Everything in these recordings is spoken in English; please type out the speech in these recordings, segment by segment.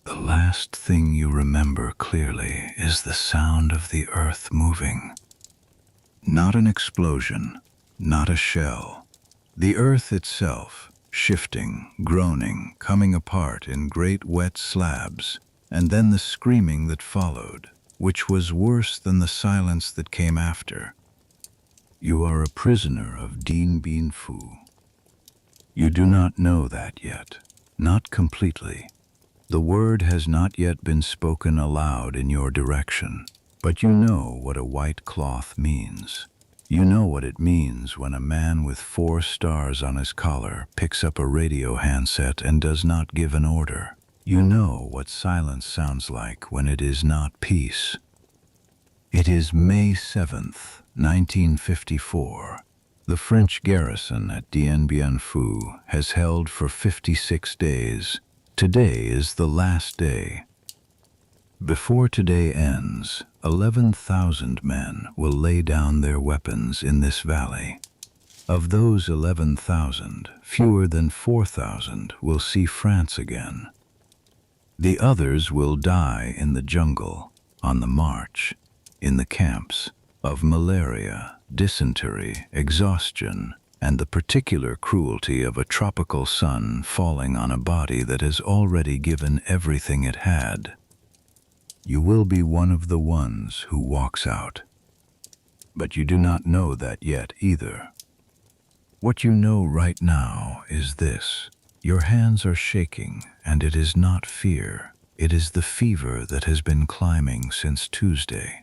The last thing you remember clearly is the sound of the earth moving. Not an explosion, not a shell. The earth itself, shifting, groaning, coming apart in great wet slabs, and then the screaming that followed, which was worse than the silence that came after. You are a prisoner of Dien Bien Phu. You do not know that yet, not completely. The word has not yet been spoken aloud in your direction, but you know what a white cloth means. You know what it means when a man with 4 stars on his collar picks up a radio handset and does not give an order. You know what silence sounds like when it is not peace. It is May 7th, 1954. The French garrison at Dien Bien Phu has held for 56 days. Today is the last day. Before today ends, 11,000 men will lay down their weapons in this valley. Of those 11,000, fewer than 4,000 will see France again. The others will die in the jungle, on the march, in the camps, of malaria, dysentery, exhaustion, and the particular cruelty of a tropical sun falling on a body that has already given everything it had. You will be one of the ones who walks out. But you do not know that yet either. What you know right now is this. Your hands are shaking, and it is not fear. It is the fever that has been climbing since Tuesday.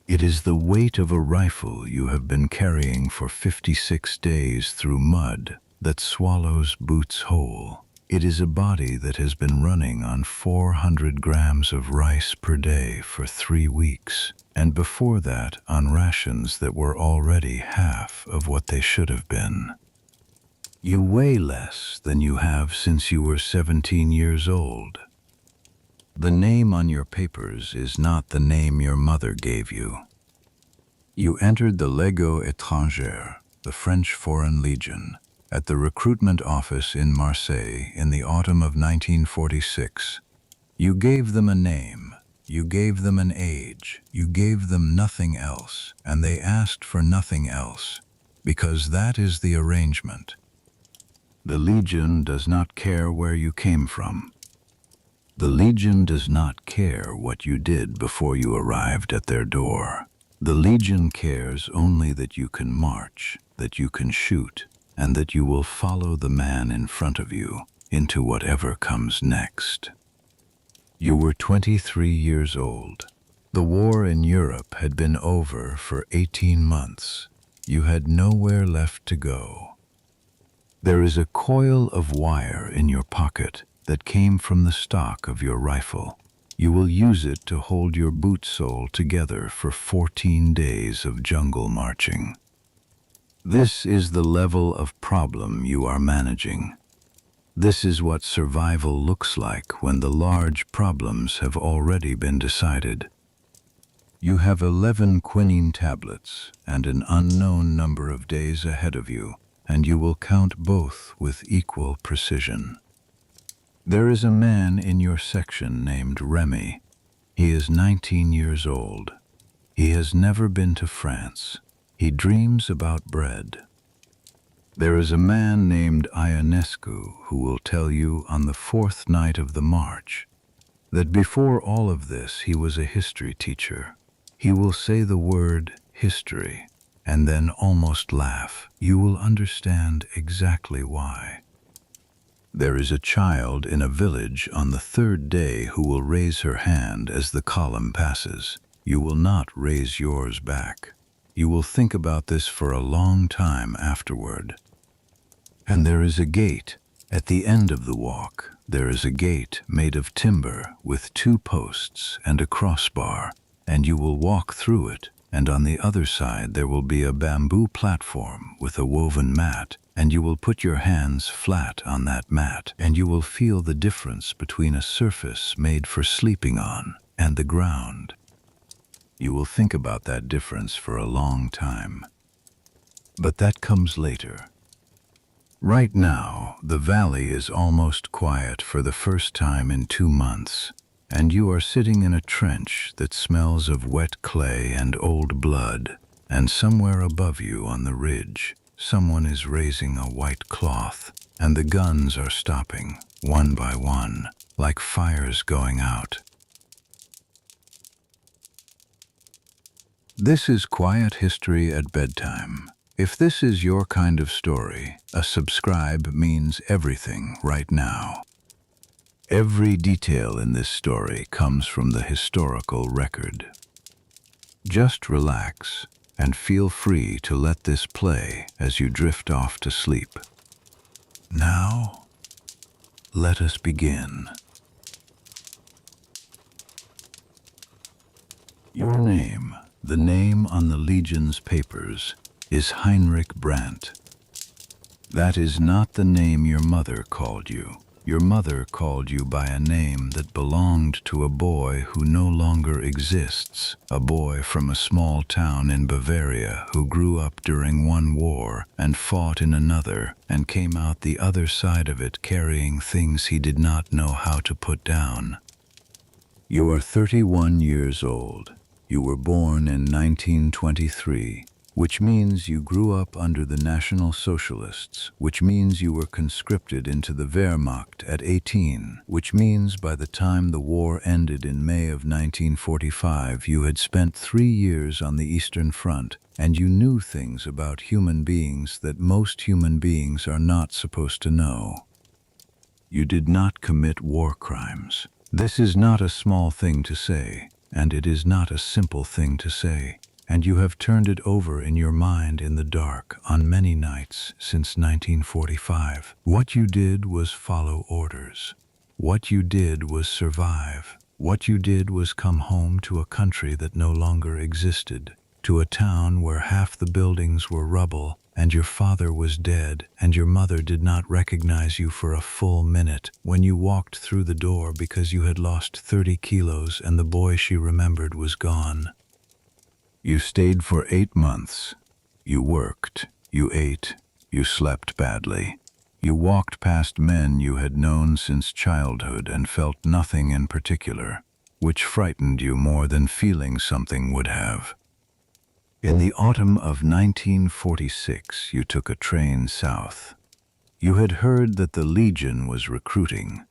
It is the weight of a rifle you have been carrying for 56 days through mud that swallows boots whole. It is a body that has been running on 400 grams of rice per day for 3 weeks, and before that on rations that were already half of what they should have been. You weigh less than you have since you were 17 years old. The name on your papers is not the name your mother gave you. You entered the Légion étrangère, the French Foreign Legion, at the recruitment office in Marseille in the autumn of 1946. You gave them a name, you gave them an age, you gave them nothing else, and they asked for nothing else, because that is the arrangement. The Legion does not care where you came from. The Legion does not care what you did before you arrived at their door. The Legion cares only that you can march, that you can shoot, and that you will follow the man in front of you into whatever comes next. You were 23 years old. The war in Europe had been over for 18 months. You had nowhere left to go. There is a coil of wire in your pocket that came from the stock of your rifle. You will use it to hold your boot sole together for 14 days of jungle marching. This is the level of problem you are managing. This is what survival looks like when the large problems have already been decided. You have 11 quinine tablets and an unknown number of days ahead of you, and you will count both with equal precision. There is a man in your section named Remy. He is 19 years old. He has never been to France. He dreams about bread. There is a man named Ionescu who will tell you on the 4th night of the march that before all of this he was a history teacher. He will say the word history and then almost laugh. You will understand exactly why. There is a child in a village on the 3rd day who will raise her hand as the column passes. You will not raise yours back. You will think about this for a long time afterward. And there is a gate. At the end of the walk, there is a gate made of timber with 2 posts and a crossbar, and you will walk through it, and on the other side there will be a bamboo platform with a woven mat, and you will put your hands flat on that mat, and you will feel the difference between a surface made for sleeping on and the ground. You will think about that difference for a long time. But that comes later. Right now, the valley is almost quiet for the first time in 2 months, and you are sitting in a trench that smells of wet clay and old blood, and somewhere above you on the ridge, someone is raising a white cloth, and the guns are stopping, one by one, like fires going out. This is Quiet History at Bedtime. If this is your kind of story, a subscribe means everything right now. Every detail in this story comes from the historical record. Just relax and feel free to let this play as you drift off to sleep. Now, let us begin. Your name, the name on the Legion's papers, is Heinrich Brandt. That is not the name your mother called you. Your mother called you by a name that belonged to a boy who no longer exists, a boy from a small town in Bavaria who grew up during one war and fought in another and came out the other side of it carrying things he did not know how to put down. You are 31 years old. You were born in 1923. Which means you grew up under the National Socialists, which means you were conscripted into the Wehrmacht at 18, which means by the time the war ended in May of 1945, you had spent 3 years on the Eastern Front, and you knew things about human beings that most human beings are not supposed to know. You did not commit war crimes. This is not a small thing to say, and it is not a simple thing to say. And you have turned it over in your mind in the dark on many nights since 1945. What you did was follow orders. What you did was survive. What you did was come home to a country that no longer existed, to a town where half the buildings were rubble, and your father was dead, and your mother did not recognize you for a full minute when you walked through the door because you had lost 30 kilos and the boy she remembered was gone. You stayed for 8 months. You worked, you ate, you slept badly. You walked past men you had known since childhood and felt nothing in particular, which frightened you more than feeling something would have. In the autumn of 1946, you took a train south. You had heard that the Legion was recruiting.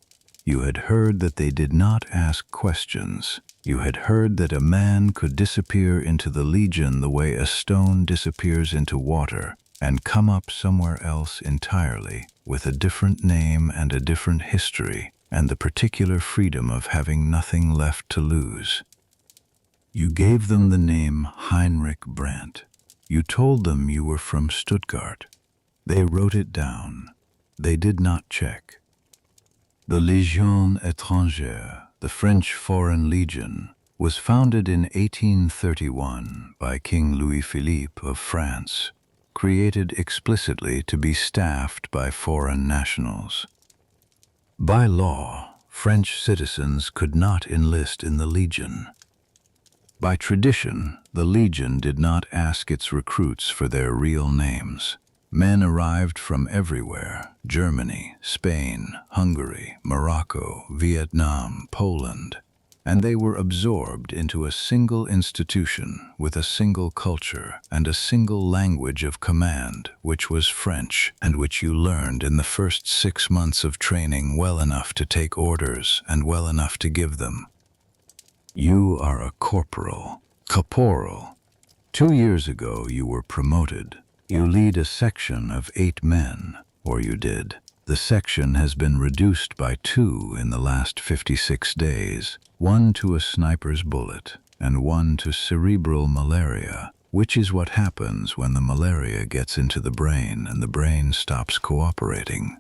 You had heard that they did not ask questions. You had heard that a man could disappear into the Legion the way a stone disappears into water and come up somewhere else entirely, with a different name and a different history, and the particular freedom of having nothing left to lose. You gave them the name Heinrich Brandt. You told them you were from Stuttgart. They wrote it down. They did not check. The Légion étrangère, the French Foreign Legion, was founded in 1831 by King Louis-Philippe of France, created explicitly to be staffed by foreign nationals. By law, French citizens could not enlist in the Legion. By tradition, the Legion did not ask its recruits for their real names. Men arrived from everywhere: Germany, Spain, Hungary, Morocco, Vietnam, Poland, and they were absorbed into a single institution with a single culture and a single language of command, which was French, and which you learned in the first 6 months of training well enough to take orders and well enough to give them. You are a corporal, caporal. 2 years ago you were promoted. You lead a section of 8 men, or you did. The section has been reduced by 2 in the last 56 days, 1 to a sniper's bullet and 1 to cerebral malaria, which is what happens when the malaria gets into the brain and the brain stops cooperating.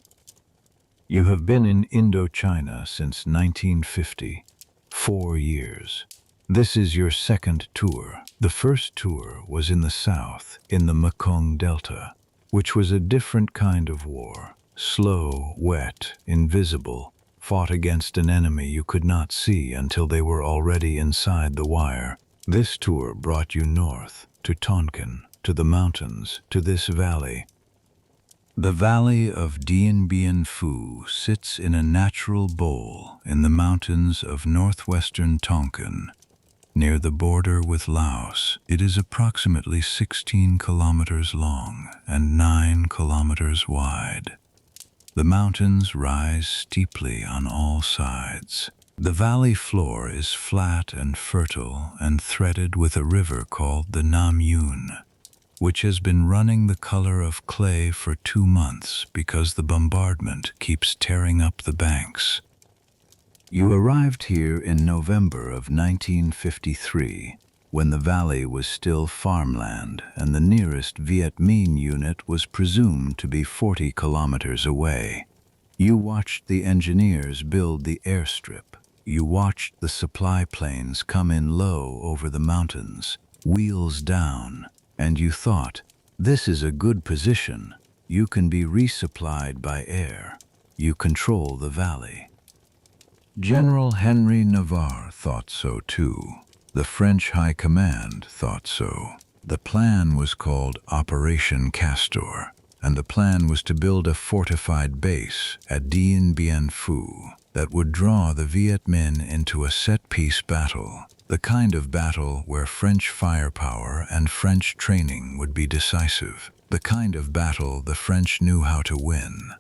You have been in Indochina since 1950, 4 years. This is your second tour. The first tour was in the south, in the Mekong Delta, which was a different kind of war. Slow, wet, invisible, fought against an enemy you could not see until they were already inside the wire. This tour brought you north, to Tonkin, to the mountains, to this valley. The valley of Dien Bien Phu sits in a natural bowl in the mountains of northwestern Tonkin, near the border with Laos. It is approximately 16 kilometers long and 9 kilometers wide. The mountains rise steeply on all sides. The valley floor is flat and fertile and threaded with a river called the Nam Yuen, which has been running the color of clay for 2 months because the bombardment keeps tearing up the banks. You arrived here in November of 1953, when the valley was still farmland and the nearest Viet Minh unit was presumed to be 40 kilometers away. You watched the engineers build the airstrip. You watched the supply planes come in low over the mountains, wheels down, and you thought, this is a good position. You can be resupplied by air. You control the valley. General Henry Navarre thought so too. The French High Command thought so. The plan was called Operation Castor, and the plan was to build a fortified base at Dien Bien Phu that would draw the Viet Minh into a set-piece battle, the kind of battle where French firepower and French training would be decisive, the kind of battle the French knew how to win.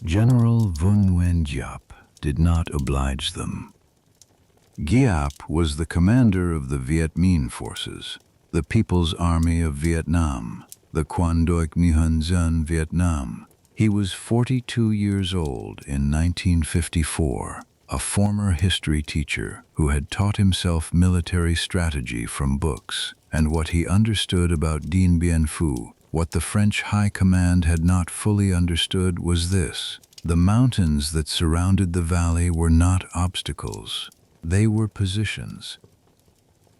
General Vuong Nguyen Giap did not oblige them. Giap was the commander of the Viet Minh forces, the People's Army of Vietnam, the Quan Doc Minh Dân Vietnam. He was 42 years old in 1954, a former history teacher who had taught himself military strategy from books, and what he understood about Dien Bien Phu, what the French High Command had not fully understood, was this: the mountains that surrounded the valley were not obstacles, they were positions.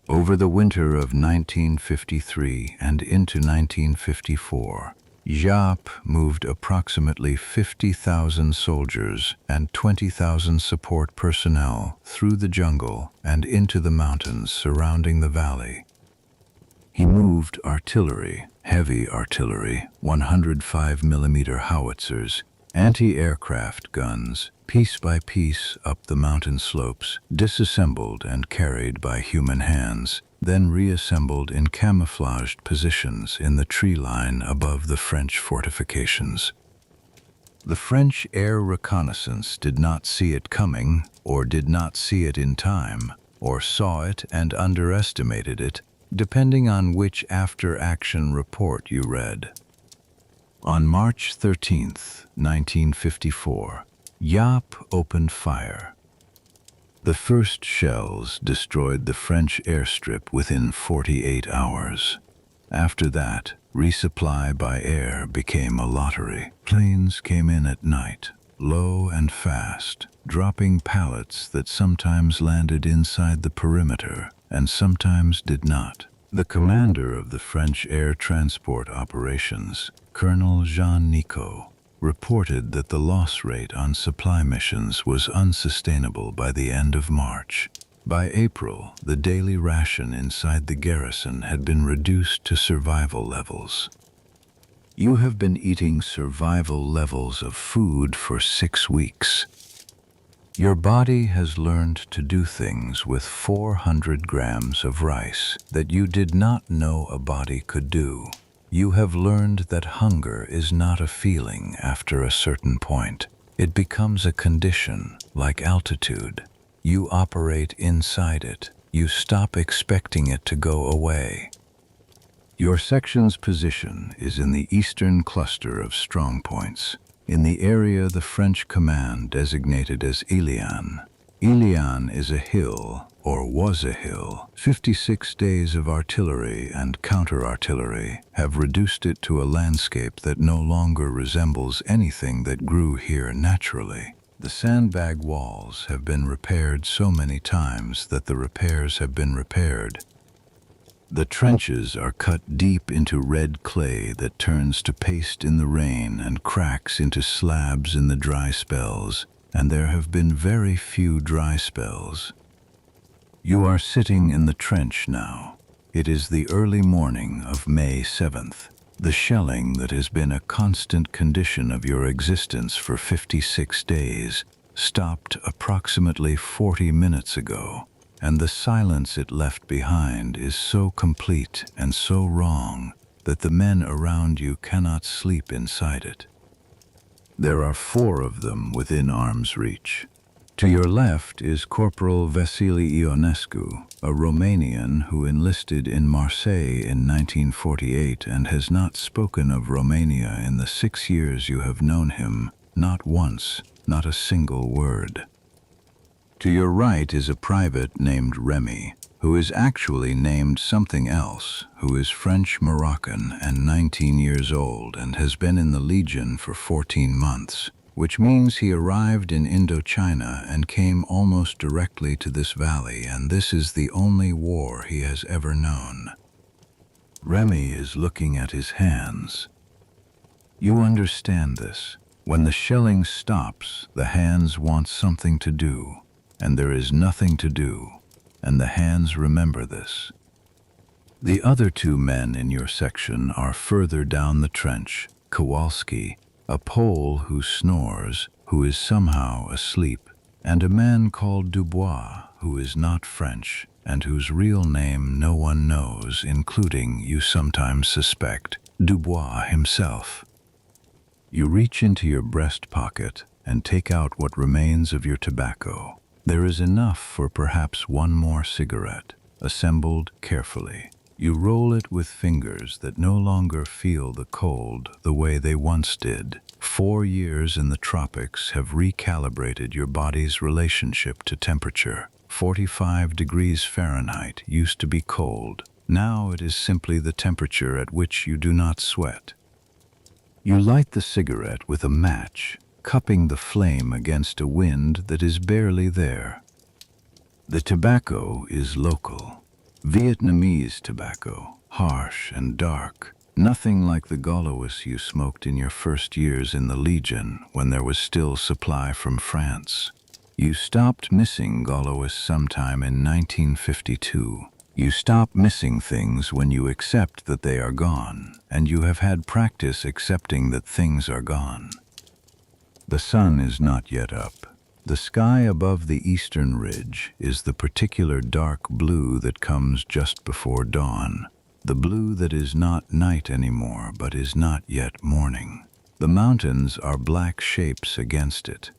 Over the winter of 1953 and into 1954, Giap moved approximately 50,000 soldiers and 20,000 support personnel through the jungle and into the mountains surrounding the valley. He moved artillery, heavy artillery, 105mm howitzers, anti-aircraft guns, piece by piece up the mountain slopes, disassembled and carried by human hands, then reassembled in camouflaged positions in the tree line above the French fortifications. The French air reconnaissance did not see it coming, or did not see it in time, or saw it and underestimated it, depending on which after-action report you read. On March 13, 1954, Giap opened fire. The first shells destroyed the French airstrip within 48 hours. After that, resupply by air became a lottery. Planes came in at night, low and fast, dropping pallets that sometimes landed inside the perimeter and sometimes did not. The commander of the French air transport operations, Colonel Jean Nicot, reported that the loss rate on supply missions was unsustainable by the end of March. By April, the daily ration inside the garrison had been reduced to survival levels. You have been eating survival levels of food for 6 weeks. Your body has learned to do things with 400 grams of rice that you did not know a body could do. You have learned that hunger is not a feeling after a certain point. It becomes a condition, like altitude. You operate inside it. You stop expecting it to go away. Your section's position is in the eastern cluster of strongpoints, in the area the French command designated as Ilian. Ilian is a hill, or was a hill. 56 days of artillery and counter-artillery have reduced it to a landscape that no longer resembles anything that grew here naturally. The sandbag walls have been repaired so many times that the repairs have been repaired. The trenches are cut deep into red clay that turns to paste in the rain and cracks into slabs in the dry spells, and there have been very few dry spells. You are sitting in the trench now. It is the early morning of May 7th. The shelling that has been a constant condition of your existence for 56 days stopped approximately 40 minutes ago, and the silence it left behind is so complete and so wrong that the men around you cannot sleep inside it. There are 4 of them within arm's reach. To your left is Corporal Vasily Ionescu, a Romanian who enlisted in Marseille in 1948 and has not spoken of Romania in the 6 years you have known him, not once, not a single word. To your right is a private named Remy, who is actually named something else, who is French-Moroccan and 19 years old and has been in the Legion for 14 months. Which means he arrived in Indochina and came almost directly to this valley, and this is the only war he has ever known. Remy is looking at his hands. You understand this. When the shelling stops, the hands want something to do, and there is nothing to do, and the hands remember this. The other 2 men in your section are further down the trench, Kowalski, a Pole who snores, who is somehow asleep, and a man called Dubois, who is not French, and whose real name no one knows, including, you sometimes suspect, Dubois himself. You reach into your breast pocket and take out what remains of your tobacco. There is enough for perhaps 1 more cigarette, assembled carefully. You roll it with fingers that no longer feel the cold the way they once did. 4 years in the tropics have recalibrated your body's relationship to temperature. 45 degrees Fahrenheit used to be cold. Now it is simply the temperature at which you do not sweat. You light the cigarette with a match, cupping the flame against a wind that is barely there. The tobacco is local. Vietnamese tobacco, harsh and dark, nothing like the Gaulois you smoked in your first years in the Legion when there was still supply from France. You stopped missing Gaulois sometime in 1952. You stop missing things when you accept that they are gone, and you have had practice accepting that things are gone. The sun is not yet up. The sky above the eastern ridge is the particular dark blue that comes just before dawn, the blue that is not night anymore but is not yet morning. The mountains are black shapes against it.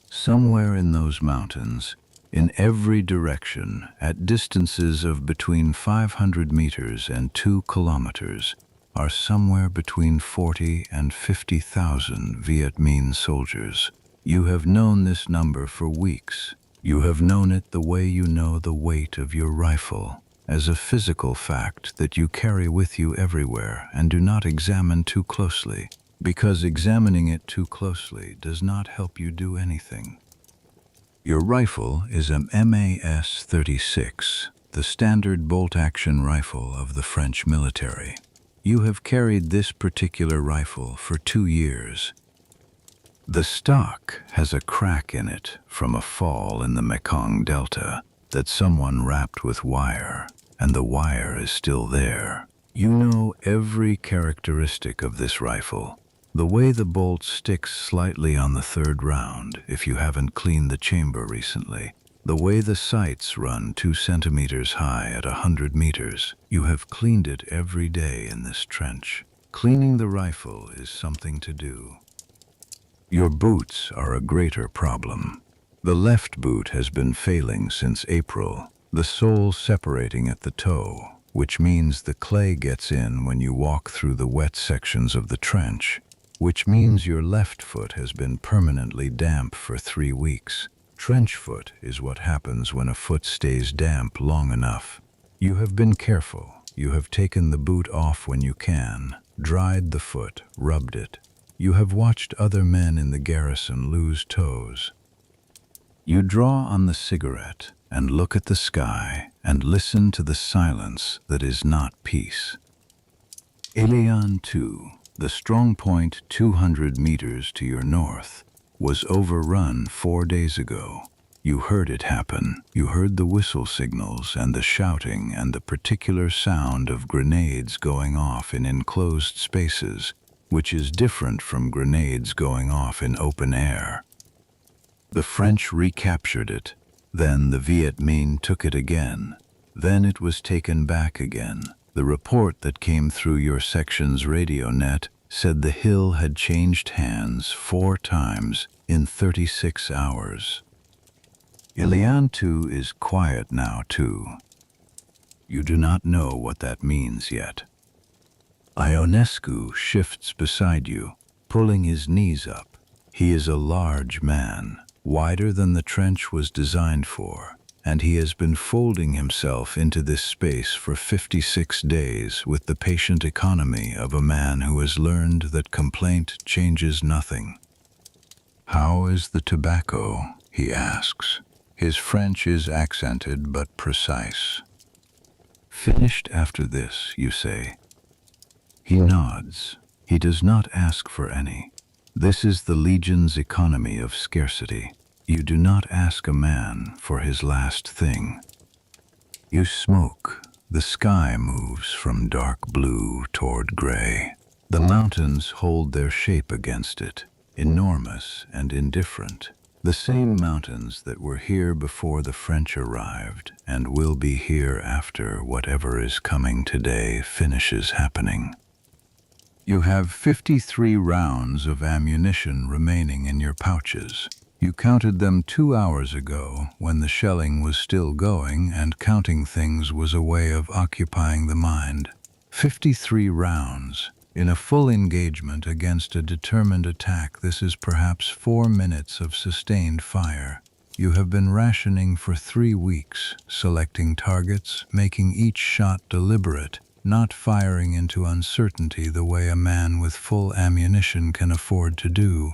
Somewhere in those mountains, in every direction, at distances of between 500 meters and 2 kilometers, are somewhere between 40 and 50,000 Viet Minh soldiers. You have known this number for weeks. You have known it the way you know the weight of your rifle, as a physical fact that you carry with you everywhere and do not examine too closely, because examining it too closely does not help you do anything. Your rifle is a MAS-36, the standard bolt-action rifle of the French military. You have carried this particular rifle for 2 years. The stock has a crack in it from a fall in the Mekong Delta that someone wrapped with wire, and the wire is still there. You know every characteristic of this rifle. The way the bolt sticks slightly on the 3rd round if you haven't cleaned the chamber recently. The way the sights run 2 centimeters high at 100 meters. You have cleaned it every day in this trench. Cleaning the rifle is something to do. Your boots are a greater problem. The left boot has been failing since April, the sole separating at the toe, which means the clay gets in when you walk through the wet sections of the trench, which means your left foot has been permanently damp for 3 weeks. Trench foot is what happens when a foot stays damp long enough. You have been careful. You have taken the boot off when you can, dried the foot, rubbed it. You have watched other men in the garrison lose toes. You draw on the cigarette and look at the sky and listen to the silence that is not peace. Elian 2, the strong point 200 meters to your north, was overrun 4 days ago. You heard it happen. You heard the whistle signals and the shouting and the particular sound of grenades going off in enclosed spaces, which is different from grenades going off in open air. The French recaptured it. Then the Viet Minh took it again. Then it was taken back again. The report that came through your section's radio net said the hill had changed hands 4 times in 36 hours. Iliantu is quiet now, too. You do not know what that means yet. Ionescu shifts beside you, pulling his knees up. He is a large man, wider than the trench was designed for, and he has been folding himself into this space for 56 days with the patient economy of a man who has learned that complaint changes nothing. "How is the tobacco?" he asks. His French is accented but precise. "Finished after this," you say. He nods. He does not ask for any. This is the Legion's economy of scarcity. You do not ask a man for his last thing. You smoke. The sky moves from dark blue toward gray. The mountains hold their shape against it, enormous and indifferent. The same mountains that were here before the French arrived and will be here after whatever is coming today finishes happening. You have 53 rounds of ammunition remaining in your pouches. You counted them 2 hours ago when the shelling was still going, and counting things was a way of occupying the mind. 53 rounds. In a full engagement against a determined attack, this is perhaps 4 minutes of sustained fire. You have been rationing for 3 weeks, selecting targets, making each shot deliberate, not firing into uncertainty the way a man with full ammunition can afford to do.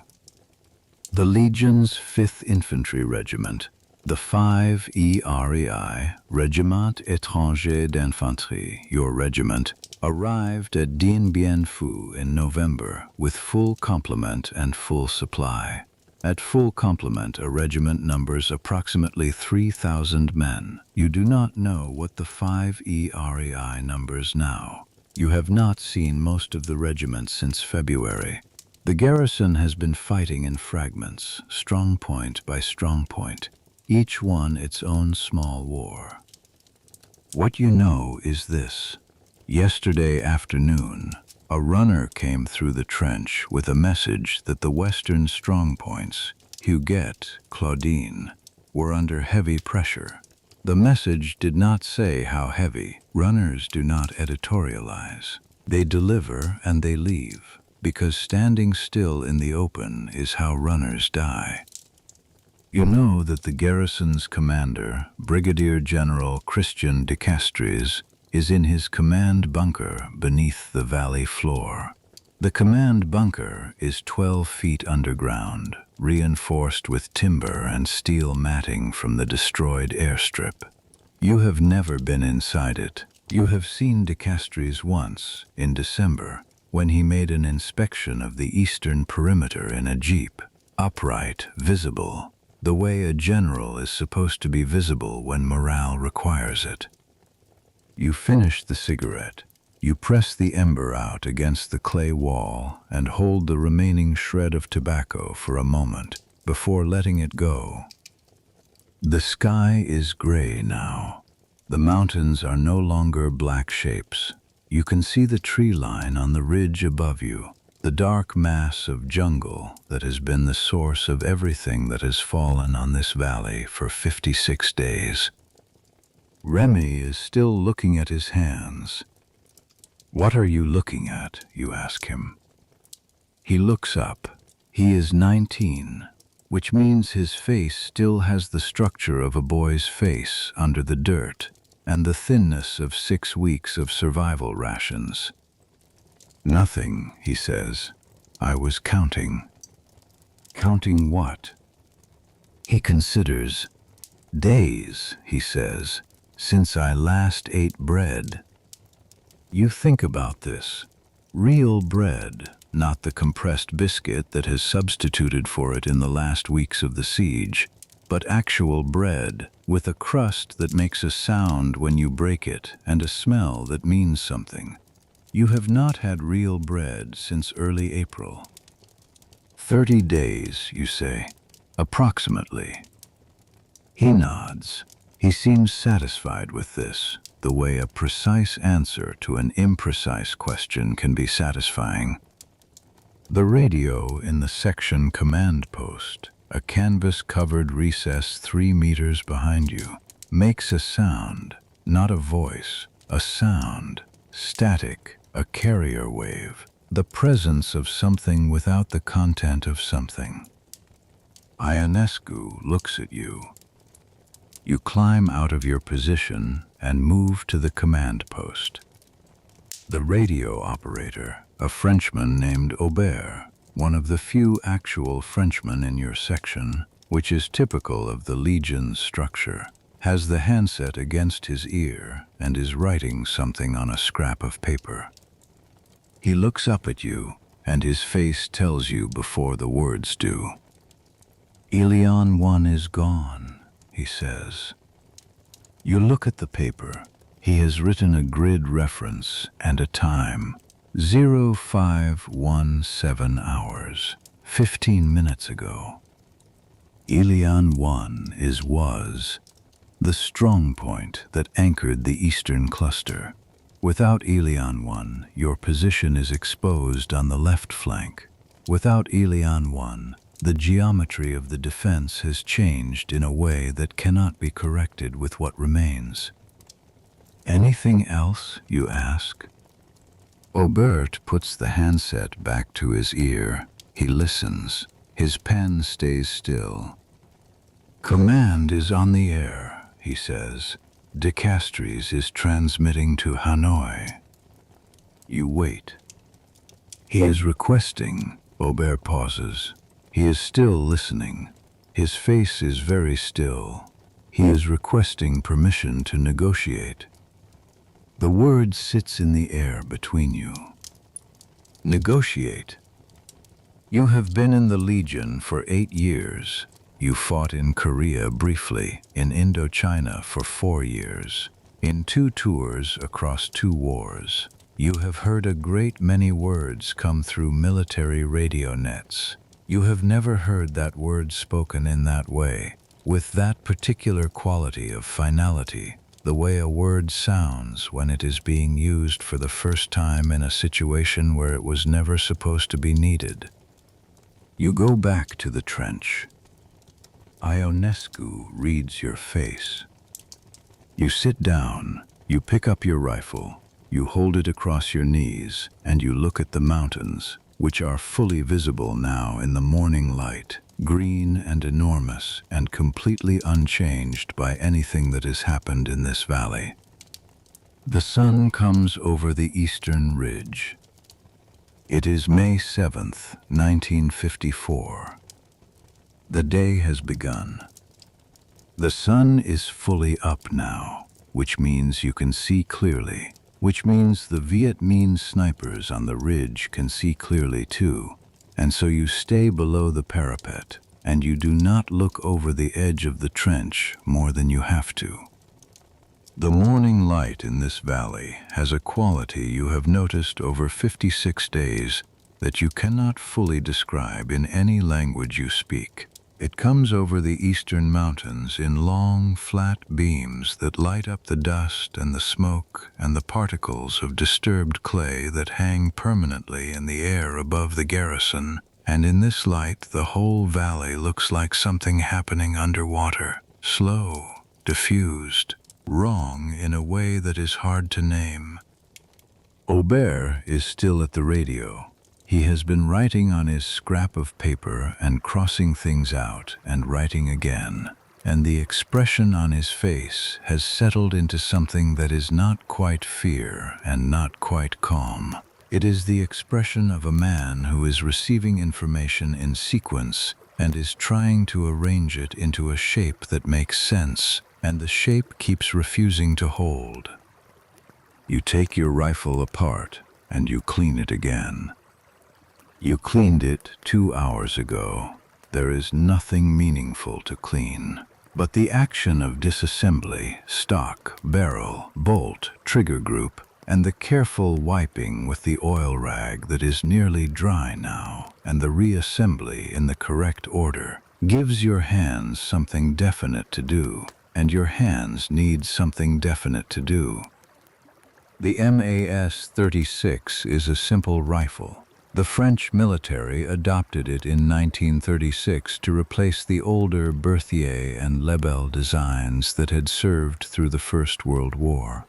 The Legion's 5th Infantry Regiment, the 5 EREI, Régiment Étranger d'Infanterie, your regiment, arrived at Dien Bien Phu in November with full complement and full supply. At full complement, a regiment numbers approximately 3,000 men. You do not know what the 5 EREI numbers now. You have not seen most of the regiment since February. The garrison has been fighting in fragments, strong point by strong point, each one its own small war. What you know is this. Yesterday afternoon, a runner came through the trench with a message that the western strongpoints, Huguette, Claudine, were under heavy pressure. The message did not say how heavy. Runners do not editorialize. They deliver and they leave, because standing still in the open is how runners die. You know that the garrison's commander, Brigadier General Christian de Castries, is in his command bunker beneath the valley floor. The command bunker is 12 feet underground, reinforced with timber and steel matting from the destroyed airstrip. You have never been inside it. You have seen de Castries once, in December, when he made an inspection of the eastern perimeter in a jeep, upright, visible, the way a general is supposed to be visible when morale requires it. You finish the cigarette. You press the ember out against the clay wall and hold the remaining shred of tobacco for a moment before letting it go. The sky is gray now. The mountains are no longer black shapes. You can see the tree line on the ridge above you, the dark mass of jungle that has been the source of everything that has fallen on this valley for 56 days. Remy is still looking at his hands. "What are you looking at?" you ask him. He looks up. He is 19, which means his face still has the structure of a boy's face under the dirt and the thinness of 6 weeks of survival rations. "Nothing," he says. "I was counting." "Counting what?" He considers. "Days," he says, "since I last ate bread." You think about this. Real bread, not the compressed biscuit that has substituted for it in the last weeks of the siege. but actual bread, with a crust that makes a sound when you break it and a smell that means something. You have not had real bread since early April. 30 days, you say. Approximately. He nods. He seems satisfied with this, the way a precise answer to an imprecise question can be satisfying. The radio in the section command post, a canvas-covered recess 3 meters behind you, makes a sound, not a voice, a sound, static, a carrier wave, the presence of something without the content of something. Ionescu looks at you. You climb out of your position and move to the command post. The radio operator, a Frenchman named Aubert, one of the few actual Frenchmen in your section, which is typical of the Legion's structure, has the handset against his ear and is writing something on a scrap of paper. He looks up at you, and his face tells you before the words do. Ilion 1 is gone, he says. You look at the paper. He has written a grid reference and a time, 0517 hours, 15 minutes ago. Ilion 1 was the strong point that anchored the eastern cluster. Without Ilion 1, your position is exposed on the left flank. Without Ilion 1, the geometry of the defense has changed in a way that cannot be corrected with what remains. Anything else, you ask? Aubert puts the handset back to his ear. He listens. His pen stays still. Command is on the air, he says. De Castries is transmitting to Hanoi. You wait. He is requesting. Aubert pauses. He is still listening. His face is very still. He is requesting permission to negotiate. The word sits in the air between you. Negotiate. You have been in the Legion for 8 years. You fought in Korea briefly, in Indochina for 4 years, in 2 tours across 2 wars. You have heard a great many words come through military radio nets. You have never heard that word spoken in that way, with that particular quality of finality, the way a word sounds when it is being used for the first time in a situation where it was never supposed to be needed. You go back to the trench. Ionescu reads your face. You sit down, you pick up your rifle, you hold it across your knees, and you look at the mountains, which are fully visible now in the morning light, green and enormous and completely unchanged by anything that has happened in this valley. The sun comes over the eastern ridge. It is May 7th, 1954. The day has begun. The sun is fully up now, which means you can see clearly, which means the Viet Minh snipers on the ridge can see clearly too, and so you stay below the parapet, and you do not look over the edge of the trench more than you have to. The morning light in this valley has a quality you have noticed over 56 days that you cannot fully describe in any language you speak. It comes over the eastern mountains in long, flat beams that light up the dust and the smoke and the particles of disturbed clay that hang permanently in the air above the garrison, and in this light the whole valley looks like something happening underwater, slow, diffused, wrong in a way that is hard to name. Aubert is still at the radio. He has been writing on his scrap of paper and crossing things out and writing again, and the expression on his face has settled into something that is not quite fear and not quite calm. It is the expression of a man who is receiving information in sequence and is trying to arrange it into a shape that makes sense, and the shape keeps refusing to hold. You take your rifle apart and you clean it again. You cleaned it 2 hours ago. there is nothing meaningful to clean. But the action of disassembly, stock, barrel, bolt, trigger group, and the careful wiping with the oil rag that is nearly dry now, and the reassembly in the correct order, gives your hands something definite to do, and your hands need something definite to do. The MAS-36 is a simple rifle. The French military adopted it in 1936 to replace the older Berthier and Lebel designs that had served through the First World War.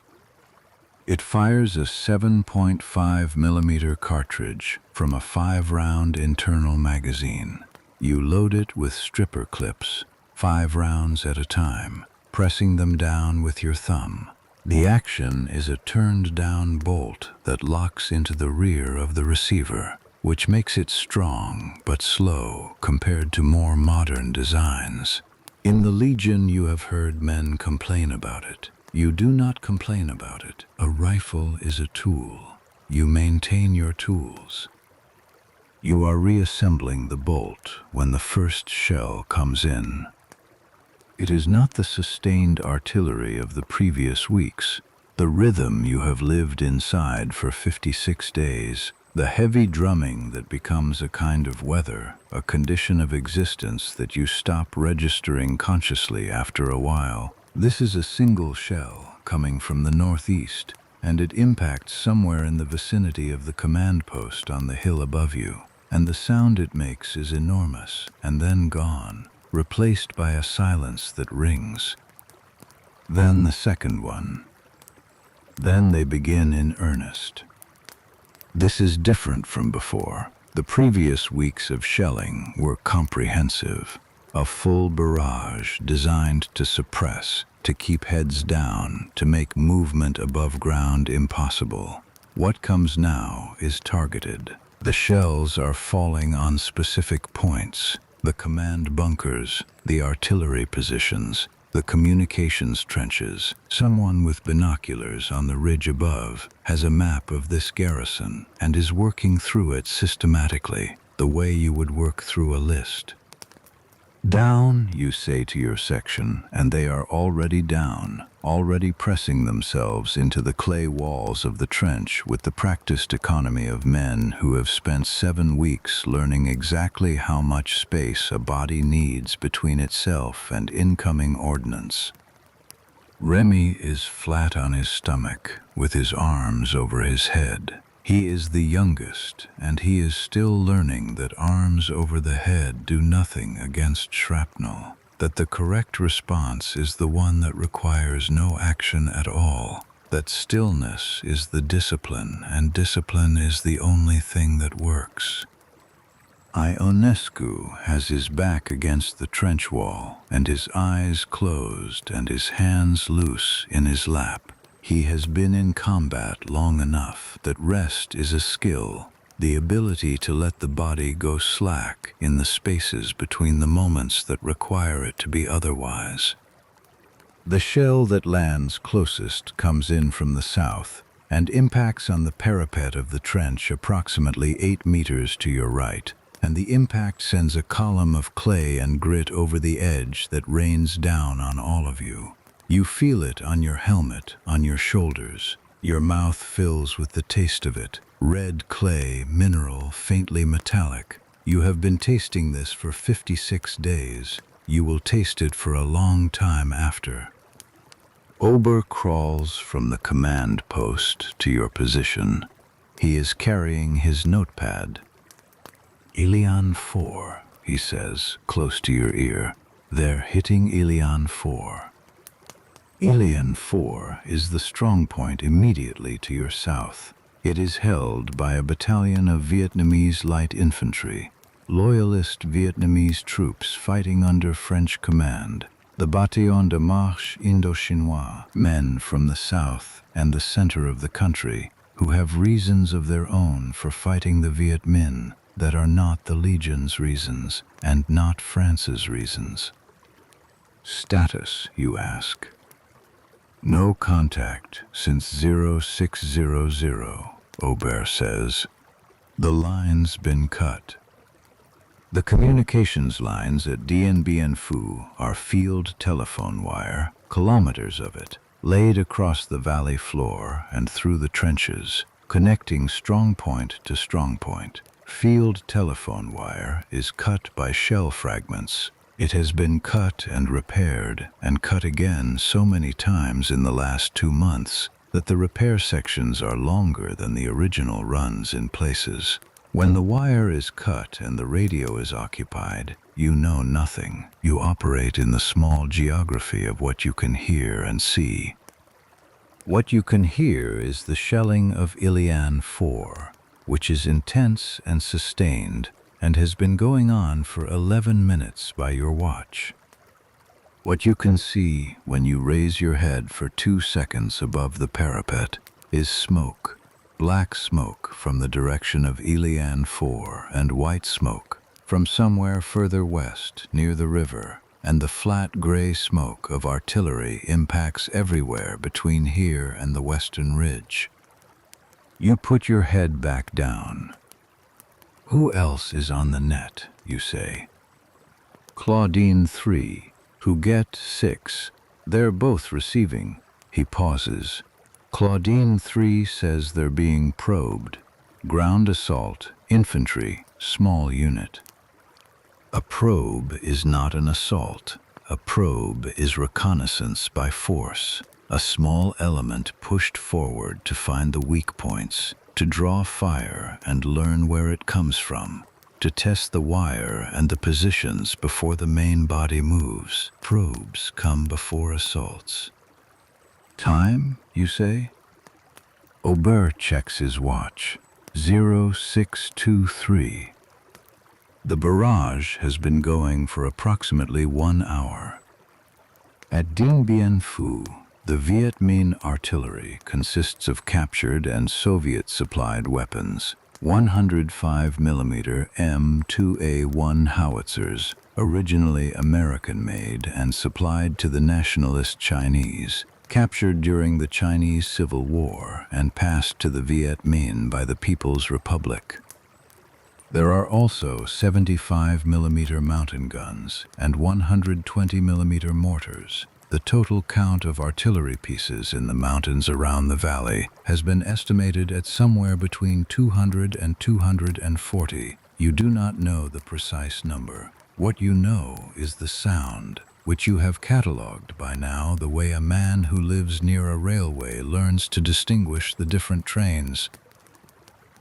It fires a 7.5mm cartridge from a 5-round internal magazine. You load it with stripper clips, 5 rounds at a time, pressing them down with your thumb. The action is a turned-down bolt that locks into the rear of the receiver, which makes it strong but slow compared to more modern designs. In the Legion, you have heard men complain about it. You do not complain about it. A rifle is a tool. You maintain your tools. You are reassembling the bolt when the first shell comes in. It is not the sustained artillery of the previous weeks, the rhythm you have lived inside for 56 days, the heavy drumming that becomes a kind of weather, a condition of existence that you stop registering consciously after a while. This is a single shell coming from the northeast, and it impacts somewhere in the vicinity of the command post on the hill above you, and the sound it makes is enormous, and then gone, replaced by a silence that rings. Then the second one. Then they begin in earnest. This is different from before. The previous weeks of shelling were comprehensive, a full barrage designed to suppress, to keep heads down, to make movement above ground impossible. What comes now is targeted. The shells are falling on specific points. The command bunkers, the artillery positions, the communications trenches. Someone with binoculars on the ridge above has a map of this garrison and is working through it systematically, the way you would work through a list. Down, you say to your section, and they are already down, already pressing themselves into the clay walls of the trench with the practiced economy of men who have spent 7 weeks learning exactly how much space a body needs between itself and incoming ordnance. Remy is flat on his stomach, with his arms over his head. He is the youngest, and he is still learning that arms over the head do nothing against shrapnel, that the correct response is the one that requires no action at all, that stillness is the discipline, and discipline is the only thing that works. Ionescu has his back against the trench wall, and his eyes closed and his hands loose in his lap. He has been in combat long enough that rest is a skill, the ability to let the body go slack in the spaces between the moments that require it to be otherwise. The shell that lands closest comes in from the south and impacts on the parapet of the trench approximately 8 meters to your right, and the impact sends a column of clay and grit over the edge that rains down on all of you. You feel it on your helmet, on your shoulders. Your mouth fills with the taste of it. Red clay, mineral, faintly metallic. You have been tasting this for 56 days. You will taste it for a long time after. Ober crawls from the command post to your position. He is carrying his notepad. Ilian 4, he says, close to your ear. They're hitting Ilian 4. Ilian 4 is the strong point immediately to your south. It is held by a battalion of Vietnamese light infantry, loyalist Vietnamese troops fighting under French command, the Bataillon de Marche Indochinois, men from the south and the center of the country who have reasons of their own for fighting the Viet Minh that are not the Legion's reasons and not France's reasons. Status, you ask. No contact since 0600, Aubert says. The line's been cut. The communications lines at Dien Bien Phu are field telephone wire, kilometers of it, laid across the valley floor and through the trenches, connecting strong point to strong point. Field telephone wire is cut by shell fragments. It has been cut and repaired and cut again so many times in the last 2 months that the repair sections are longer than the original runs in places. When the wire is cut and the radio is occupied, you know nothing. You operate in the small geography of what you can hear and see. What you can hear is the shelling of Ilian 4, which is intense and sustained and has been going on for 11 minutes by your watch. What you can see when you raise your head for 2 seconds above the parapet is smoke. Black smoke from the direction of Ilian 4 and white smoke from somewhere further west near the river, and the flat gray smoke of artillery impacts everywhere between here and the western ridge. You put your head back down. Who else is on the net, you say? Claudine 3, Huguette 6, they're both receiving. He pauses. Claudine 3 says they're being probed. Ground assault, infantry, small unit. A probe is not an assault. A probe is reconnaissance by force, a small element pushed forward to find the weak points, to draw fire and learn where it comes from, to test the wire and the positions before the main body moves. Probes come before assaults. Time, you say? Aubert checks his watch. 0623. The barrage has been going for approximately 1 hour. At Dien Bien Phu, the Viet Minh artillery consists of captured and Soviet-supplied weapons, 105mm M2A1 howitzers, originally American-made and supplied to the nationalist Chinese, captured during the Chinese Civil War and passed to the Viet Minh by the People's Republic. There are also 75mm mountain guns and 120mm mortars. The total count of artillery pieces in the mountains around the valley has been estimated at somewhere between 200 and 240. You do not know the precise number. What you know is the sound, which you have catalogued by now the way a man who lives near a railway learns to distinguish the different trains.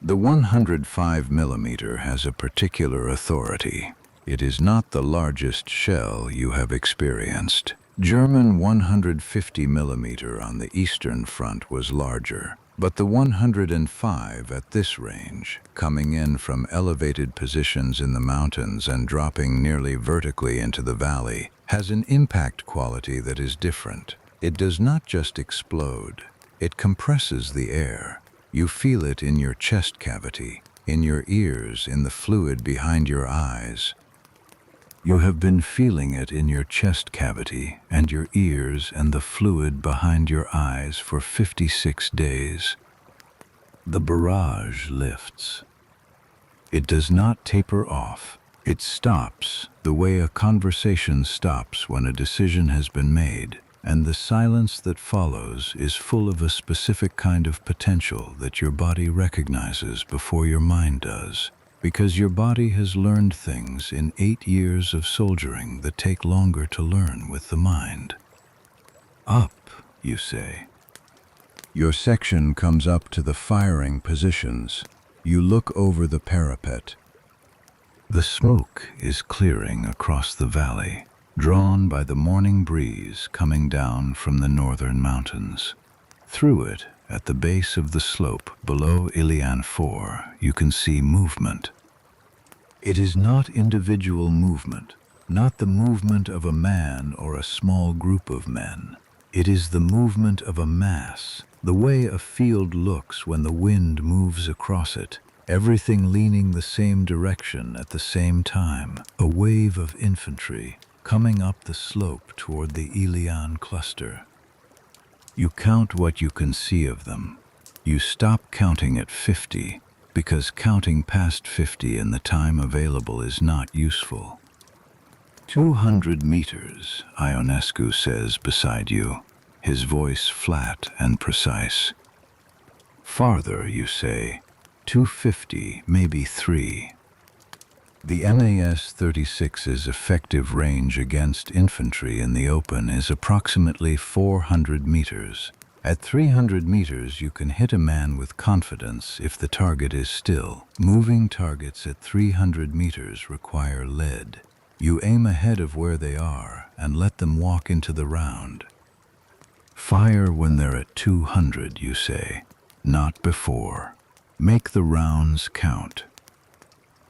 The 105mm has a particular authority. It is not the largest shell you have experienced. German 150mm on the Eastern Front was larger, but the 105 at this range, coming in from elevated positions in the mountains and dropping nearly vertically into the valley, has an impact quality that is different. It does not just explode, it compresses the air. You feel it in your chest cavity, in your ears, in the fluid behind your eyes. You have been feeling it in your chest cavity and your ears and the fluid behind your eyes for 56 days. The barrage lifts. It does not taper off. It stops the way a conversation stops when a decision has been made, and the silence that follows is full of a specific kind of potential that your body recognizes before your mind does, because your body has learned things in 8 years of soldiering that take longer to learn with the mind. Up, you say. Your section comes up to the firing positions. You look over the parapet. The smoke is clearing across the valley, drawn by the morning breeze coming down from the northern mountains. Through it, at the base of the slope below Ilian 4, you can see movement. It is not individual movement, not the movement of a man or a small group of men. It is the movement of a mass, the way a field looks when the wind moves across it, everything leaning the same direction at the same time, a wave of infantry coming up the slope toward the Ilian cluster. You count what you can see of them. You stop counting at 50 because counting past 50 in the time available is not useful. 200 meters, Ionescu says beside you, his voice flat and precise. Farther, you say, 250, maybe 3. The MAS-36's effective range against infantry in the open is approximately 400 meters. At 300 meters, you can hit a man with confidence if the target is still. Moving targets at 300 meters require lead. You aim ahead of where they are and let them walk into the round. Fire when they're at 200, you say, not before. Make the rounds count.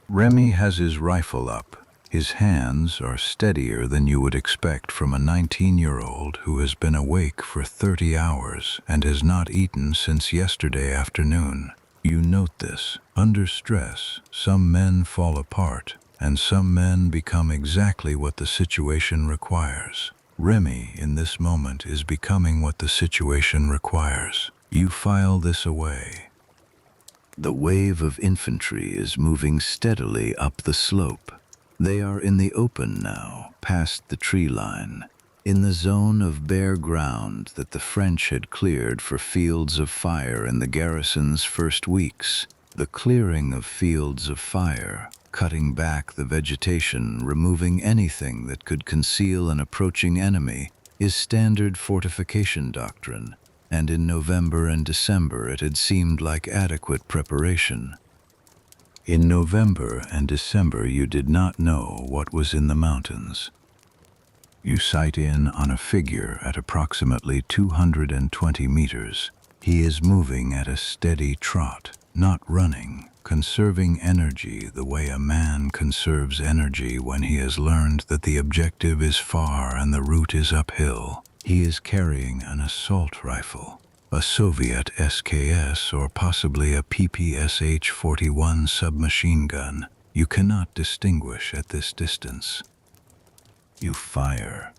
Remy has his rifle up. His hands are steadier than you would expect from a 19-year-old who has been awake for 30 hours and has not eaten since yesterday afternoon. You note this. Under stress, some men fall apart, and some men become exactly what the situation requires. Remy, in this moment, is becoming what the situation requires. You file this away. The wave of infantry is moving steadily up the slope. They are in the open now, past the tree line, in the zone of bare ground that the French had cleared for fields of fire in the garrison's first weeks. The clearing of fields of fire, cutting back the vegetation, removing anything that could conceal an approaching enemy, is standard fortification doctrine. And in November and December it had seemed like adequate preparation. In November and December you did not know what was in the mountains. You sight in on a figure at approximately 220 meters. He is moving at a steady trot, not running, conserving energy the way a man conserves energy when he has learned that the objective is far and the route is uphill. He is carrying an assault rifle, a Soviet SKS or possibly a PPSH-41 submachine gun. You cannot distinguish at this distance. You fire.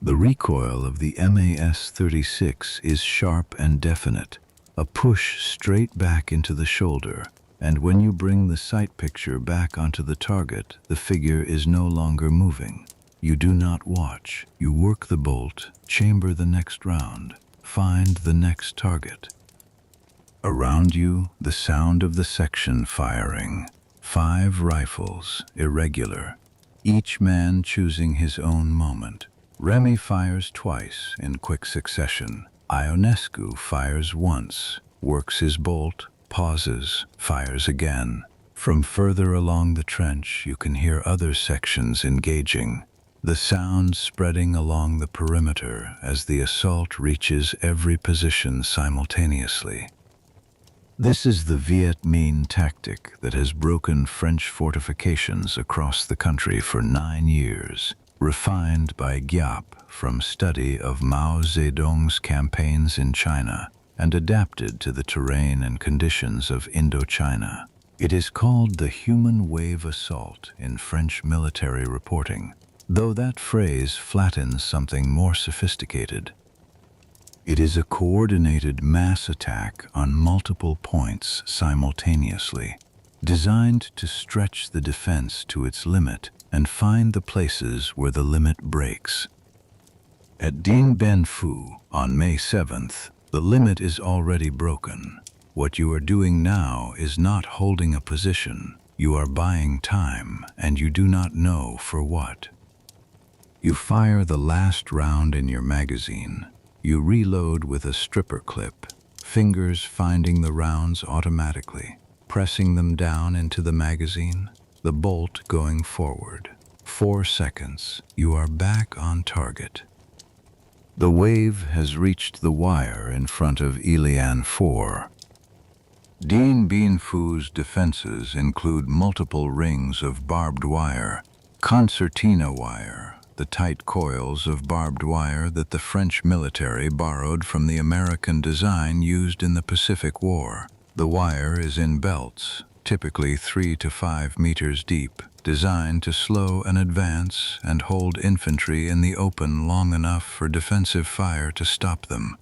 The recoil of the MAS-36 is sharp and definite, a push straight back into the shoulder, and when you bring the sight picture back onto the target, the figure is no longer moving. You do not watch. You work the bolt, chamber the next round, find the next target. Around you, the sound of the section firing. 5 rifles, irregular, each man choosing his own moment. Remy fires twice in quick succession. Ionescu fires once, works his bolt, pauses, fires again. From further along the trench, you can hear other sections engaging, the sound spreading along the perimeter as the assault reaches every position simultaneously. This is the Viet Minh tactic that has broken French fortifications across the country for 9 years, refined by Giap from study of Mao Zedong's campaigns in China and adapted to the terrain and conditions of Indochina. It is called the human wave assault in French military reporting, though that phrase flattens something more sophisticated. It is a coordinated mass attack on multiple points simultaneously, designed to stretch the defense to its limit and find the places where the limit breaks. At Dien Bien Phu, on May 7th, the limit is already broken. What you are doing now is not holding a position. You are buying time, and you do not know for what. You fire the last round in your magazine. You reload with a stripper clip, fingers finding the rounds automatically, pressing them down into the magazine, the bolt going forward. 4 seconds, you are back on target. The wave has reached the wire in front of Ilian 4. Dien Bien Phu's defenses include multiple rings of barbed wire, concertina wire, the tight coils of barbed wire that the French military borrowed from the American design used in the Pacific War. The wire is in belts, typically 3 to 5 meters deep, designed to slow an advance and hold infantry in the open long enough for defensive fire to stop them.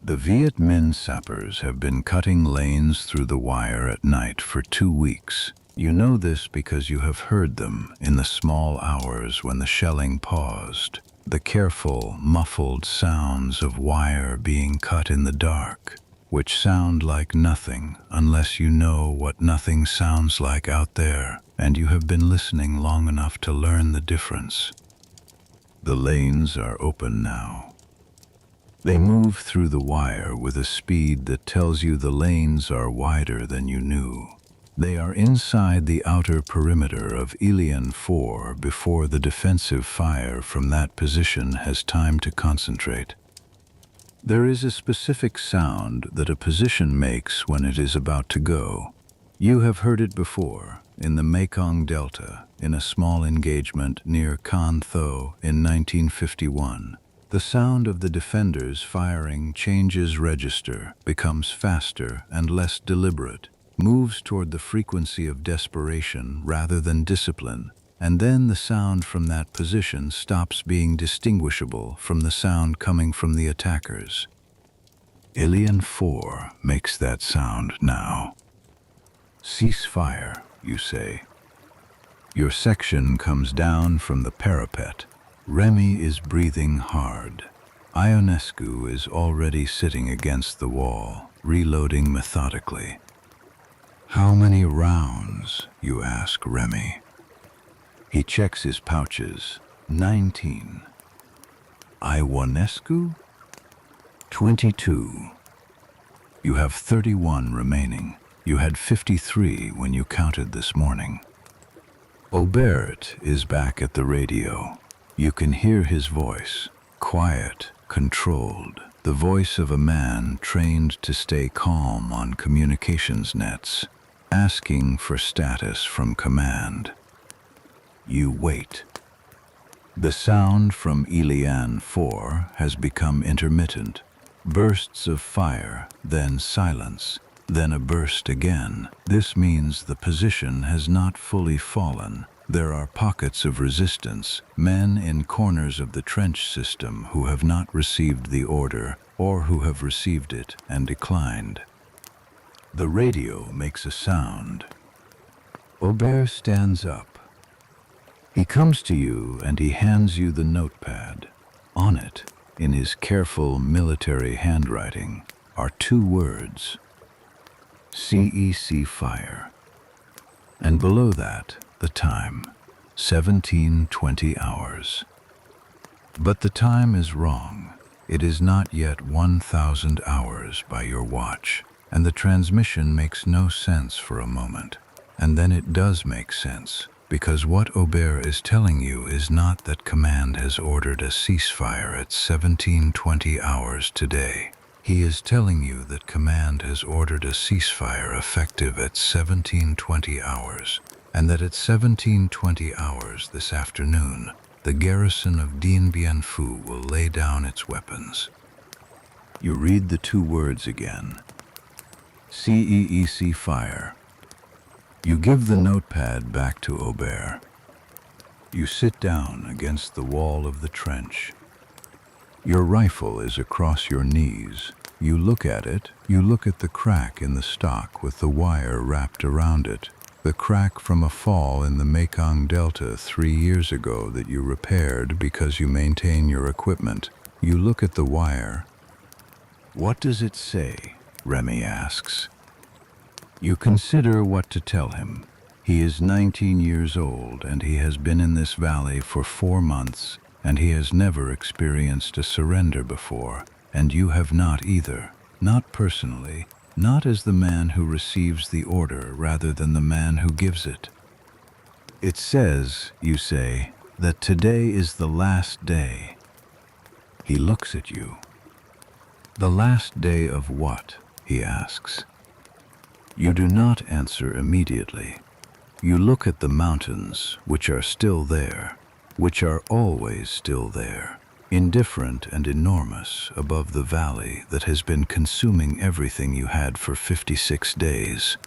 The Viet Minh sappers have been cutting lanes through the wire at night for 2 weeks. You know this because you have heard them in the small hours when the shelling paused. The careful, muffled sounds of wire being cut in the dark, which sound like nothing unless you know what nothing sounds like out there, and you have been listening long enough to learn the difference. The lanes are open now. They move through the wire with a speed that tells you the lanes are wider than you knew. They are inside the outer perimeter of Dien Bien Phu before the defensive fire from that position has time to concentrate. There is a specific sound that a position makes when it is about to go. You have heard it before, in the Mekong Delta, in a small engagement near Can Tho in 1951. The sound of the defenders firing changes register, becomes faster and less deliberate, moves toward the frequency of desperation rather than discipline, and then the sound from that position stops being distinguishable from the sound coming from the attackers. Dien Bien Phu makes that sound now. Cease fire, you say. Your section comes down from the parapet. Remy is breathing hard. Ionescu is already sitting against the wall, reloading methodically. How many rounds, you ask Remy. He checks his pouches. 19. Ionescu? 22. You have 31 remaining. You had 53 when you counted this morning. Aubert is back at the radio. You can hear his voice, quiet, controlled, the voice of a man trained to stay calm on communications nets, asking for status from command. You wait. The sound from Dien Bien Phu has become intermittent. Bursts of fire, then silence, then a burst again. This means the position has not fully fallen. There are pockets of resistance, men in corners of the trench system who have not received the order or who have received it and declined. The radio makes a sound. Aubert stands up. He comes to you and he hands you the notepad. On it, in his careful military handwriting, are 2 words: CEC fire. And below that, the time, 17:20 hours. But the time is wrong. It is not yet 1,000 hours by your watch, and the transmission makes no sense for a moment. And then it does make sense, because what Aubert is telling you is not that command has ordered a ceasefire at 17:20 hours today. He is telling you that command has ordered a ceasefire effective at 17:20 hours, and that at 17:20 hours this afternoon, the garrison of Dien Bien Phu will lay down its weapons. You read the 2 words again. CEEC fire. You give the notepad back to Aubert. You sit down against the wall of the trench. Your rifle is across your knees. You look at it. You look at the crack in the stock with the wire wrapped around it. The crack from a fall in the Mekong Delta 3 years ago that you repaired because you maintain your equipment. You look at the wire. What does it say? Remy asks. You consider what to tell him. He is 19 years old and he has been in this valley for 4 months, and he has never experienced a surrender before, and you have not either. Not personally, not as the man who receives the order rather than the man who gives it. It says, you say, that today is the last day. He looks at you. The last day of what? He asks. You do not answer immediately. You look at the mountains, which are still there, which are always still there, indifferent and enormous above the valley that has been consuming everything you had for 56 days.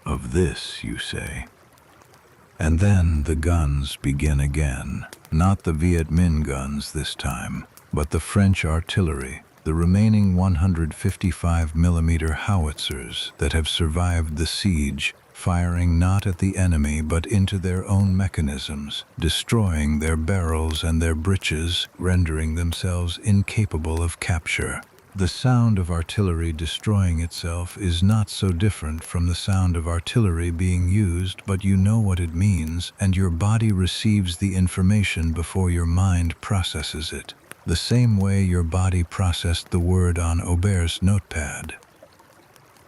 Of this, you say. And then the guns begin again, not the Viet Minh guns this time, but the French artillery, the remaining 155mm howitzers that have survived the siege, firing not at the enemy but into their own mechanisms, destroying their barrels and their breeches, rendering themselves incapable of capture. The sound of artillery destroying itself is not so different from the sound of artillery being used, but you know what it means, and your body receives the information before your mind processes it, the same way your body processed the word on Aubert's notepad.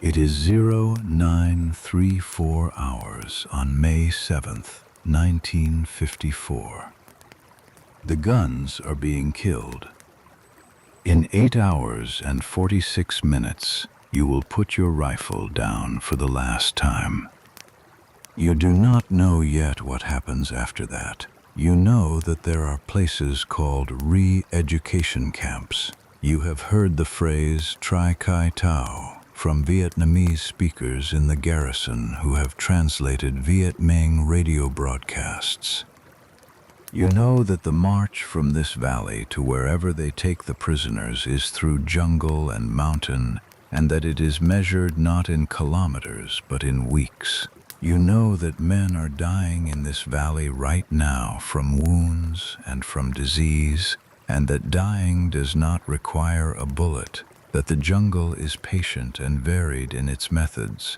It is 0934 hours on May 7th, 1954. The guns are being killed. In 8 hours and 46 minutes, you will put your rifle down for the last time. You do not know yet what happens after that. You know that there are places called re-education camps. You have heard the phrase Tri Kai Tao from Vietnamese speakers in the garrison who have translated Viet Minh radio broadcasts. You know that the march from this valley to wherever they take the prisoners is through jungle and mountain, and that it is measured not in kilometers but in weeks. You know that men are dying in this valley right now from wounds and from disease, and that dying does not require a bullet, that the jungle is patient and varied in its methods.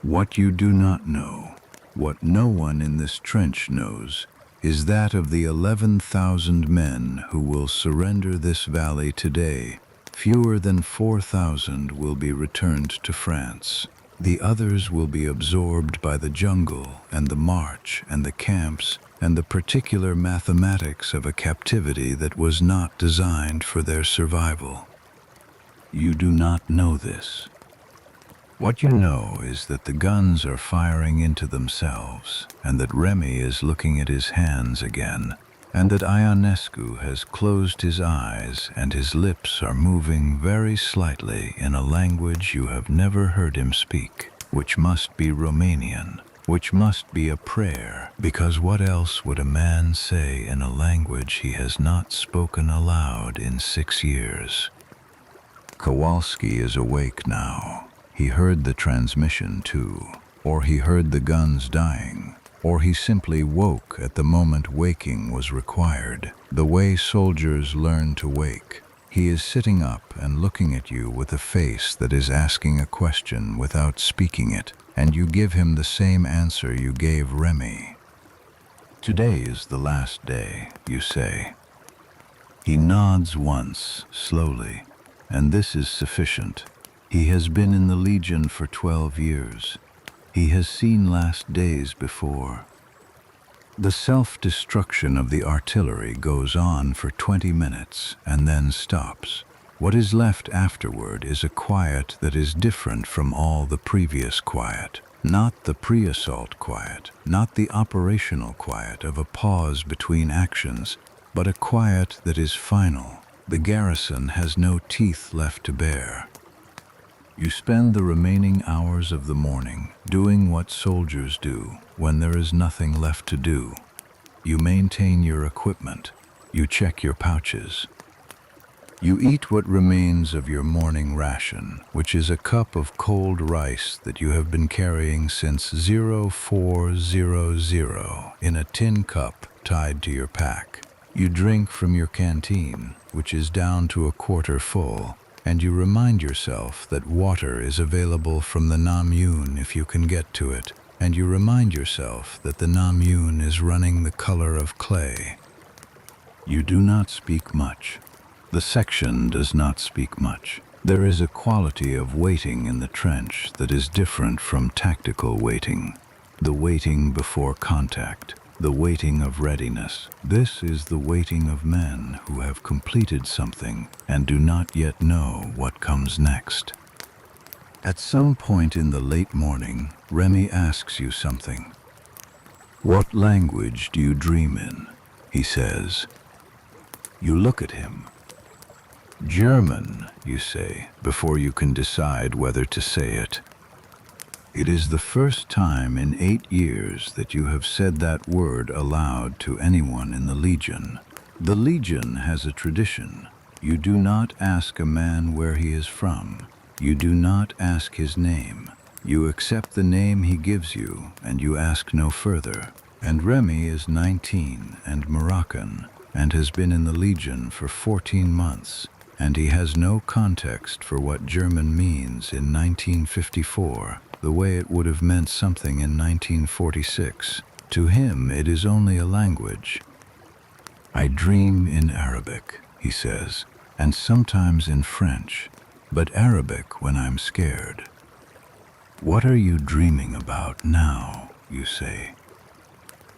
What you do not know, what no one in this trench knows, is that of the 11,000 men who will surrender this valley today, fewer than 4,000 will be returned to France. The others will be absorbed by the jungle and the march and the camps and the particular mathematics of a captivity that was not designed for their survival. You do not know this. What you know is that the guns are firing into themselves, and that Remy is looking at his hands again, and that Ionescu has closed his eyes and his lips are moving very slightly in a language you have never heard him speak, which must be Romanian, which must be a prayer, because what else would a man say in a language he has not spoken aloud in 6 years? Kowalski is awake now. He heard the transmission too, or he heard the guns dying, or he simply woke at the moment waking was required, the way soldiers learn to wake. He is sitting up and looking at you with a face that is asking a question without speaking it, and you give him the same answer you gave Remy. Today is the last day, you say. He nods once, slowly, and this is sufficient. He has been in the Legion for 12 years. He has seen last days before. The self-destruction of the artillery goes on for 20 minutes and then stops. What is left afterward is a quiet that is different from all the previous quiet. Not the pre-assault quiet, not the operational quiet of a pause between actions, but a quiet that is final. The garrison has no teeth left to bare. You spend the remaining hours of the morning doing what soldiers do when there is nothing left to do. You maintain your equipment. You check your pouches. You eat what remains of your morning ration, which is a cup of cold rice that you have been carrying since 0400 in a tin cup tied to your pack. You drink from your canteen, which is down to a quarter full, and you remind yourself that water is available from the Nam Yuen if you can get to it, and you remind yourself that the Nam Yuen is running the color of clay. You do not speak much. The section does not speak much. There is a quality of waiting in the trench that is different from tactical waiting. The waiting before contact, the waiting of readiness. This is the waiting of men who have completed something and do not yet know what comes next. At some point in the late morning, Remy asks you something. "What language do you dream in?" he says. You look at him. "German," you say, before you can decide whether to say it. It is the first time in 8 years that you have said that word aloud to anyone in the Legion. The Legion has a tradition. You do not ask a man where he is from. You do not ask his name. You accept the name he gives you, and you ask no further. And Remy is 19 and Moroccan, and has been in the Legion for 14 months, and he has no context for what German means in 1954, the way it would have meant something in 1946. To him, it is only a language. I dream in Arabic, he says, and sometimes in French, but Arabic when I'm scared. What are you dreaming about now, you say?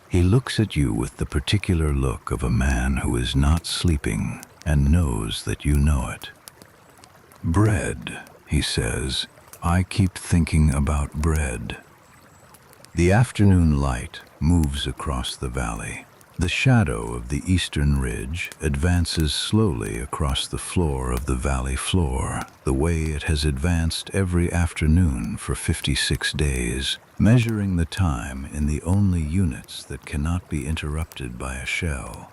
He looks at you with the particular look of a man who is not sleeping and knows that you know it. Bread, he says. I keep thinking about bread. The afternoon light moves across the valley. The shadow of the eastern ridge advances slowly across the floor of the valley floor, the way it has advanced every afternoon for 56 days, measuring the time in the only units that cannot be interrupted by a shell.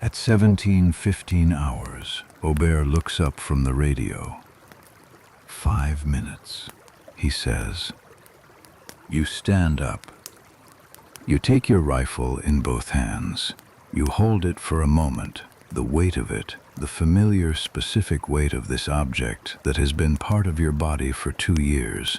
At 17:15 hours, Aubert looks up from the radio. 5 minutes, he says. You stand up. You take your rifle in both hands. You hold it for a moment, the weight of it, the familiar specific weight of this object that has been part of your body for 2 years,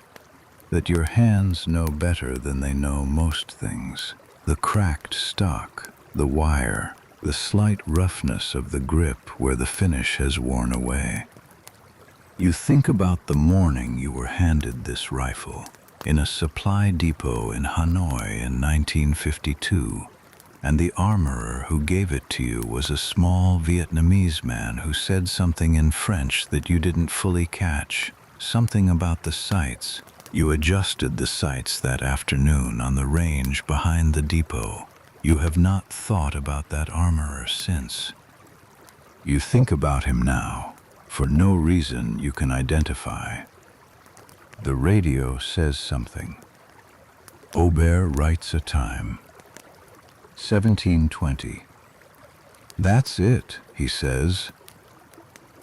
that your hands know better than they know most things. The cracked stock, the wire, the slight roughness of the grip where the finish has worn away. You think about the morning you were handed this rifle in a supply depot in Hanoi in 1952, and the armorer who gave it to you was a small Vietnamese man who said something in French that you didn't fully catch, something about the sights. You adjusted the sights that afternoon on the range behind the depot. You have not thought about that armorer since. You think about him now, for no reason you can identify. The radio says something. Aubert writes a time. 17:20. That's it, he says.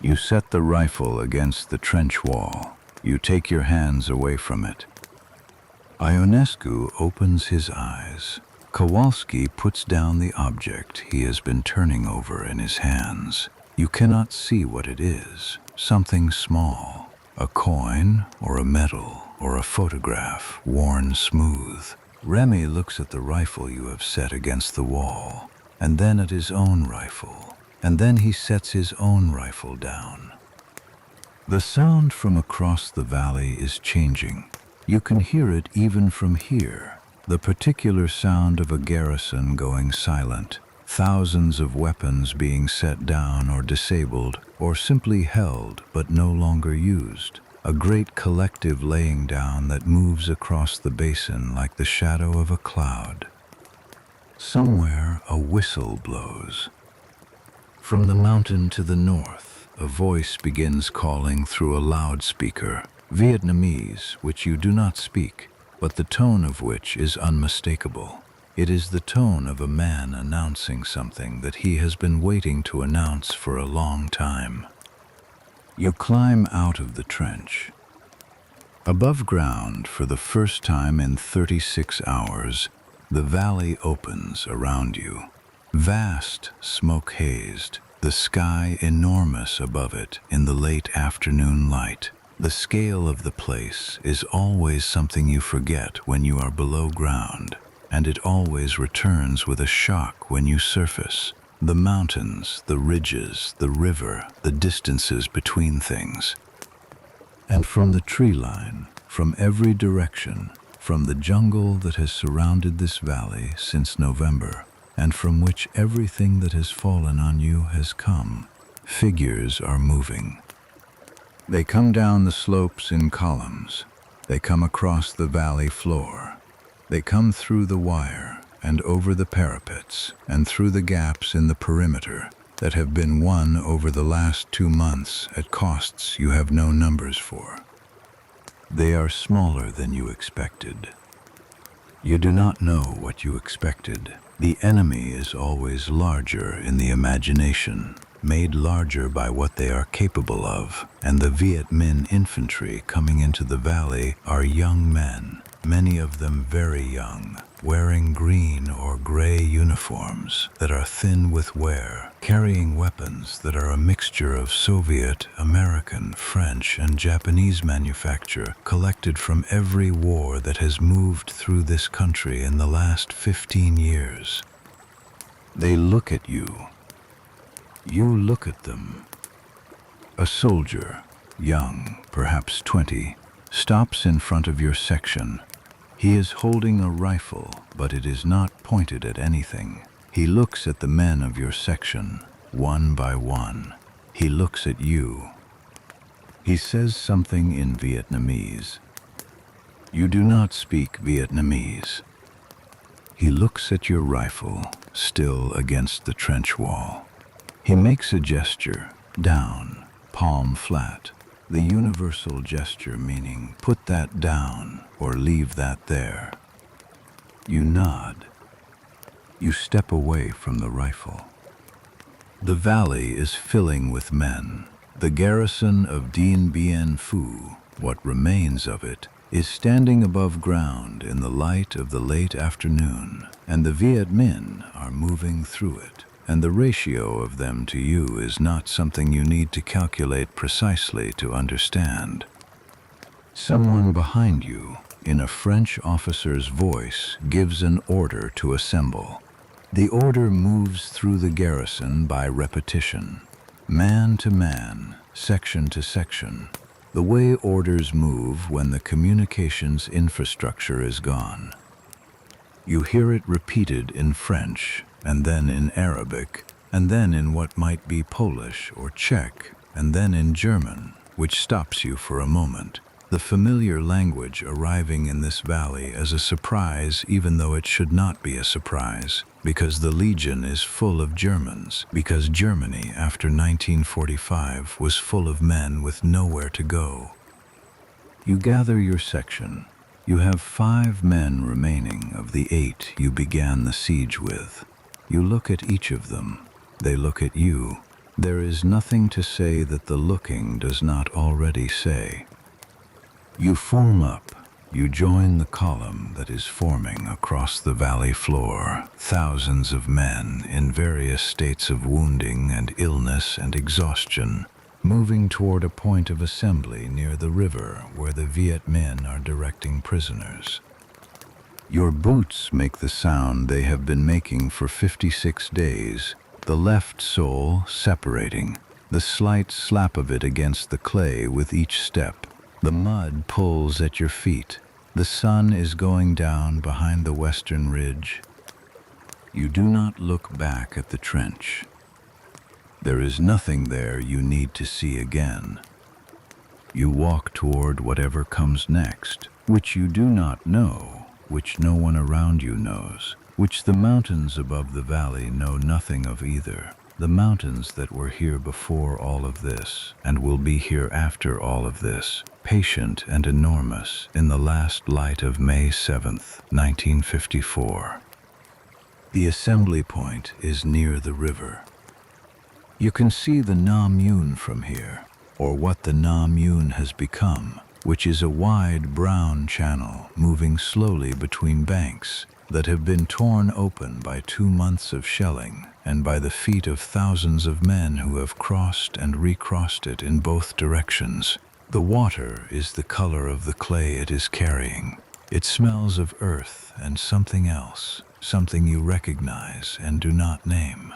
You set the rifle against the trench wall. You take your hands away from it. Ionescu opens his eyes. Kowalski puts down the object he has been turning over in his hands. You cannot see what it is. Something small. A coin, or a medal, or a photograph, worn smooth. Remy looks at the rifle you have set against the wall, and then at his own rifle, and then he sets his own rifle down. The sound from across the valley is changing. You can hear it even from here, the particular sound of a garrison going silent, thousands of weapons being set down or disabled, or simply held but no longer used. A great collective laying down that moves across the basin like the shadow of a cloud. Somewhere a whistle blows. From the mountain to the north, a voice begins calling through a loudspeaker, Vietnamese, which you do not speak, but the tone of which is unmistakable. It is the tone of a man announcing something that he has been waiting to announce for a long time. You climb out of the trench. Above ground, for the first time in 36 hours, the valley opens around you. Vast, smoke-hazed, the sky enormous above it in the late afternoon light. The scale of the place is always something you forget when you are below ground, and it always returns with a shock when you surface. The mountains, the ridges, the river, the distances between things. And from the tree line, from every direction, from the jungle that has surrounded this valley since November, and from which everything that has fallen on you has come, figures are moving. They come down the slopes in columns. They come across the valley floor. They come through the wire and over the parapets and through the gaps in the perimeter that have been won over the last 2 months at costs you have no numbers for. They are smaller than you expected. You do not know what you expected. The enemy is always larger in the imagination. made larger by what they are capable of, and the Viet Minh infantry coming into the valley are young men, many of them very young, wearing green or gray uniforms that are thin with wear, carrying weapons that are a mixture of Soviet, American, French, and Japanese manufacture collected from every war that has moved through this country in the last 15 years. They look at you. You look at them. A soldier, young, perhaps 20, stops in front of your section. He is holding a rifle, but it is not pointed at anything. He looks at the men of your section, one by one. He looks at you. He says something in Vietnamese. You do not speak Vietnamese. He looks at your rifle, still against the trench wall. He makes a gesture, down, palm flat, the universal gesture meaning put that down or leave that there. You nod. You step away from the rifle. The valley is filling with men. The garrison of Dien Bien Phu, what remains of it, is standing above ground in the light of the late afternoon, and the Viet Minh are moving through it. And the ratio of them to you is not something you need to calculate precisely to understand. Someone behind you, in a French officer's voice, gives an order to assemble. The order moves through the garrison by repetition, man to man, section to section, the way orders move when the communications infrastructure is gone. You hear it repeated in French, and then in Arabic, and then in what might be Polish or Czech, and then in German, which stops you for a moment. The familiar language arriving in this valley as a surprise, even though it should not be a surprise, because the Legion is full of Germans, because Germany after 1945 was full of men with nowhere to go. You gather your section. You have 5 men remaining of the 8 you began the siege with. You look at each of them. They look at you. There is nothing to say that the looking does not already say. You form up. You join the column that is forming across the valley floor. Thousands of men in various states of wounding and illness and exhaustion, moving toward a point of assembly near the river where the Viet Minh are directing prisoners. Your boots make the sound they have been making for 56 days, the left sole separating, the slight slap of it against the clay with each step. The mud pulls at your feet. The sun is going down behind the western ridge. You do not look back at the trench. There is nothing there you need to see again. You walk toward whatever comes next, which you do not know, which no one around you knows, which the mountains above the valley know nothing of either. The mountains that were here before all of this, and will be here after all of this, patient and enormous in the last light of May 7th, 1954. The assembly point is near the river. You can see the Nam Yuen from here, or what the Nam Yuen has become, which is a wide brown channel moving slowly between banks that have been torn open by 2 months of shelling and by the feet of thousands of men who have crossed and recrossed it in both directions. The water is the color of the clay it is carrying. It smells of earth and something else, something you recognize and do not name.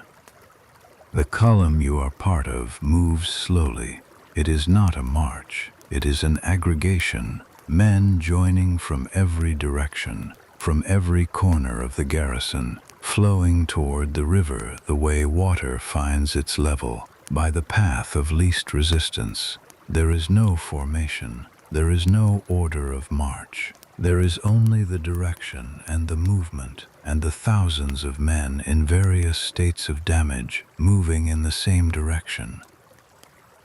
The column you are part of moves slowly. It is not a march. It is an aggregation, men joining from every direction, from every corner of the garrison, flowing toward the river the way water finds its level, by the path of least resistance. There is no formation. There is no order of march. There is only the direction and the movement, and the thousands of men in various states of damage moving in the same direction.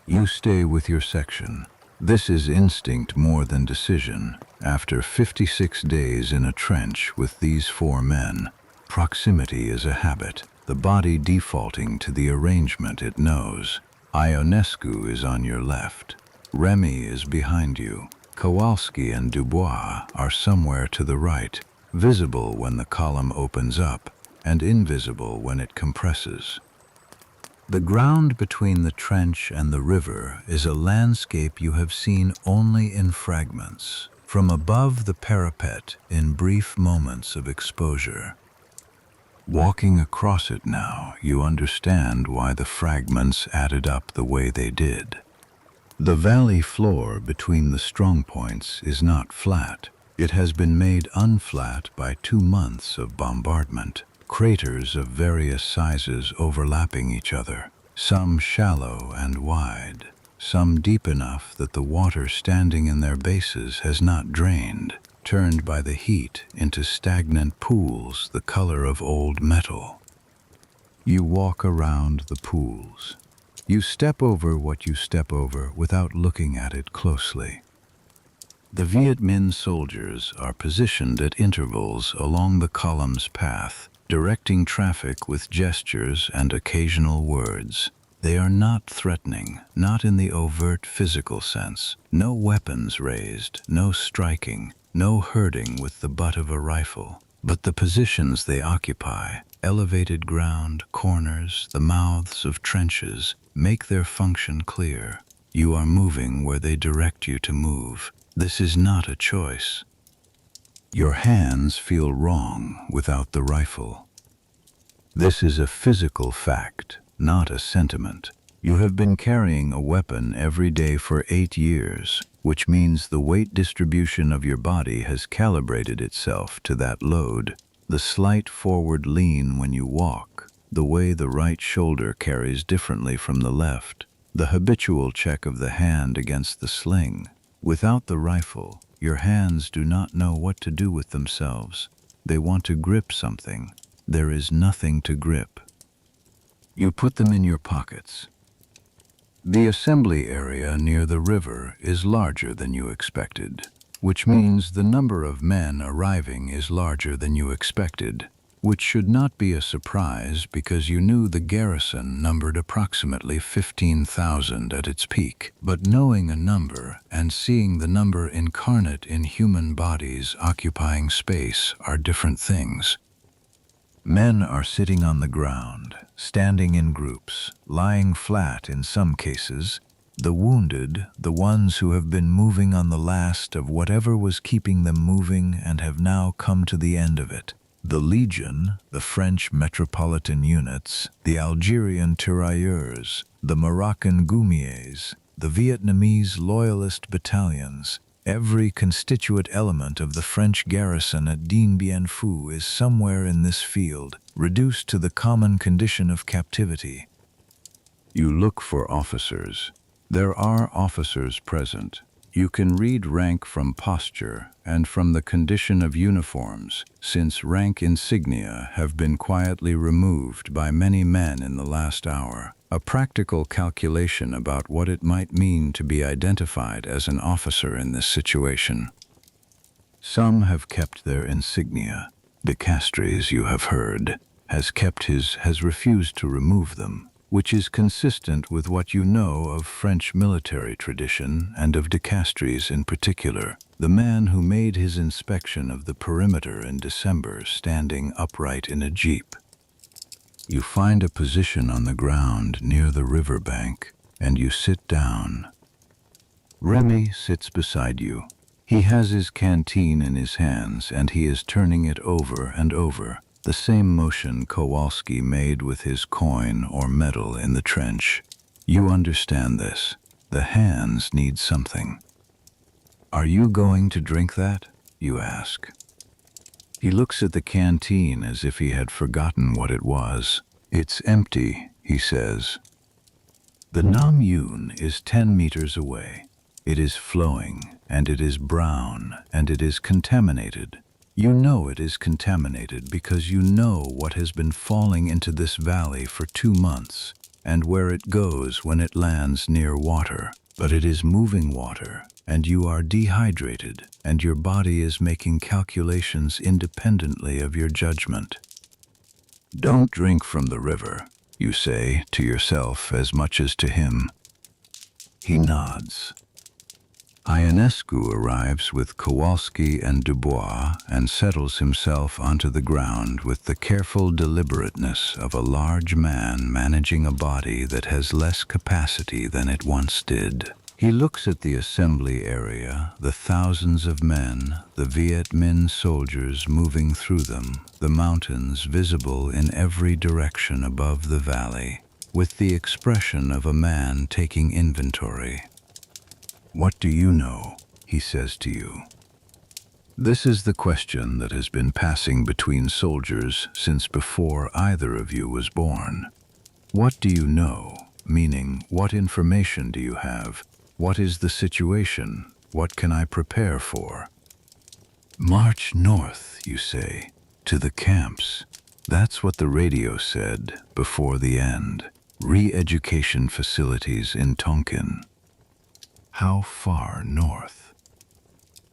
You stay with your section. This is instinct more than decision. After 56 days in a trench with these 4 men, proximity is a habit. the body defaulting to the arrangement it knows. Ionescu is on your left. Remy is behind you. Kowalski and Dubois are somewhere to the right, visible when the column opens up and invisible when it compresses. The ground between the trench and the river is a landscape you have seen only in fragments, from above the parapet in brief moments of exposure. Walking across it now, you understand why the fragments added up the way they did. The valley floor between the strong points is not flat. It has been made unflat by 2 months of bombardment. Craters of various sizes overlapping each other, some shallow and wide, some deep enough that the water standing in their bases has not drained, turned by the heat into stagnant pools the color of old metal. You walk around the pools. You step over what you step over without looking at it closely. The Viet Minh soldiers are positioned at intervals along the column's path, directing traffic with gestures and occasional words. They are not threatening, not in the overt physical sense. No weapons raised, no striking, no hurting with the butt of a rifle. But the positions they occupy, elevated ground, corners, the mouths of trenches, make their function clear. You are moving where they direct you to move. This is not a choice. Your hands feel wrong without the rifle. This is a physical fact, not a sentiment. You have been carrying a weapon every day for 8 years, which means the weight distribution of your body has calibrated itself to that load. The slight forward lean when you walk, the way the right shoulder carries differently from the left, the habitual check of the hand against the sling. Without the rifle, your hands do not know what to do with themselves. They want to grip something. There is nothing to grip. You put them in your pockets. The assembly area near the river is larger than you expected, which means the number of men arriving is larger than you expected, which should not be a surprise because you knew the garrison numbered approximately 15,000 at its peak. But knowing a number and seeing the number incarnate in human bodies occupying space are different things. Men are sitting on the ground, standing in groups, lying flat in some cases. The wounded, the ones who have been moving on the last of whatever was keeping them moving and have now come to the end of it. The Legion, the French metropolitan units, the Algerian tirailleurs, the Moroccan goumiers, the Vietnamese loyalist battalions, every constituent element of the French garrison at Dien Bien Phu is somewhere in this field, reduced to the common condition of captivity. You look for officers. There are officers present. You can read rank from posture and from the condition of uniforms, since rank insignia have been quietly removed by many men in the last hour. A practical calculation about what it might mean to be identified as an officer in this situation. Some have kept their insignia. De Castries, you have heard, has refused to remove them, which is consistent with what you know of French military tradition and of De Castries in particular, the man who made his inspection of the perimeter in December standing upright in a jeep. You find a position on the ground near the riverbank, and you sit down. Remy sits beside you. He has his canteen in his hands, and he is turning it over and over, the same motion Kowalski made with his coin or medal in the trench. You understand this. The hands need something. Are you going to drink that? You ask. He looks at the canteen as if he had forgotten what it was. It's empty, he says. The Nam Yun is 10 meters away. It is flowing, and it is brown, and it is contaminated. You know it is contaminated because you know what has been falling into this valley for 2 months, and where it goes when it lands near water. But it is moving water, and you are dehydrated, and your body is making calculations independently of your judgment. Don't drink from the river, you say to yourself as much as to him. He nods. Ionescu arrives with Kowalski and Dubois and settles himself onto the ground with the careful deliberateness of a large man managing a body that has less capacity than it once did. He looks at the assembly area, the thousands of men, the Viet Minh soldiers moving through them, the mountains visible in every direction above the valley, with the expression of a man taking inventory. What do you know? He says to you. This is the question that has been passing between soldiers since before either of you was born. What do you know? Meaning, what information do you have? What is the situation? What can I prepare for? March north, you say, to the camps. That's what the radio said before the end. Re-education facilities in Tonkin. How far north?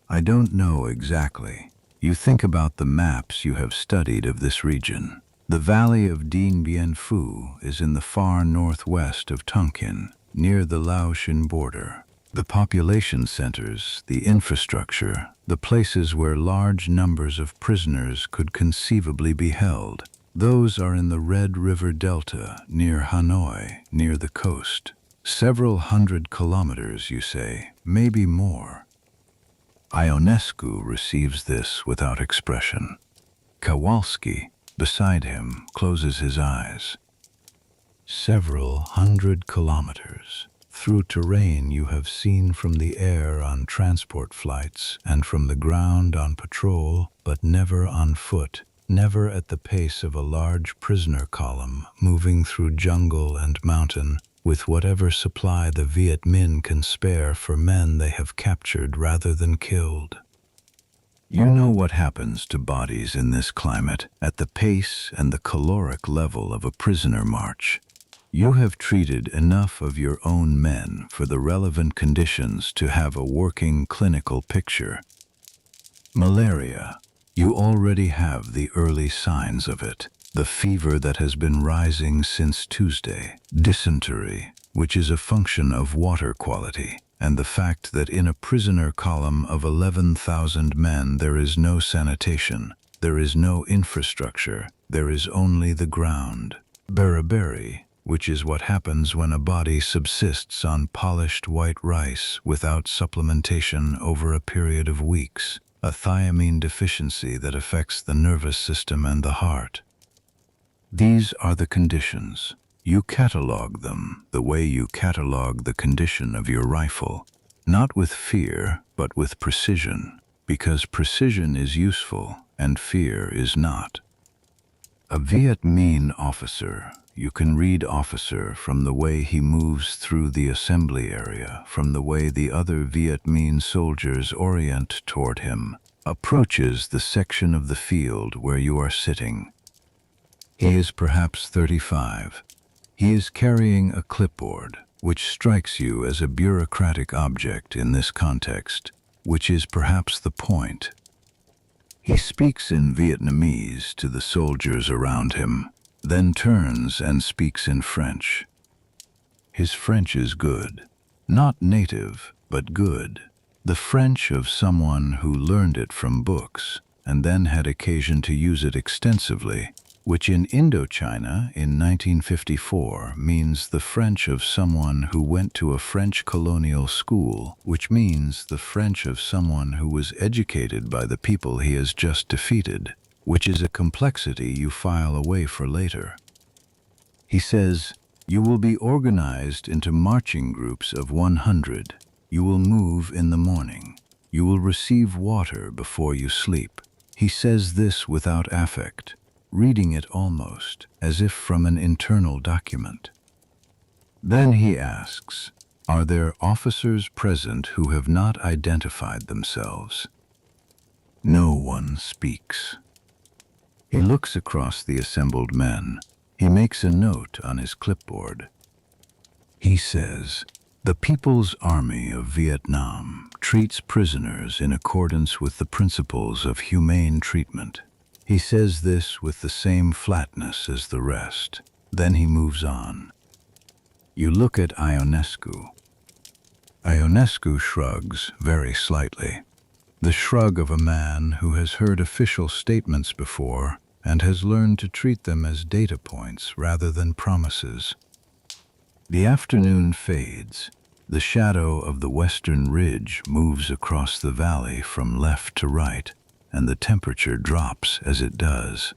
I don't know exactly. You think about the maps you have studied of this region. The valley of Dien Bien Phu is in the far northwest of Tonkin, near the Laotian border. The population centers, the infrastructure, the places where large numbers of prisoners could conceivably be held, those are in the Red River Delta, near Hanoi, near the coast. Several hundred kilometers, you say, maybe more. Ionescu receives this without expression. Kowalski, beside him, closes his eyes. Several hundred kilometers, through terrain you have seen from the air on transport flights and from the ground on patrol, but never on foot, never at the pace of a large prisoner column moving through jungle and mountain, with whatever supply the Viet Minh can spare for men they have captured rather than killed. You know what happens to bodies in this climate at the pace and the caloric level of a prisoner march. You have treated enough of your own men for the relevant conditions to have a working clinical picture. Malaria. You already have the early signs of it. The fever that has been rising since Tuesday, dysentery, which is a function of water quality, and the fact that in a prisoner column of 11,000 men there is no sanitation, there is no infrastructure, there is only the ground. Beriberi, which is what happens when a body subsists on polished white rice without supplementation over a period of weeks, a thiamine deficiency that affects the nervous system and the heart. These are the conditions. You catalog them the way you catalog the condition of your rifle, not with fear, but with precision, because precision is useful and fear is not. A Viet Minh officer, you can read officer from the way he moves through the assembly area, from the way the other Viet Minh soldiers orient toward him, approaches the section of the field where you are sitting. He is perhaps 35. He is carrying a clipboard, which strikes you as a bureaucratic object in this context, which is perhaps the point. He speaks in Vietnamese to the soldiers around him, then turns and speaks in French. His French is good, not native, but good. The French of someone who learned it from books and then had occasion to use it extensively, which in Indochina in 1954 means the French of someone who went to a French colonial school, which means the French of someone who was educated by the people he has just defeated, which is a complexity you file away for later. He says, you will be organized into marching groups of 100. You will move in the morning. You will receive water before you sleep. He says this without affect, reading it almost as if from an internal document. Then he asks, are there officers present who have not identified themselves? No one speaks. He looks across the assembled men. He makes a note on his clipboard. He says, the People's Army of Vietnam treats prisoners in accordance with the principles of humane treatment. He says this with the same flatness as the rest. Then he moves on. You look at Ionescu. Ionescu shrugs very slightly. The shrug of a man who has heard official statements before and has learned to treat them as data points rather than promises. The afternoon fades. The shadow of the western ridge moves across the valley from left to right, and the temperature drops as it does.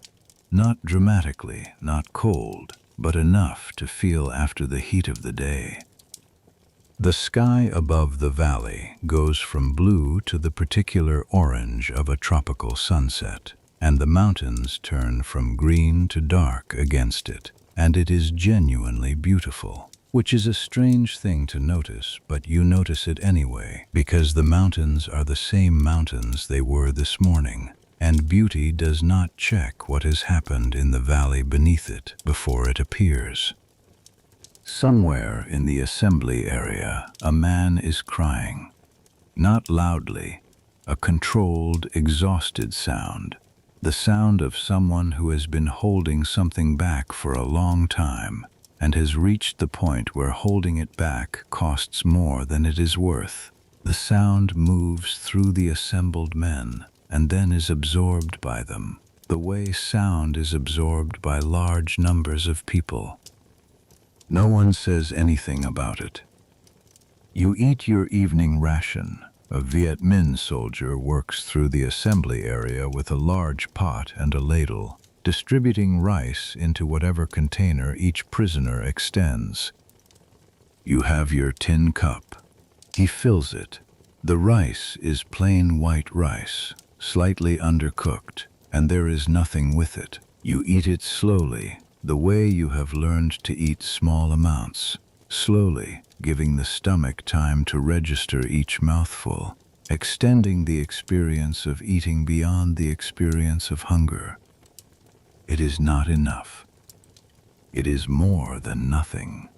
Not dramatically, not cold, but enough to feel after the heat of the day. The sky above the valley goes from blue to the particular orange of a tropical sunset, and the mountains turn from green to dark against it, and it is genuinely beautiful, which is a strange thing to notice, but you notice it anyway, because the mountains are the same mountains they were this morning, and beauty does not check what has happened in the valley beneath it before it appears. Somewhere in the assembly area, a man is crying. Not loudly, a controlled, exhausted sound. The sound of someone who has been holding something back for a long time and has reached the point where holding it back costs more than it is worth. The sound moves through the assembled men and then is absorbed by them, the way sound is absorbed by large numbers of people. No one says anything about it. You eat your evening ration. A Viet Minh soldier works through the assembly area with a large pot and a ladle, distributing rice into whatever container each prisoner extends. You have your tin cup. He fills it. The rice is plain white rice, slightly undercooked, and there is nothing with it. You eat it slowly, the way you have learned to eat small amounts, slowly, giving the stomach time to register each mouthful, extending the experience of eating beyond the experience of hunger. It is not enough. It is more than nothing.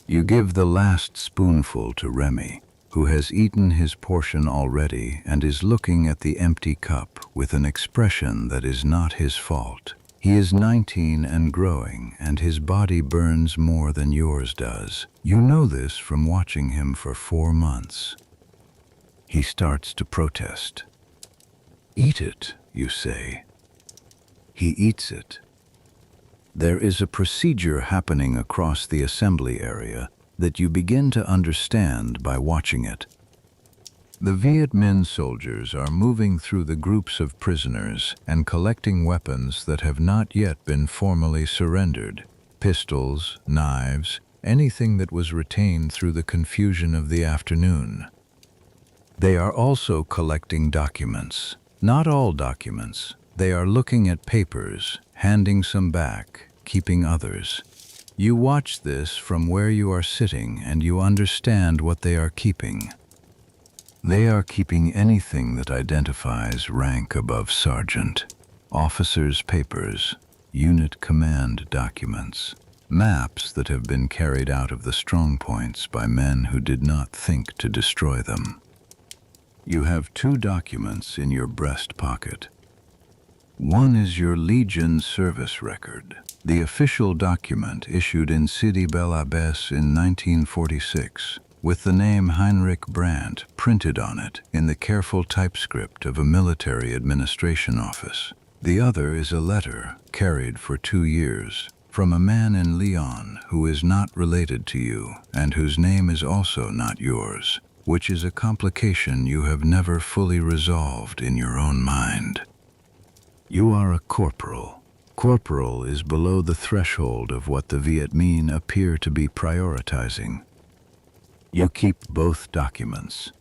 You give the last spoonful to Remy, who has eaten his portion already and is looking at the empty cup with an expression that is not his fault. He is 19 and growing, and his body burns more than yours does. You know this from watching him for 4 months. He starts to protest. Eat it, you say. He eats it. There is a procedure happening across the assembly area that you begin to understand by watching it. The Viet Minh soldiers are moving through the groups of prisoners and collecting weapons that have not yet been formally surrendered. Pistols, knives, anything that was retained through the confusion of the afternoon. They are also collecting documents. Not all documents. They are looking at papers, handing some back, keeping others. You watch this from where you are sitting and you understand what they are keeping. They are keeping anything that identifies rank above sergeant, officers' papers, unit command documents, maps that have been carried out of the strongpoints by men who did not think to destroy them. You have 2 documents in your breast pocket. One is your Legion service record, the official document issued in Sidi Bel Abbes in 1946, with the name Heinrich Brandt printed on it in the careful typescript of a military administration office. The other is a letter, carried for 2 years, from a man in Lyon who is not related to you and whose name is also not yours, which is a complication you have never fully resolved in your own mind. You are a corporal. Corporal is below the threshold of what the Viet Minh appear to be prioritizing. You keep both documents.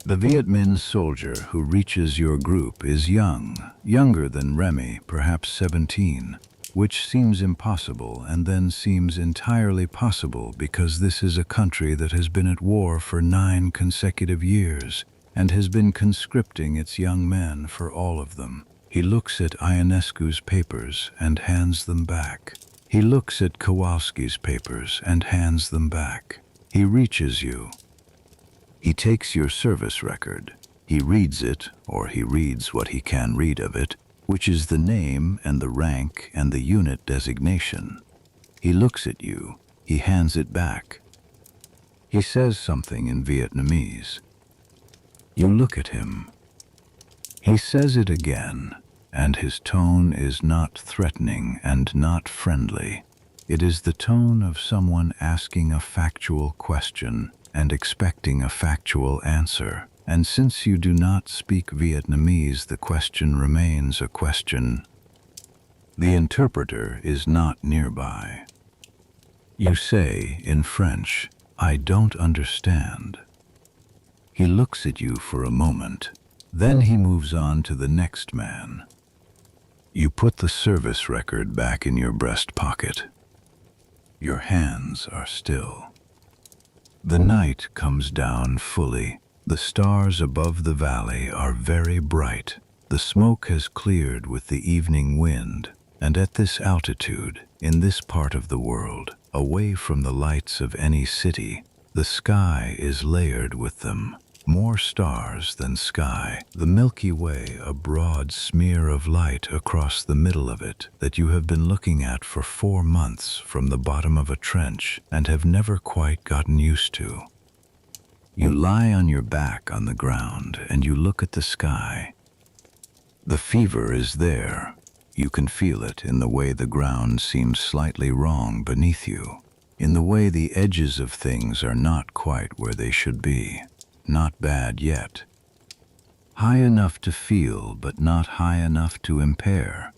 The Viet Minh soldier who reaches your group is young, younger than Remy, perhaps 17, which seems impossible and then seems entirely possible because this is a country that has been at war for 9 consecutive years and has been conscripting its young men for all of them. He looks at Ionescu's papers and hands them back. He looks at Kowalski's papers and hands them back. He reaches you. He takes your service record. He reads it, or he reads what he can read of it, which is the name and the rank and the unit designation. He looks at you. He hands it back. He says something in Vietnamese. You look at him. He says it again, and his tone is not threatening and not friendly. It is the tone of someone asking a factual question and expecting a factual answer. And since you do not speak Vietnamese, the question remains a question. The interpreter is not nearby. You say in French, "I don't understand." He looks at you for a moment. Then he moves on to the next man. You put the service record back in your breast pocket. Your hands are still. The night comes down fully. The stars above the valley are very bright. The smoke has cleared with the evening wind, and at this altitude, in this part of the world, away from the lights of any city, the sky is layered with them. More stars than sky. The Milky Way, a broad smear of light across the middle of it that you have been looking at for 4 months from the bottom of a trench and have never quite gotten used to. You lie on your back on the ground and you look at the sky. The fever is there. You can feel it in the way the ground seems slightly wrong beneath you, in the way the edges of things are not quite where they should be. Not bad yet. High enough to feel, but not high enough to impair.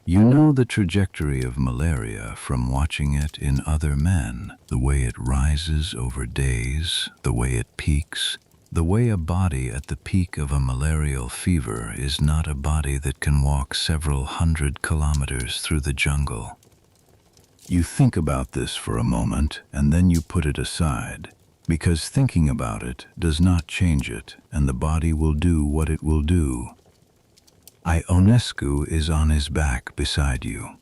You know the trajectory of malaria from watching it in other men, the way it rises over days, the way it peaks, the way a body at the peak of a malarial fever is not a body that can walk several 100 kilometers through the jungle. You think about this for a moment, and then you put it aside, because thinking about it does not change it, and the body will do what it will do. Ionescu is on his back beside you.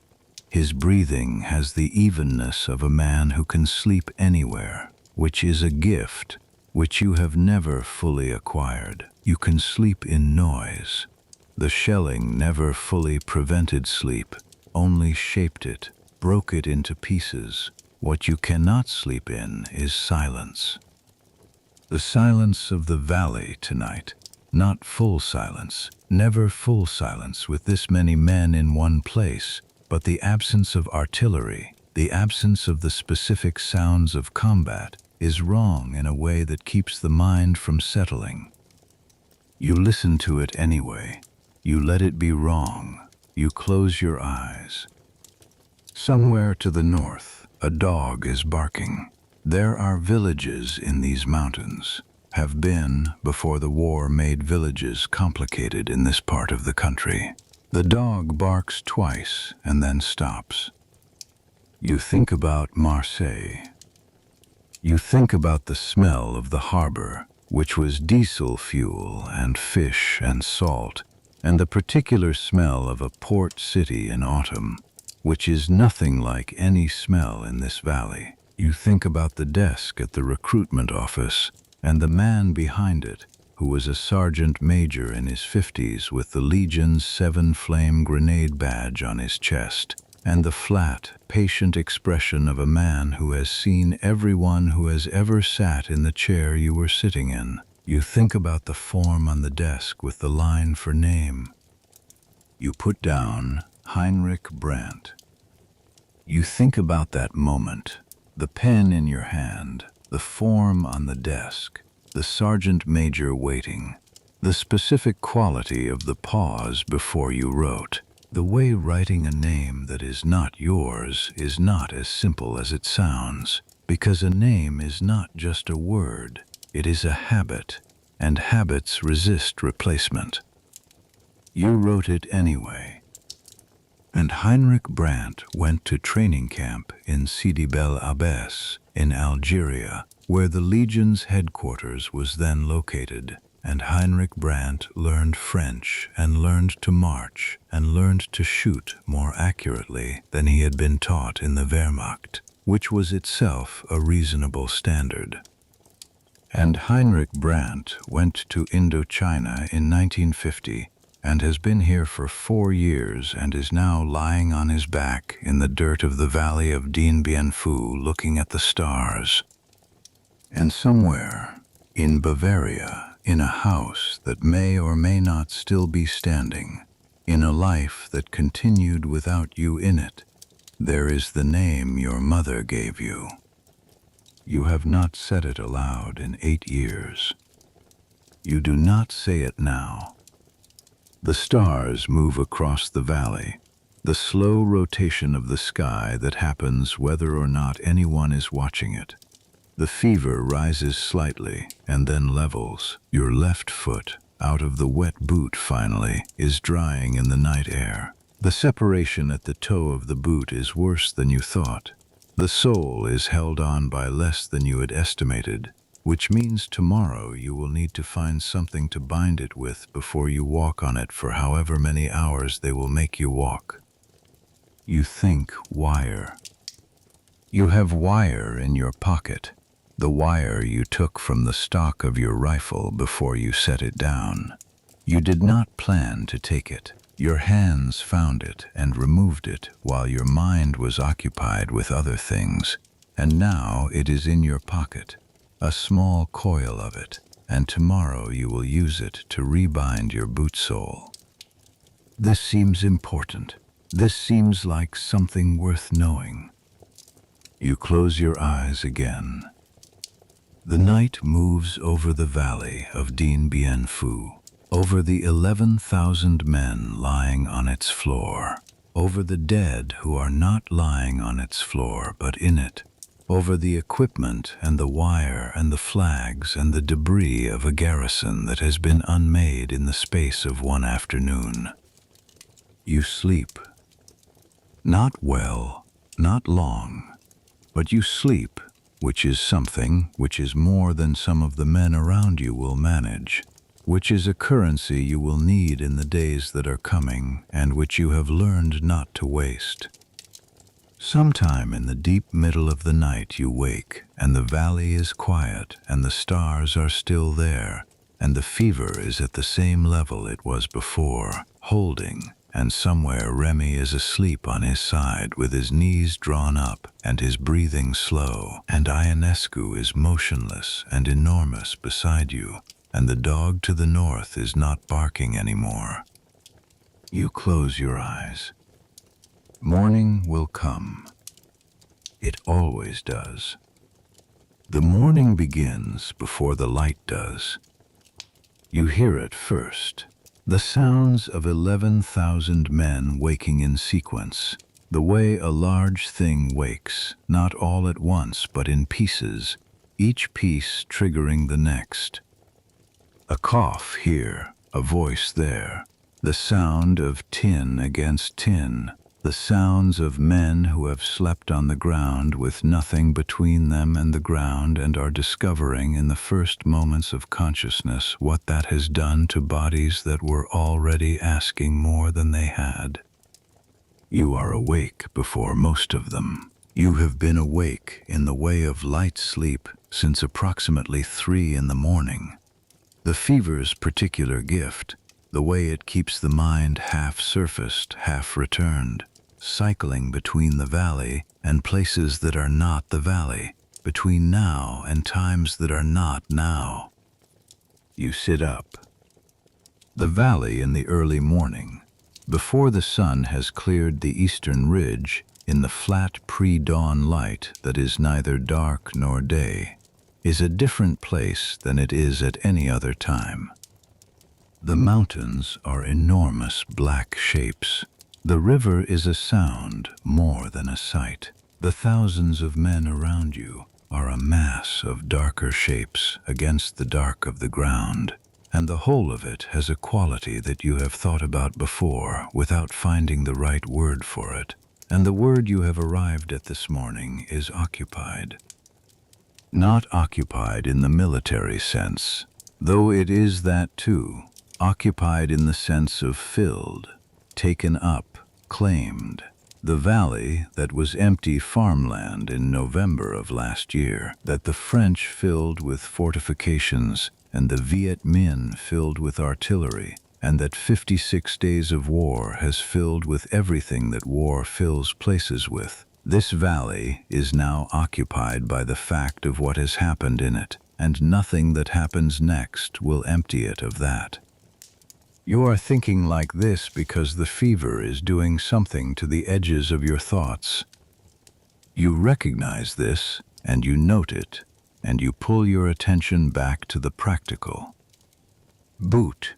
His breathing has the evenness of a man who can sleep anywhere, which is a gift which you have never fully acquired. You can sleep in noise. The shelling never fully prevented sleep, only shaped it, broke it into pieces. What you cannot sleep in is silence. The silence of the valley tonight. Not full silence, never full silence with this many men in one place, but the absence of artillery, the absence of the specific sounds of combat, is wrong in a way that keeps the mind from settling. You listen to it anyway. You let it be wrong. You close your eyes. Somewhere to the north, a dog is barking. There are villages in these mountains. Have been before the war made villages complicated in this part of the country. The dog barks twice and then stops. You think about Marseille. You think about the smell of the harbor, which was diesel fuel and fish and salt, and the particular smell of a port city in autumn, which is nothing like any smell in this valley. You think about the desk at the recruitment office and the man behind it, who was a sergeant major in his 50s with the Legion's 7-flame grenade badge on his chest, and the flat, patient expression of a man who has seen everyone who has ever sat in the chair you were sitting in. You think about the form on the desk with the line for name. You put down Heinrich Brandt. You think about that moment, the pen in your hand, the form on the desk, the sergeant major waiting, the specific quality of the pause before you wrote. The way writing a name that is not yours is not as simple as it sounds, because a name is not just a word, it is a habit, and habits resist replacement. You wrote it anyway. And Heinrich Brandt went to training camp in Sidi Bel Abbes in Algeria, where the Legion's headquarters was then located. And Heinrich Brandt learned French and learned to march and learned to shoot more accurately than he had been taught in the Wehrmacht, which was itself a reasonable standard. And Heinrich Brandt went to Indochina in 1950 and has been here for 4 years and is now lying on his back in the dirt of the valley of Dien Bien Phu looking at the stars. And somewhere, in Bavaria, in a house that may or may not still be standing, in a life that continued without you in it, there is the name your mother gave you. You have not said it aloud in 8 years. You do not say it now. The stars move across the valley, the slow rotation of the sky that happens whether or not anyone is watching it. The fever rises slightly and then levels. Your left foot, out of the wet boot finally, is drying in the night air. The separation at the toe of the boot is worse than you thought. The sole is held on by less than you had estimated, which means tomorrow you will need to find something to bind it with before you walk on it for however many hours they will make you walk. You think wire. You have wire in your pocket, the wire you took from the stock of your rifle before you set it down. You did not plan to take it. Your hands found it and removed it while your mind was occupied with other things, and now it is in your pocket, a small coil of it, and tomorrow you will use it to rebind your boot sole. This seems important. This seems like something worth knowing. You close your eyes again. The night moves over the valley of Dien Bien Phu, over the 11,000 men lying on its floor, over the dead who are not lying on its floor but in it, over the equipment and the wire and the flags and the debris of a garrison that has been unmade in the space of one afternoon. You sleep. Not well, not long, but you sleep, which is something which is more than some of the men around you will manage, which is a currency you will need in the days that are coming and which you have learned not to waste. Sometime in the deep middle of the night you wake, and the valley is quiet, and the stars are still there, and the fever is at the same level it was before, holding, and somewhere Remy is asleep on his side with his knees drawn up and his breathing slow, and Ionescu is motionless and enormous beside you, and the dog to the north is not barking anymore. You close your eyes. Morning will come. It always does. The morning begins before the light does. You hear it first. The sounds of 11,000 men waking in sequence, the way a large thing wakes, not all at once but in pieces, each piece triggering the next. A cough here, a voice there, the sound of tin against tin, the sounds of men who have slept on the ground with nothing between them and the ground and are discovering in the first moments of consciousness what that has done to bodies that were already asking more than they had. You are awake before most of them. You have been awake in the way of light sleep since approximately 3 in the morning. The fever's particular gift, the way it keeps the mind half surfaced, half returned, cycling between the valley and places that are not the valley, between now and times that are not now. You sit up. The valley in the early morning, before the sun has cleared the eastern ridge, in the flat pre-dawn light that is neither dark nor day, is a different place than it is at any other time. The mountains are enormous black shapes. The river is a sound more than a sight. The thousands of men around you are a mass of darker shapes against the dark of the ground, and the whole of it has a quality that you have thought about before without finding the right word for it, and the word you have arrived at this morning is occupied. Not occupied in the military sense, though it is that too. Occupied in the sense of filled, taken up, claimed. The valley that was empty farmland in November of last year, that the French filled with fortifications and the Viet Minh filled with artillery, and that 56 days of war has filled with everything that war fills places with. This valley is now occupied by the fact of what has happened in it, and nothing that happens next will empty it of that. You are thinking like this because the fever is doing something to the edges of your thoughts. You recognize this, and you note it, and you pull your attention back to the practical. Boot.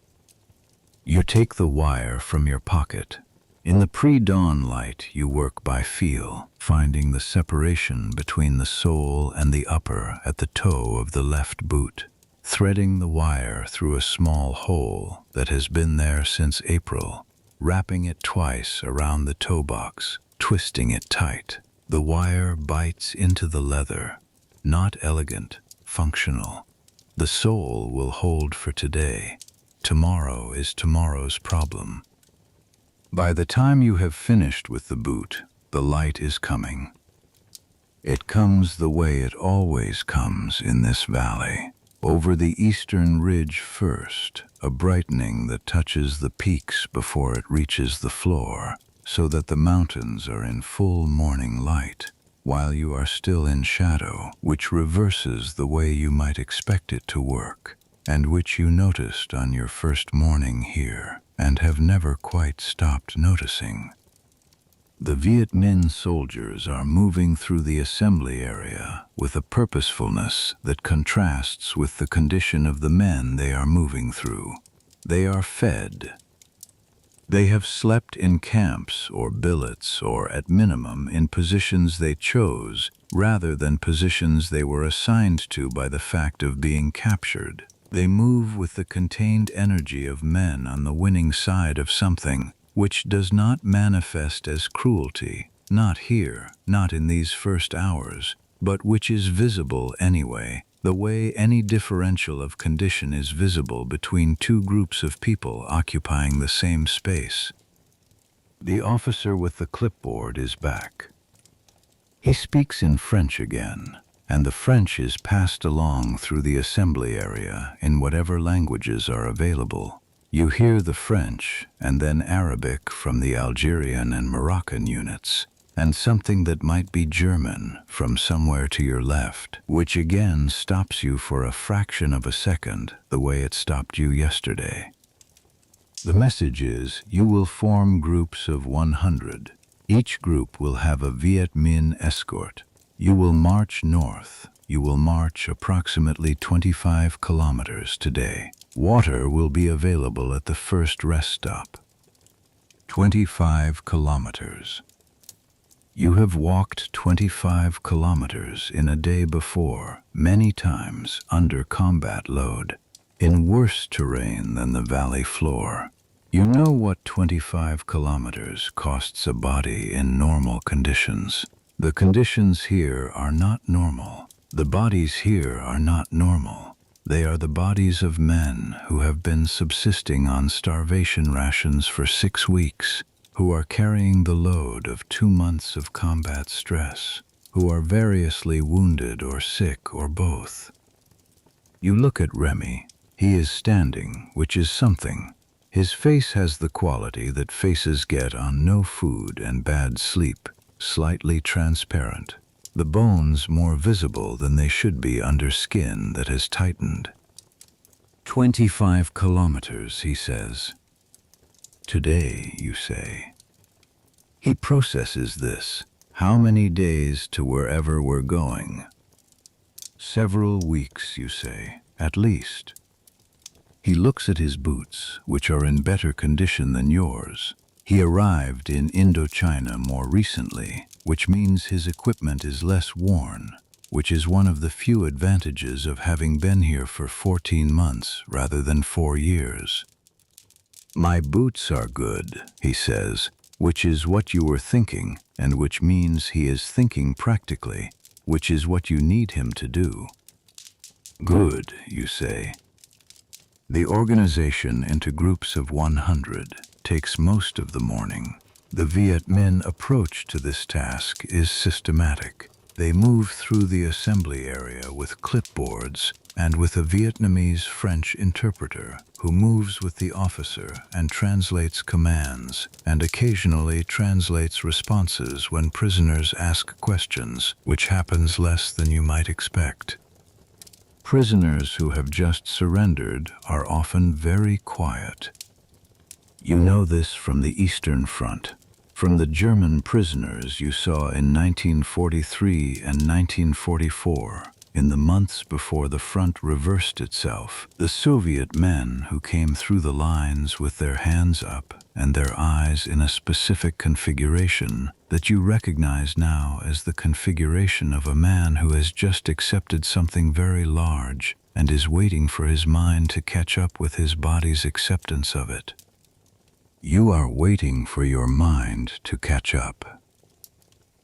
You take the wire from your pocket. In the pre-dawn light, you work by feel, finding the separation between the sole and the upper at the toe of the left boot, threading the wire through a small hole that has been there since April, wrapping it twice around the toe box, twisting it tight. The wire bites into the leather, not elegant, functional. The sole will hold for today. Tomorrow is tomorrow's problem. By the time you have finished with the boot, the light is coming. It comes the way it always comes in this valley. Over the eastern ridge first, a brightening that touches the peaks before it reaches the floor, so that the mountains are in full morning light, while you are still in shadow, which reverses the way you might expect it to work, and which you noticed on your first morning here, and have never quite stopped noticing. The Viet Minh soldiers are moving through the assembly area with a purposefulness that contrasts with the condition of the men they are moving through. They are fed. They have slept in camps or billets or at minimum in positions they chose rather than positions they were assigned to by the fact of being captured. They move with the contained energy of men on the winning side of something which does not manifest as cruelty, not here, not in these first hours, but which is visible anyway, the way any differential of condition is visible between two groups of people occupying the same space. The officer with the clipboard is back. He speaks in French again, and the French is passed along through the assembly area in whatever languages are available. You hear the French, and then Arabic from the Algerian and Moroccan units, and something that might be German from somewhere to your left, which again stops you for a fraction of a second, the way it stopped you yesterday. The message is, you will form groups of 100. Each group will have a Viet Minh escort. You will march north. You will march approximately 25 kilometers today. Water will be available at the first rest stop. 25 kilometers. You have walked 25 kilometers in a day before, many times under combat load, in worse terrain than the valley floor. You know what 25 kilometers costs a body in normal conditions. The conditions here are not normal. The bodies here are not normal. They are the bodies of men who have been subsisting on starvation rations for 6 weeks, who are carrying the load of 2 months of combat stress, who are variously wounded or sick or both. You look at Remy. He is standing, which is something. His face has the quality that faces get on no food and bad sleep, slightly transparent. The bones more visible than they should be under skin that has tightened. 25 kilometers, he says. Today, you say. He processes this. How many days to wherever we're going? Several weeks, you say, at least. He looks at his boots, which are in better condition than yours. He arrived in Indochina more recently, which means his equipment is less worn, which is one of the few advantages of having been here for 14 months rather than 4 years. My boots are good, he says, which is what you were thinking, and which means he is thinking practically, which is what you need him to do. Good, you say. The organization into groups of 100 takes most of the morning. The Viet Minh approach to this task is systematic. They move through the assembly area with clipboards and with a Vietnamese-French interpreter who moves with the officer and translates commands and occasionally translates responses when prisoners ask questions, which happens less than you might expect. Prisoners who have just surrendered are often very quiet. You know this from the Eastern Front, from the German prisoners you saw in 1943 and 1944, in the months before the front reversed itself, the Soviet men who came through the lines with their hands up and their eyes in a specific configuration that you recognize now as the configuration of a man who has just accepted something very large and is waiting for his mind to catch up with his body's acceptance of it. You are waiting for your mind to catch up.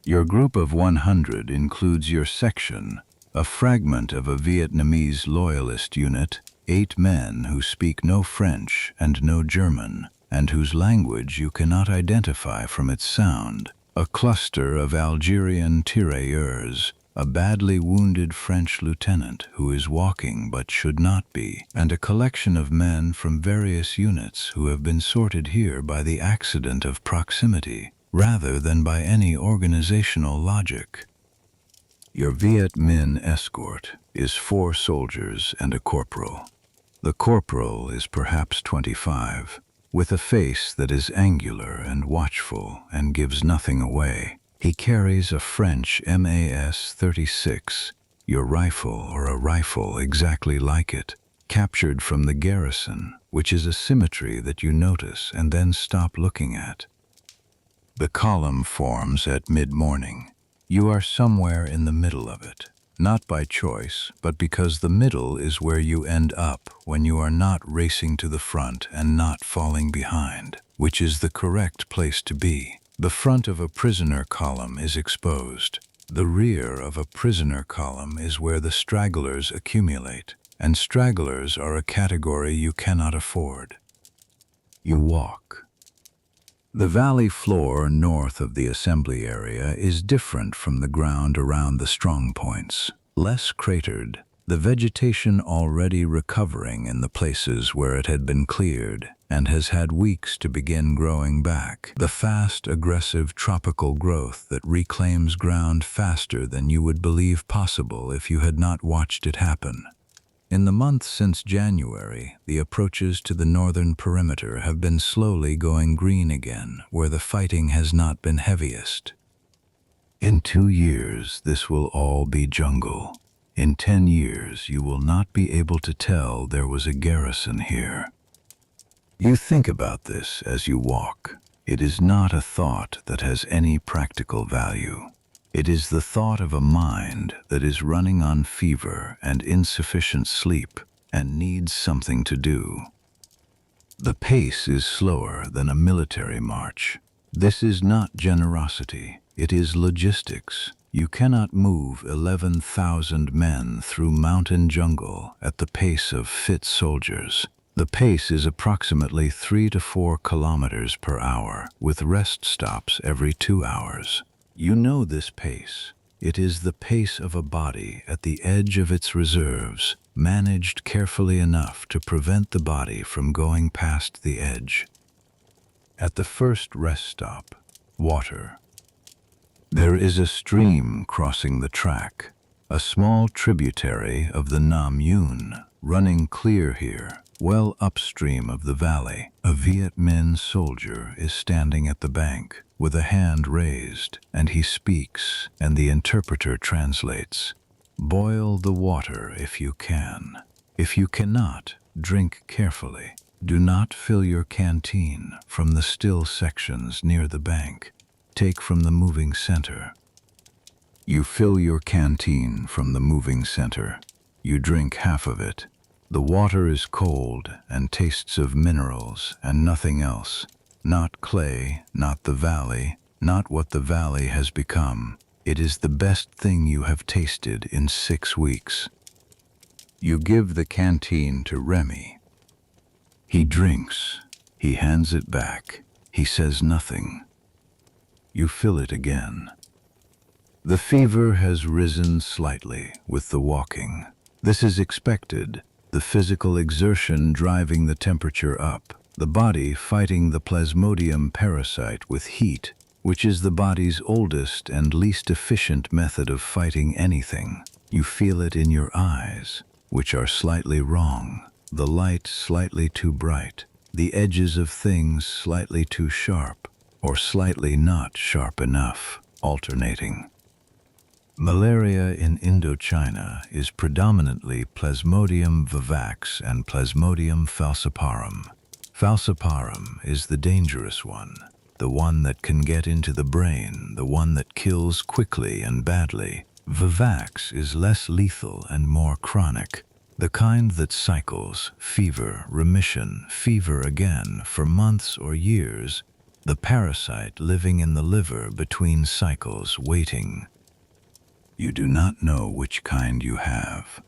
Your group of 100 includes your section, a fragment of a Vietnamese loyalist unit, 8 men who speak no French and no German, and whose language you cannot identify from its sound, a cluster of Algerian tirailleurs, a badly wounded French lieutenant who is walking but should not be, and a collection of men from various units who have been sorted here by the accident of proximity, rather than by any organizational logic. Your Viet Minh escort is 4 soldiers and a corporal. The corporal is perhaps 25, with a face that is angular and watchful and gives nothing away. He carries a French MAS-36, your rifle or a rifle exactly like it, captured from the garrison, which is a symmetry that you notice and then stop looking at. The column forms at mid-morning. You are somewhere in the middle of it, not by choice, but because the middle is where you end up when you are not racing to the front and not falling behind, which is the correct place to be. The front of a prisoner column is exposed. The rear of a prisoner column is where the stragglers accumulate, and stragglers are a category you cannot afford. You walk. The valley floor north of the assembly area is different from the ground around the strong points. Less cratered, the vegetation already recovering in the places where it had been cleared and has had weeks to begin growing back. The fast, aggressive tropical growth that reclaims ground faster than you would believe possible if you had not watched it happen. In the months since January, the approaches to the northern perimeter have been slowly going green again, where the fighting has not been heaviest. In 2 years, this will all be jungle. In 10 years, you will not be able to tell there was a garrison here. You think about this as you walk. It is not a thought that has any practical value. It is the thought of a mind that is running on fever and insufficient sleep and needs something to do. The pace is slower than a military march. This is not generosity, it is logistics. You cannot move 11,000 men through mountain jungle at the pace of fit soldiers. The pace is approximately 3 to 4 kilometers per hour, with rest stops every 2 hours. You know this pace. It is the pace of a body at the edge of its reserves, managed carefully enough to prevent the body from going past the edge. At the first rest stop, water. There is a stream crossing the track, a small tributary of the Nam Yuen, running clear here, well upstream of the valley. A Viet Minh soldier is standing at the bank, with a hand raised, and he speaks, and the interpreter translates. Boil the water if you can. If you cannot, drink carefully. Do not fill your canteen from the still sections near the bank. Take from the moving center. You fill your canteen from the moving center. You drink half of it. The water is cold and tastes of minerals and nothing else. Not clay, not the valley, not what the valley has become. It is the best thing you have tasted in 6 weeks. You give the canteen to Remy. He drinks. He hands it back. He says nothing. You fill it again. The fever has risen slightly with the walking. This is expected, the physical exertion driving the temperature up, the body fighting the Plasmodium parasite with heat, which is the body's oldest and least efficient method of fighting anything. You feel it in your eyes, which are slightly wrong, the light slightly too bright, the edges of things slightly too sharp, or slightly not sharp enough, alternating. Malaria in Indochina is predominantly Plasmodium vivax and Plasmodium falciparum. Falciparum is the dangerous one, the one that can get into the brain, the one that kills quickly and badly. Vivax is less lethal and more chronic, the kind that cycles, fever, remission, fever again, for months or years, the parasite living in the liver between cycles, waiting. You do not know which kind you have.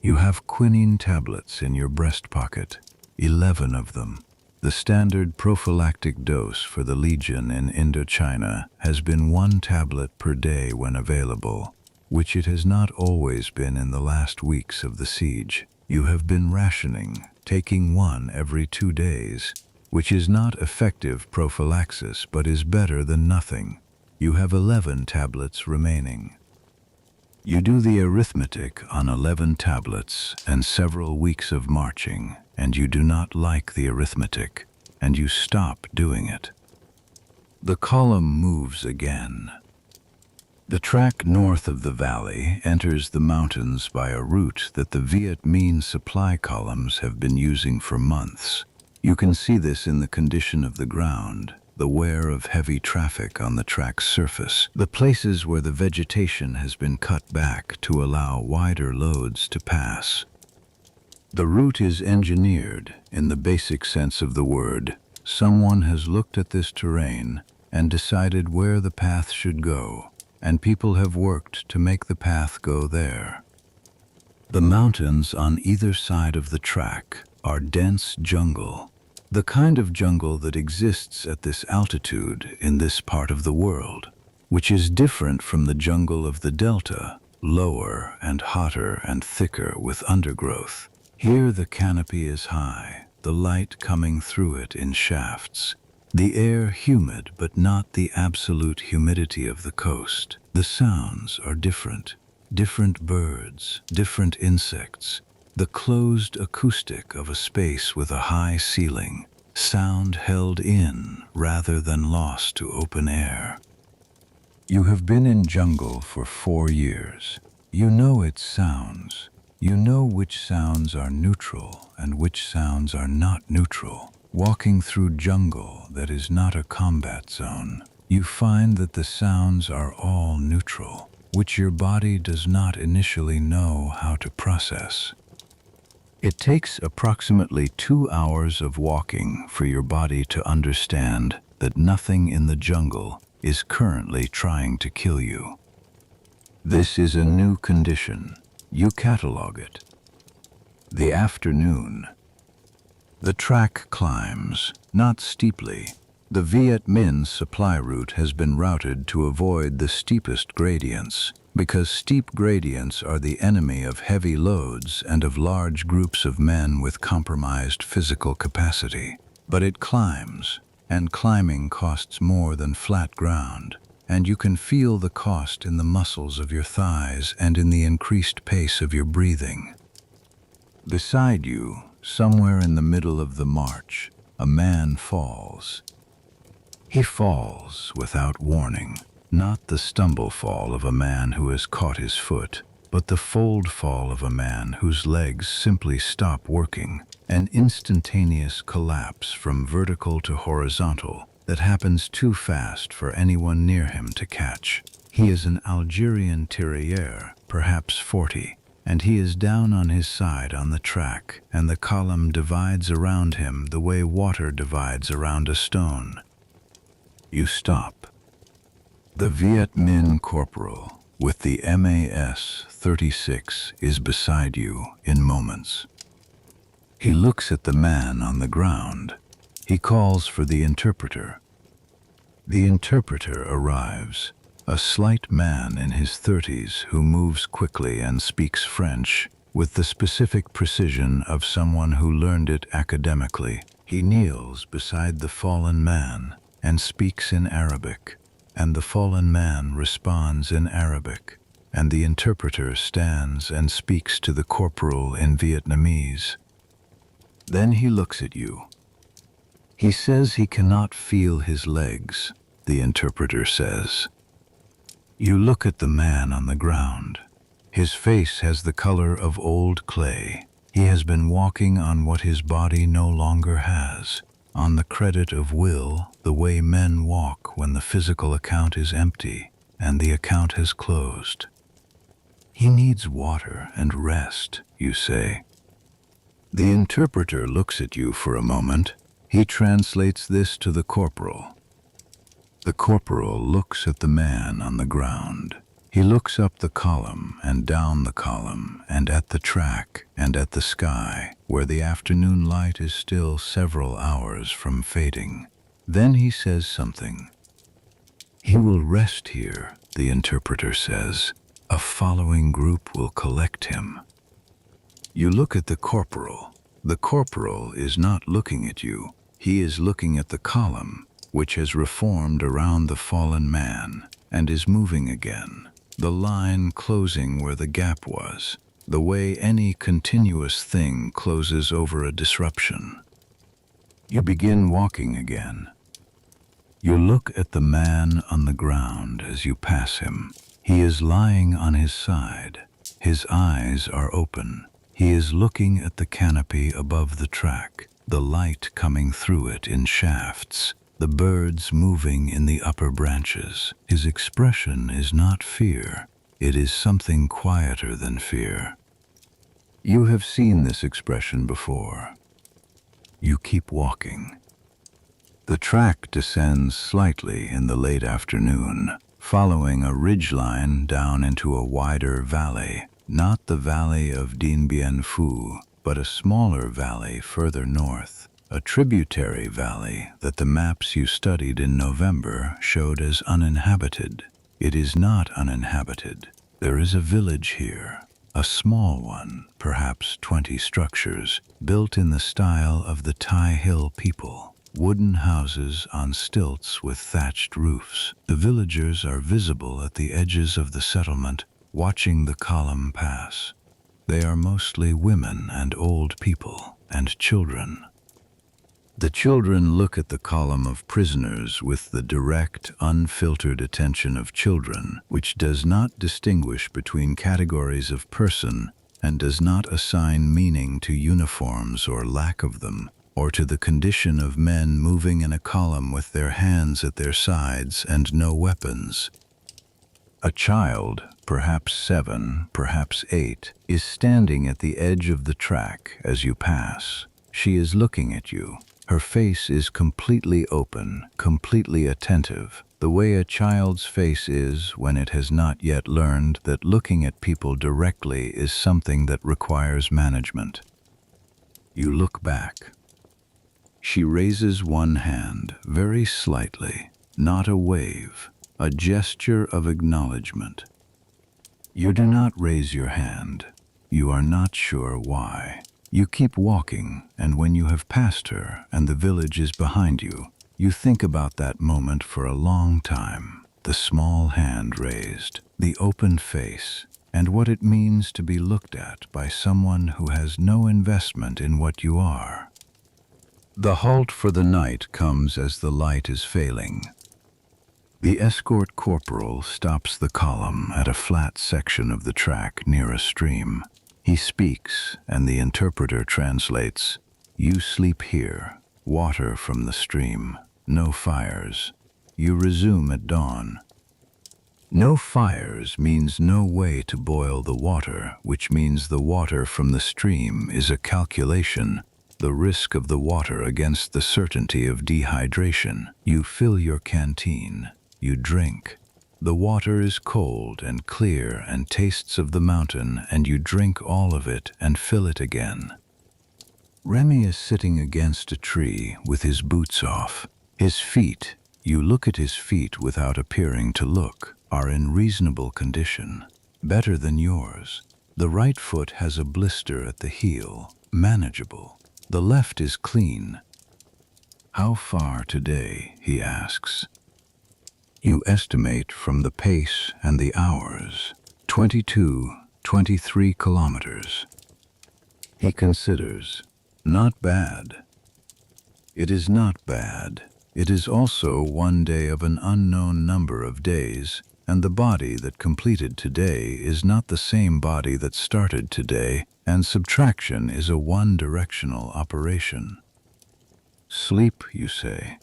You have quinine tablets in your breast pocket, 11 of them. The standard prophylactic dose for the Legion in Indochina has been 1 tablet per day when available, which it has not always been in the last weeks of the siege. You have been rationing, taking 1 every 2 days, which is not effective prophylaxis but is better than nothing. You have 11 tablets remaining. You do the arithmetic on 11 tablets and several weeks of marching, and you do not like the arithmetic, and you stop doing it. The column moves again. The track north of the valley enters the mountains by a route that the Viet Minh supply columns have been using for months. You can see this in the condition of the ground, the wear of heavy traffic on the track's surface, the places where the vegetation has been cut back to allow wider loads to pass. The route is engineered in the basic sense of the word. Someone has looked at this terrain and decided where the path should go, and people have worked to make the path go there. The mountains on either side of the track are dense jungle, the kind of jungle that exists at this altitude in this part of the world, which is different from the jungle of the delta, lower and hotter and thicker with undergrowth. Here the canopy is high, the light coming through it in shafts, the air humid but not the absolute humidity of the coast. The sounds are different, different birds, different insects, the closed acoustic of a space with a high ceiling, sound held in rather than lost to open air. You have been in jungle for 4 years. You know its sounds. You know which sounds are neutral and which sounds are not neutral. Walking through jungle that is not a combat zone, you find that the sounds are all neutral, which your body does not initially know how to process. It takes approximately 2 hours of walking for your body to understand that nothing in the jungle is currently trying to kill you. This is a new condition. You catalog it. The afternoon. The track climbs, not steeply. The Viet Minh supply route has been routed to avoid the steepest gradients, because steep gradients are the enemy of heavy loads and of large groups of men with compromised physical capacity. But it climbs, and climbing costs more than flat ground, and you can feel the cost in the muscles of your thighs and in the increased pace of your breathing. Beside you, somewhere in the middle of the march, a man falls. He falls without warning, not the stumble fall of a man who has caught his foot, but the fold fall of a man whose legs simply stop working, an instantaneous collapse from vertical to horizontal that happens too fast for anyone near him to catch. He is an Algerian tirailleur, perhaps 40, and he is down on his side on the track, and the column divides around him the way water divides around a stone. You stop. The Viet Minh corporal with the MAS 36 is beside you in moments. He looks at the man on the ground. He calls for the interpreter. The interpreter arrives, a slight man in his 30s who moves quickly and speaks French with the specific precision of someone who learned it academically. He kneels beside the fallen man and speaks in Arabic, and the fallen man responds in Arabic, and the interpreter stands and speaks to the corporal in Vietnamese. Then he looks at you. He says he cannot feel his legs, the interpreter says. You look at the man on the ground. His face has the color of old clay. He has been walking on what his body no longer has, on the credit of will, the way men walk when the physical account is empty and the account has closed. He needs water and rest, you say. The interpreter looks at you for a moment. He translates this to the corporal. The corporal looks at the man on the ground. He looks up the column and down the column and at the track and at the sky, where the afternoon light is still several hours from fading. Then he says something. He will rest here, the interpreter says. A following group will collect him. You look at the corporal. The corporal is not looking at you. He is looking at the column, which has reformed around the fallen man and is moving again, the line closing where the gap was, the way any continuous thing closes over a disruption. You begin walking again. You look at the man on the ground as you pass him. He is lying on his side. His eyes are open. He is looking at the canopy above the track, the light coming through it in shafts, the birds moving in the upper branches. His expression is not fear. It is something quieter than fear. You have seen this expression before. You keep walking. The track descends slightly in the late afternoon, following a ridgeline down into a wider valley, not the valley of Dien Bien Phu, but a smaller valley further north, a tributary valley that the maps you studied in November showed as uninhabited. It is not uninhabited. There is a village here, a small one, perhaps 20 structures, built in the style of the Tai Hill people. Wooden houses on stilts with thatched roofs. The villagers are visible at the edges of the settlement, watching the column pass. They are mostly women and old people, and children. The children look at the column of prisoners with the direct, unfiltered attention of children, which does not distinguish between categories of person and does not assign meaning to uniforms or lack of them, or to the condition of men moving in a column with their hands at their sides and no weapons. A child, perhaps 7, perhaps 8, is standing at the edge of the track as you pass. She is looking at you. Her face is completely open, completely attentive, the way a child's face is when it has not yet learned that looking at people directly is something that requires management. You look back. She raises one hand, very slightly, not a wave, a gesture of acknowledgement. You do not raise your hand. You are not sure why. You keep walking, and when you have passed her and the village is behind you, you think about that moment for a long time. The small hand raised, the open face, and what it means to be looked at by someone who has no investment in what you are. The halt for the night comes as the light is failing. The escort corporal stops the column at a flat section of the track near a stream. He speaks, and the interpreter translates. You sleep here, water from the stream, no fires. You resume at dawn. No fires means no way to boil the water, which means the water from the stream is a calculation, the risk of the water against the certainty of dehydration. You fill your canteen. You drink. The water is cold and clear and tastes of the mountain, and you drink all of it and fill it again. Remy is sitting against a tree with his boots off. His feet, you look at his feet without appearing to look, are in reasonable condition, better than yours. The right foot has a blister at the heel, manageable. The left is clean. How far today, he asks. You estimate from the pace and the hours, 22, 23 kilometers. He considers, not bad. It is not bad. It is also one day of an unknown number of days, and the body that completed today is not the same body that started today, and subtraction is a one-directional operation. Sleep, you say.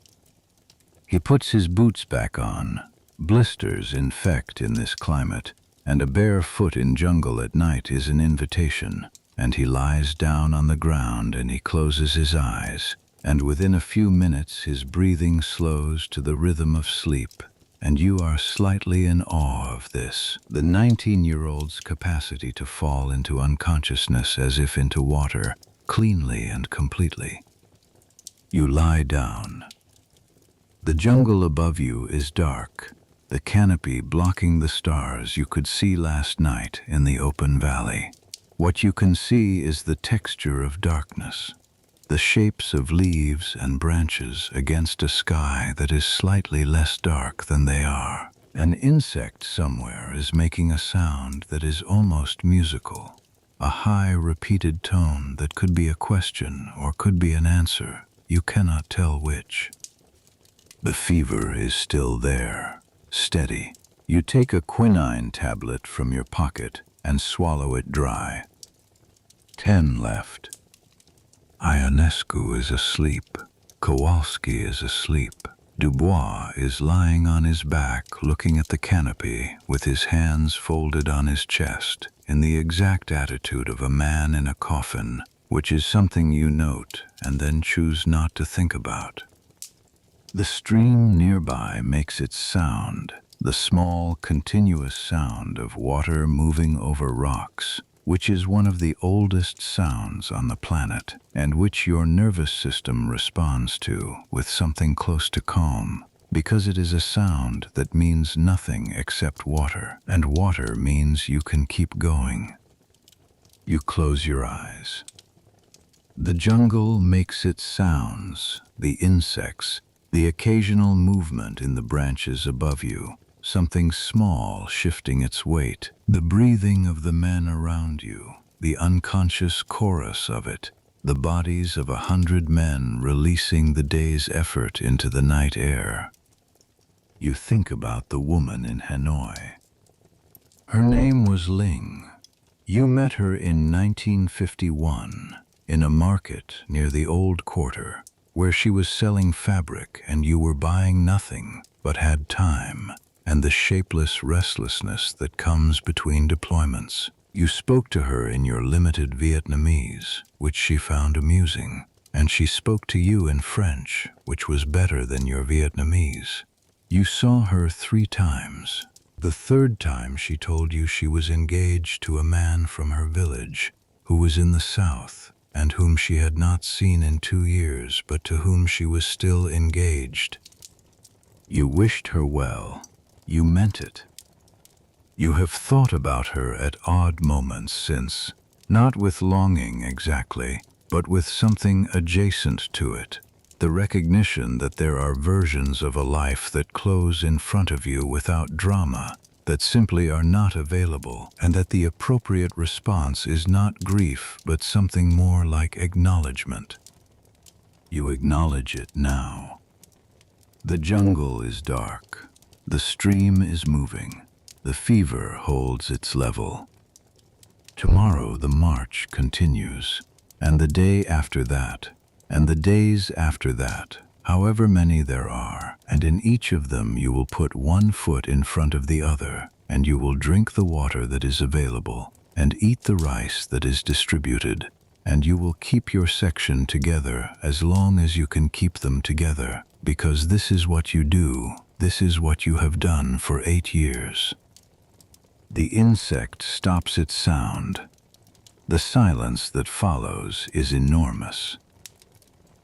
He puts his boots back on. Blisters infect in this climate, and a bare foot in jungle at night is an invitation, and he lies down on the ground and he closes his eyes, and within a few minutes his breathing slows to the rhythm of sleep, and you are slightly in awe of this, the 19-year-old's capacity to fall into unconsciousness as if into water, cleanly and completely. You lie down. The jungle above you is dark, the canopy blocking the stars you could see last night in the open valley. What you can see is the texture of darkness, the shapes of leaves and branches against a sky that is slightly less dark than they are. An insect somewhere is making a sound that is almost musical, a high repeated tone that could be a question or could be an answer. You cannot tell which. The fever is still there, steady. You take a quinine tablet from your pocket and swallow it dry. 10 left. Ionescu is asleep. Kowalski is asleep. Dubois is lying on his back looking at the canopy with his hands folded on his chest in the exact attitude of a man in a coffin, which is something you note and then choose not to think about. The stream nearby makes its sound, the small, continuous sound of water moving over rocks, which is one of the oldest sounds on the planet, and which your nervous system responds to with something close to calm, because it is a sound that means nothing except water, and water means you can keep going. You close your eyes. The jungle makes its sounds, the insects, the occasional movement in the branches above you, something small shifting its weight, the breathing of the men around you, the unconscious chorus of it, the bodies of 100 men releasing the day's effort into the night air. You think about the woman in Hanoi. Her name was Ling. You met her in 1951 in a market near the Old Quarter, where she was selling fabric and you were buying nothing but had time and the shapeless restlessness that comes between deployments. You spoke to her in your limited Vietnamese, which she found amusing, and she spoke to you in French, which was better than your Vietnamese. You saw her 3 times. The 3rd time she told you she was engaged to a man from her village who was in the south, and whom she had not seen in 2 years, but to whom she was still engaged. You wished her well. You meant it. You have thought about her at odd moments since, not with longing exactly, but with something adjacent to it, the recognition that there are versions of a life that close in front of you without drama, that simply are not available, and that the appropriate response is not grief but something more like acknowledgement. You acknowledge it now. The jungle is dark. The stream is moving. The fever holds its level. Tomorrow the march continues, and the day after that, and the days after that, however many there are, and in each of them you will put one foot in front of the other, and you will drink the water that is available, and eat the rice that is distributed, and you will keep your section together as long as you can keep them together, because this is what you do, this is what you have done for 8 years. The insect stops its sound. The silence that follows is enormous.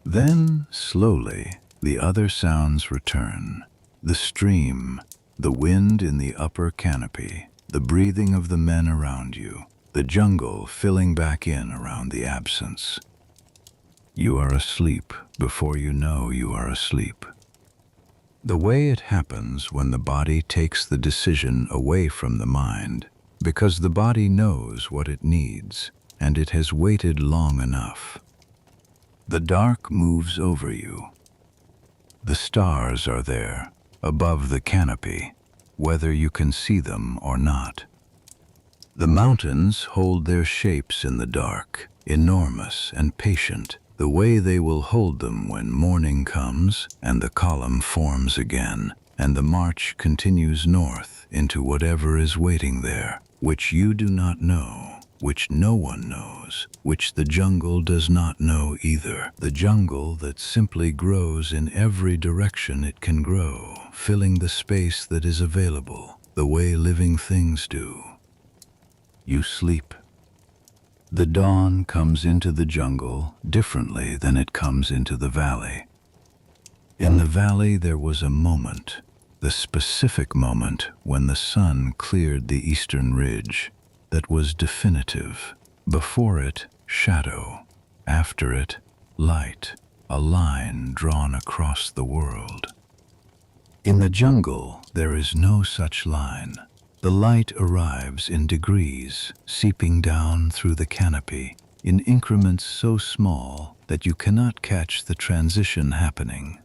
Then, slowly, the other sounds return. The stream, The wind in the upper canopy, the breathing of the men around you, the jungle filling back in around the absence. You are asleep before you know you are asleep. The way it happens when the body takes the decision away from the mind, because the body knows what it needs, and it has waited long enough. The dark moves over you. The stars are there, above the canopy, whether you can see them or not. The mountains hold their shapes in the dark, enormous and patient, the way they will hold them when morning comes and the column forms again, and the march continues north into whatever is waiting there, which you do not know, which no one knows, which the jungle does not know either. The jungle that simply grows in every direction it can grow, filling the space that is available, the way living things do. You sleep. The dawn comes into the jungle differently than it comes into the valley. In the valley there was a moment, the specific moment when the sun cleared the eastern ridge, that was definitive. Before it, shadow. After it, light, a line drawn across the world. In the jungle, there is no such line. The light arrives in degrees, seeping down through the canopy, in increments so small that you cannot catch the transition happening.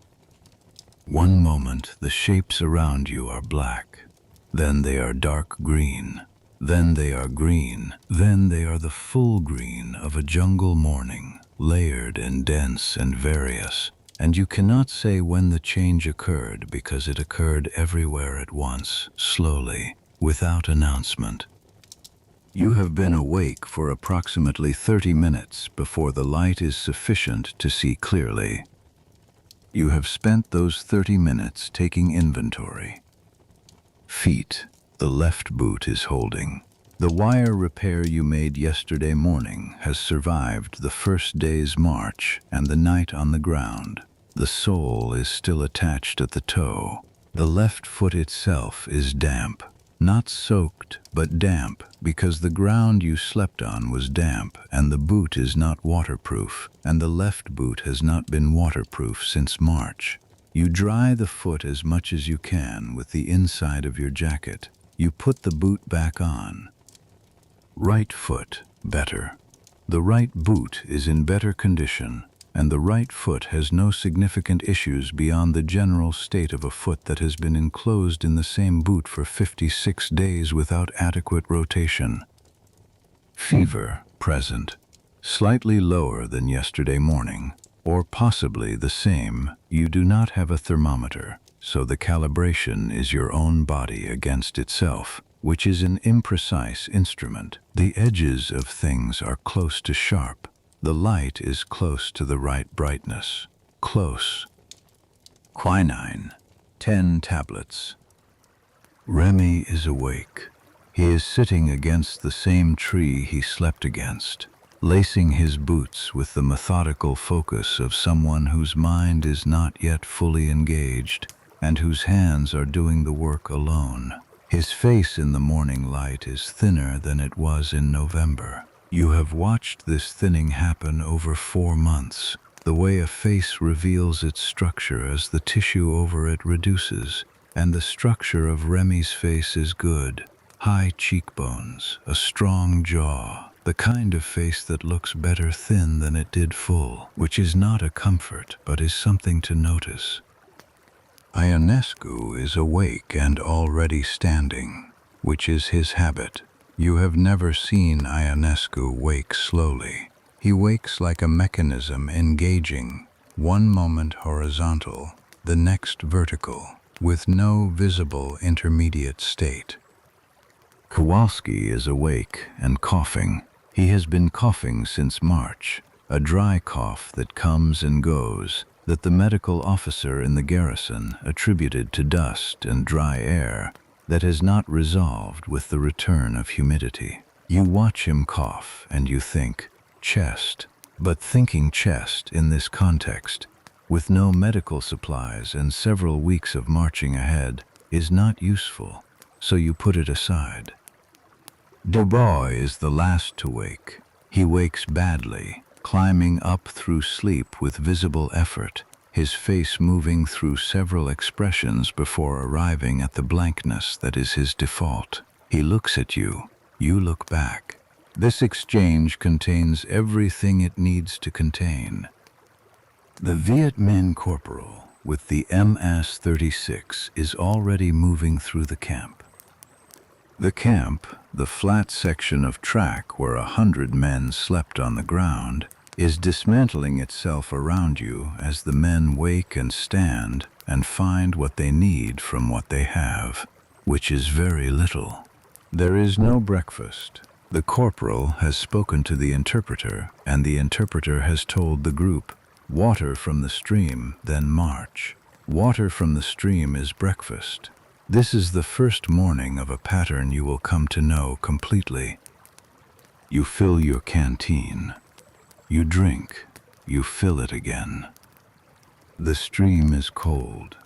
One moment the shapes around you are black, then they are dark green, then they are green, then they are the full green of a jungle morning, layered and dense and various, and you cannot say when the change occurred because it occurred everywhere at once, slowly, without announcement. You have been awake for approximately 30 minutes before the light is sufficient to see clearly. You have spent those 30 minutes taking inventory. Feet, the left boot is holding. The wire repair you made yesterday morning has survived the first day's march and the night on the ground. The sole is still attached at the toe. The left foot itself is damp. Not soaked, but damp, because the ground you slept on was damp, and the boot is not waterproof, and the left boot has not been waterproof since March. You dry the foot as much as you can with the inside of your jacket. You put the boot back on. Right foot, better. The right boot is in better condition, and the right foot has no significant issues beyond the general state of a foot that has been enclosed in the same boot for 56 days without adequate rotation. Fever, present. Slightly lower than yesterday morning, or possibly the same. You do not have a thermometer, so the calibration is your own body against itself, which is an imprecise instrument. The edges of things are close to sharp. The light is close to the right brightness. Close. Quinine, 10 tablets. Remy is awake. He is sitting against the same tree he slept against, lacing his boots with the methodical focus of someone whose mind is not yet fully engaged, and whose hands are doing the work alone. His face in the morning light is thinner than it was in November. You have watched this thinning happen over 4 months, the way a face reveals its structure as the tissue over it reduces, and the structure of Remy's face is good. High cheekbones, a strong jaw, the kind of face that looks better thin than it did full, which is not a comfort but is something to notice. Ionescu is awake and already standing, which is his habit. You have never seen Ionescu wake slowly. He wakes like a mechanism engaging, one moment horizontal, the next vertical, with no visible intermediate state. Kowalski is awake and coughing. He has been coughing since March, a dry cough that comes and goes, that the medical officer in the garrison attributed to dust and dry air, that has not resolved with the return of humidity. You watch him cough and you think, chest. But thinking chest in this context, with no medical supplies and several weeks of marching ahead, is not useful, so you put it aside. Dubois is the last to wake. He wakes badly, climbing up through sleep with visible effort, his face moving through several expressions before arriving at the blankness that is his default. He looks at you, you look back. This exchange contains everything it needs to contain. The Viet Minh corporal with the MS-36 is already moving through the camp. The camp, the flat section of track where 100 men slept on the ground, is dismantling itself around you as the men wake and stand and find what they need from what they have, which is very little. There is no breakfast. The corporal has spoken to the interpreter, and the interpreter has told the group, water from the stream, then march. Water from the stream is breakfast. This is the first morning of a pattern you will come to know completely. You fill your canteen. You drink. You fill it again. The stream is cold.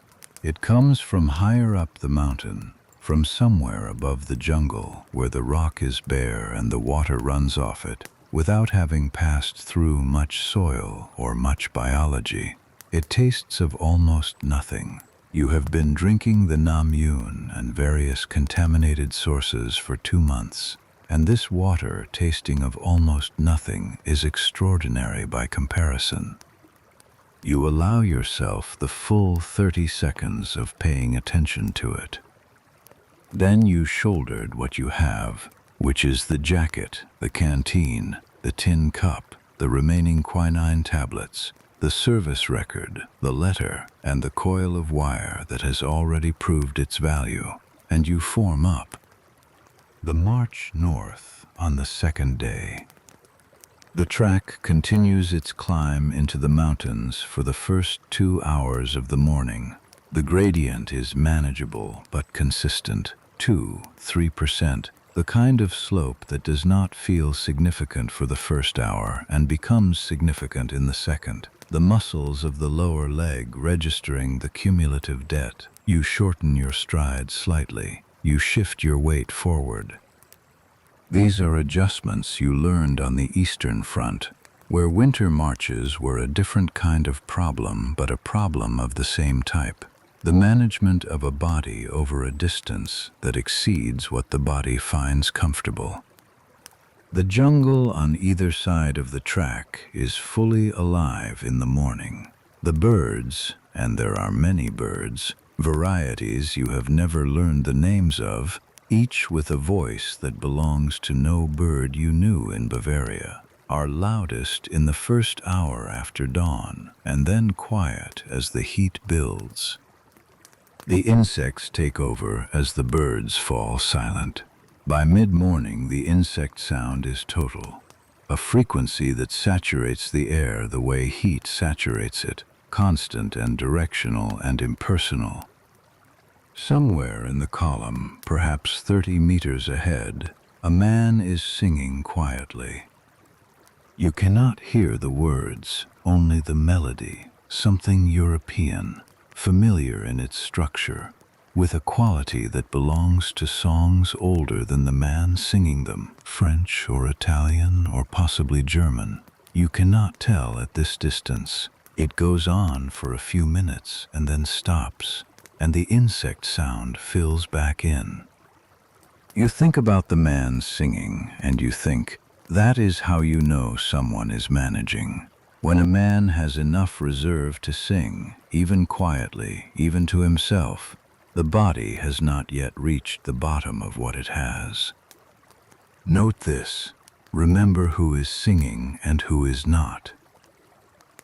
It comes from higher up the mountain, from somewhere above the jungle where the rock is bare and the water runs off it, without having passed through much soil or much biology. It tastes of almost nothing. You have been drinking the Nam Yuen and various contaminated sources for 2 months, and this water tasting of almost nothing is extraordinary by comparison. You allow yourself the full 30 seconds of paying attention to it. Then you shouldered what you have, which is the jacket, the canteen, the tin cup, the remaining quinine tablets, the service record, the letter, and the coil of wire that has already proved its value, and you form up. The march north on the second day. The track continues its climb into the mountains for the first 2 hours of the morning. The gradient is manageable but consistent, 2–3%, the kind of slope that does not feel significant for the first hour and becomes significant in the second. The muscles of the lower leg registering the cumulative debt. You shorten your stride slightly. You shift your weight forward. These are adjustments you learned on the Eastern Front, where winter marches were a different kind of problem, but a problem of the same type. The management of a body over a distance that exceeds what the body finds comfortable. The jungle on either side of the track is fully alive in the morning. The birds, and there are many birds, varieties you have never learned the names of, each with a voice that belongs to no bird you knew in Bavaria, are loudest in the first hour after dawn, and then quiet as the heat builds. The insects take over as the birds fall silent. By mid-morning, the insect sound is total, a frequency that saturates the air the way heat saturates it, constant and directional and impersonal. Somewhere in the column, perhaps 30 meters ahead, a man is singing quietly. You cannot hear the words, only the melody, something European, familiar in its structure, with a quality that belongs to songs older than the man singing them, French or Italian or possibly German. You cannot tell at this distance. It goes on for a few minutes and then stops, and the insect sound fills back in. You think about the man singing, and you think, that is how you know someone is managing. When a man has enough reserve to sing, even quietly, even to himself, the body has not yet reached the bottom of what it has. Note this. Remember who is singing and who is not.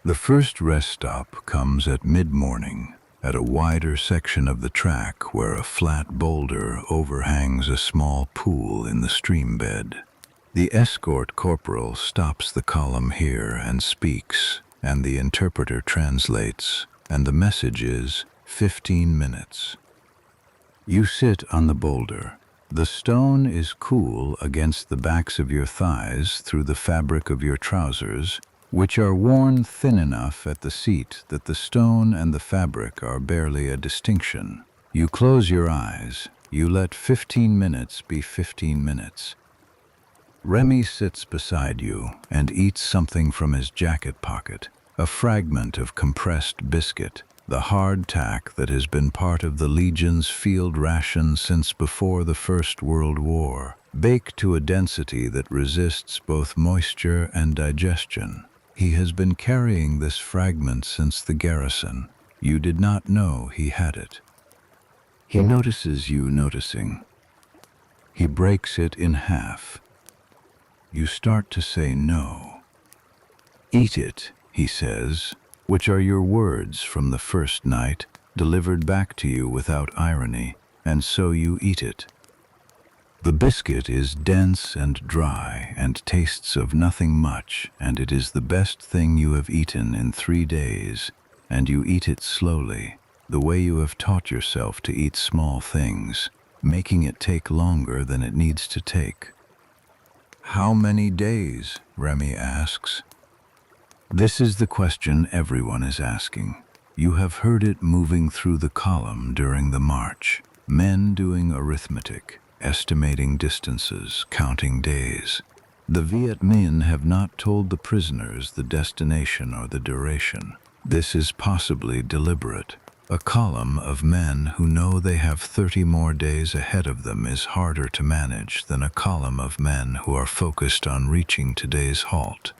The first rest stop comes at mid-morning, at a wider section of the track where a flat boulder overhangs a small pool in the stream bed. The escort corporal stops the column here and speaks, and the interpreter translates, and the message is 15 minutes. You sit on the boulder. The stone is cool against the backs of your thighs through the fabric of your trousers, which are worn thin enough at the seat that the stone and the fabric are barely a distinction. You close your eyes. You let 15 minutes be 15 minutes. Remy sits beside you and eats something from his jacket pocket, a fragment of compressed biscuit, the hardtack that has been part of the Legion's field ration since before the First World War, baked to a density that resists both moisture and digestion. He has been carrying this fragment since the garrison. You did not know he had it. He notices you noticing. He breaks it in half. You start to say no. Eat it, he says, which are your words from the first night, delivered back to you without irony, and so you eat it. The biscuit is dense and dry and tastes of nothing much, and it is the best thing you have eaten in 3 days, and you eat it slowly, the way you have taught yourself to eat small things, making it take longer than it needs to take. How many days? Remy asks. This is the question everyone is asking. You have heard it moving through the column during the march. Men doing arithmetic, estimating distances, counting days. The Viet Minh have not told the prisoners the destination or the duration. This is possibly deliberate. A column of men who know they have 30 more days ahead of them is harder to manage than a column of men who are focused on reaching today's halt.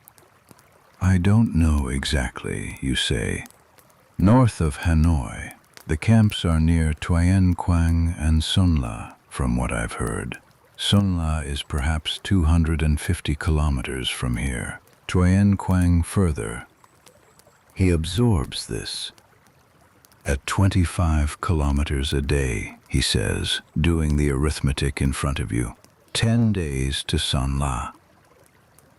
I don't know exactly, you say. North of Hanoi, the camps are near Tuyen Quang and Son La, from what I've heard. Son La is perhaps 250 kilometers from here, Tuyen Quang further. He absorbs this. At 25 kilometers a day, he says, doing the arithmetic in front of you. 10 days to Son La.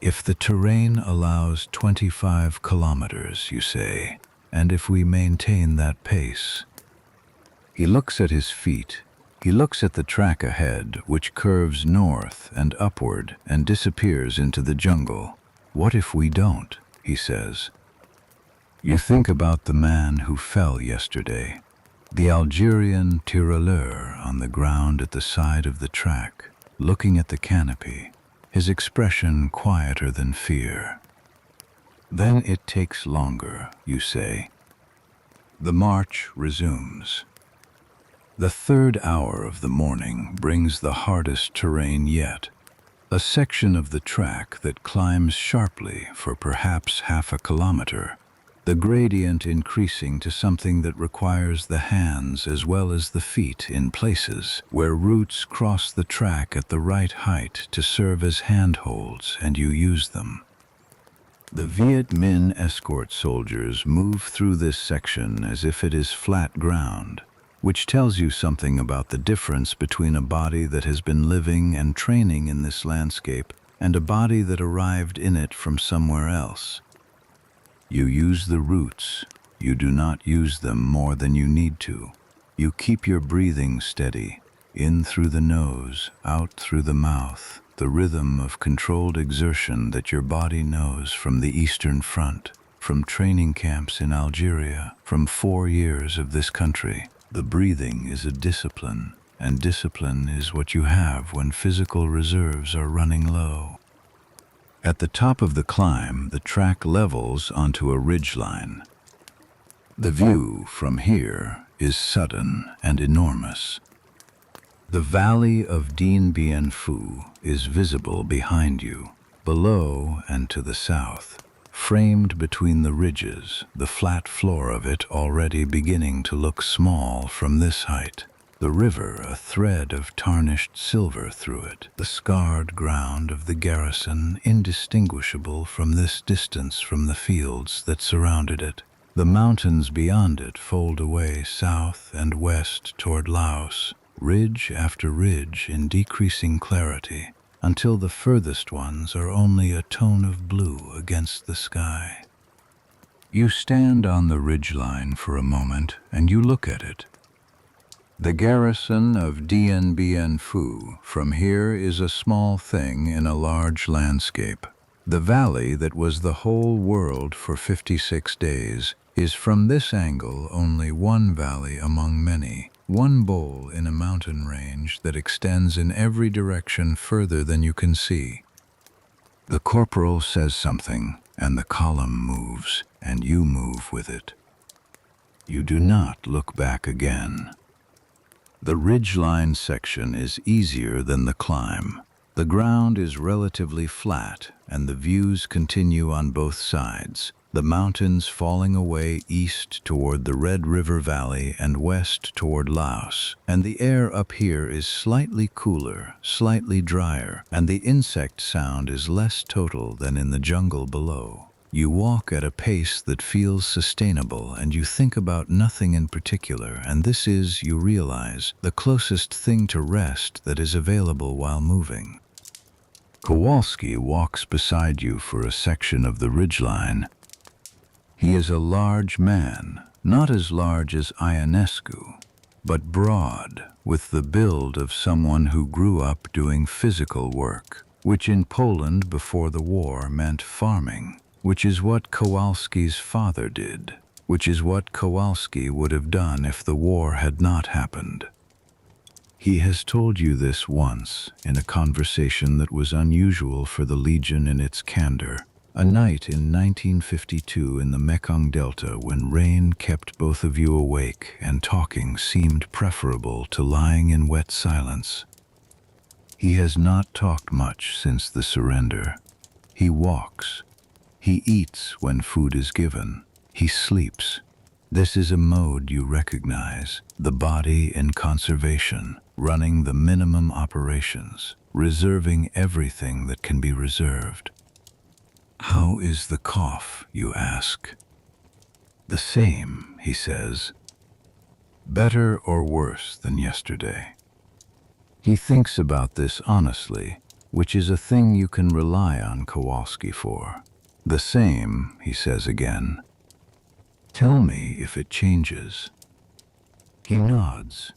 If the terrain allows 25 kilometers, you say, and if we maintain that pace. He looks at his feet. He looks at the track ahead, which curves north and upward and disappears into the jungle. What if we don't? He says. You think about the man who fell yesterday, the Algerian tirailleur on the ground at the side of the track, looking at the canopy, his expression quieter than fear. Then it takes longer, you say. The march resumes. The 3rd hour of the morning brings the hardest terrain yet, a section of the track that climbs sharply for perhaps half a kilometer, the gradient increasing to something that requires the hands as well as the feet in places where roots cross the track at the right height to serve as handholds, and you use them. The Viet Minh escort soldiers move through this section as if it is flat ground, which tells you something about the difference between a body that has been living and training in this landscape and a body that arrived in it from somewhere else. You use the roots. You do not use them more than you need to. You keep your breathing steady, in through the nose, out through the mouth, the rhythm of controlled exertion that your body knows from the Eastern Front, from training camps in Algeria, from 4 years of this country. The breathing is a discipline, and discipline is what you have when physical reserves are running low. At the top of the climb, the track levels onto a ridgeline. The view from here is sudden and enormous. The valley of Dien Bien Phu is visible behind you, below and to the south, framed between the ridges, the flat floor of it already beginning to look small from this height. The river a thread of tarnished silver through it, the scarred ground of the garrison indistinguishable from this distance from the fields that surrounded it. The mountains beyond it fold away south and west toward Laos, ridge after ridge in decreasing clarity, until the furthest ones are only a tone of blue against the sky. You stand on the ridgeline for a moment and you look at it. The garrison of Dien Bien Phu from here is a small thing in a large landscape. The valley that was the whole world for 56 days is from this angle only one valley among many, One bowl in a mountain range that extends in every direction further than you can see. The corporal says something, and the column moves, and you move with it. You do not look back again. The ridgeline section is easier than the climb. The ground is relatively flat, and the views continue on both sides, the mountains falling away east toward the Red River Valley and west toward Laos. And the air up here is slightly cooler, slightly drier, and the insect sound is less total than in the jungle below. You walk at a pace that feels sustainable, and you think about nothing in particular, and this is, you realize, the closest thing to rest that is available while moving. Kowalski walks beside you for a section of the ridgeline. He is a large man, not as large as Ionescu, but broad, with the build of someone who grew up doing physical work, which in Poland before the war meant farming, which is what Kowalski's father did, which is what Kowalski would have done if the war had not happened. He has told you this once in a conversation that was unusual for the Legion in its candor. A night in 1952 in the Mekong Delta when rain kept both of you awake and talking seemed preferable to lying in wet silence. He has not talked much since the surrender. He walks. He eats when food is given. He sleeps. This is a mode you recognize, the body in conservation, running the minimum operations, reserving everything that can be reserved. How is the cough, you ask? The same, he says. Better or worse than yesterday? He thinks about this honestly, which is a thing you can rely on Kowalski for. The same, he says again. Tell me if it changes. He nods.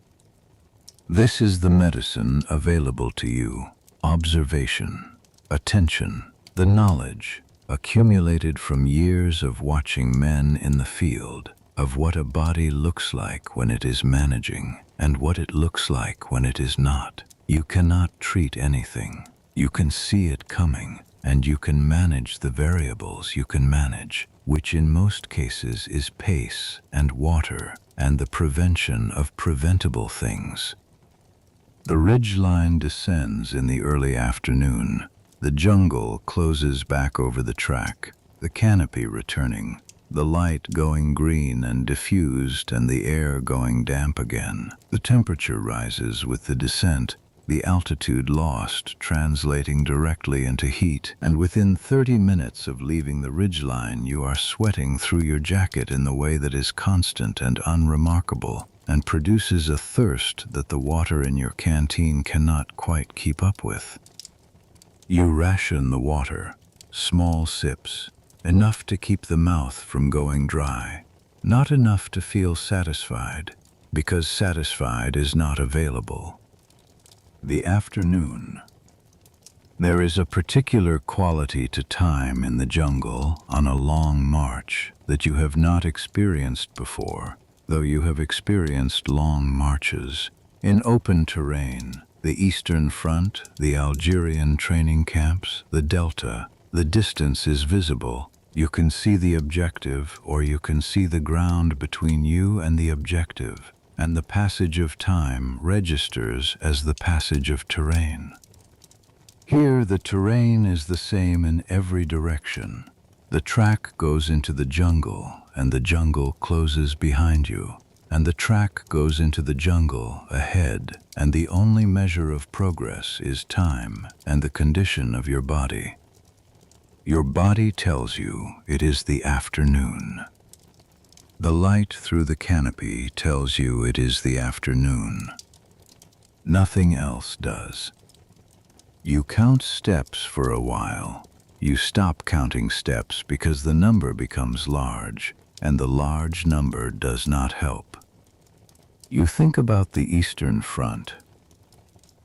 This is the medicine available to you. Observation, attention, the knowledge accumulated from years of watching men in the field, of what a body looks like when it is managing, and what it looks like when it is not. You cannot treat anything. You can see it coming, and you can manage the variables you can manage, which in most cases is pace and water and the prevention of preventable things. The ridgeline descends in the early afternoon. The jungle closes back over the track, the canopy returning, the light going green and diffused and the air going damp again. The temperature rises with the descent, the altitude lost, translating directly into heat, and within 30 minutes of leaving the ridgeline you are sweating through your jacket in the way that is constant and unremarkable, and produces a thirst that the water in your canteen cannot quite keep up with. You ration the water, small sips, enough to keep the mouth from going dry, not enough to feel satisfied, because satisfied is not available. The afternoon. There is a particular quality to time in the jungle on a long march that you have not experienced before, though you have experienced long marches. In open terrain, the Eastern Front, the Algerian training camps, the Delta, the distance is visible. You can see the objective, or you can see the ground between you and the objective, and the passage of time registers as the passage of terrain. Here the terrain is the same in every direction. The track goes into the jungle, and the jungle closes behind you, and the track goes into the jungle ahead, and the only measure of progress is time and the condition of your body. Your body tells you it is the afternoon. The light through the canopy tells you it is the afternoon. Nothing else does. You count steps for a while. You stop counting steps because the number becomes large, and the large number does not help. You think about the Eastern Front.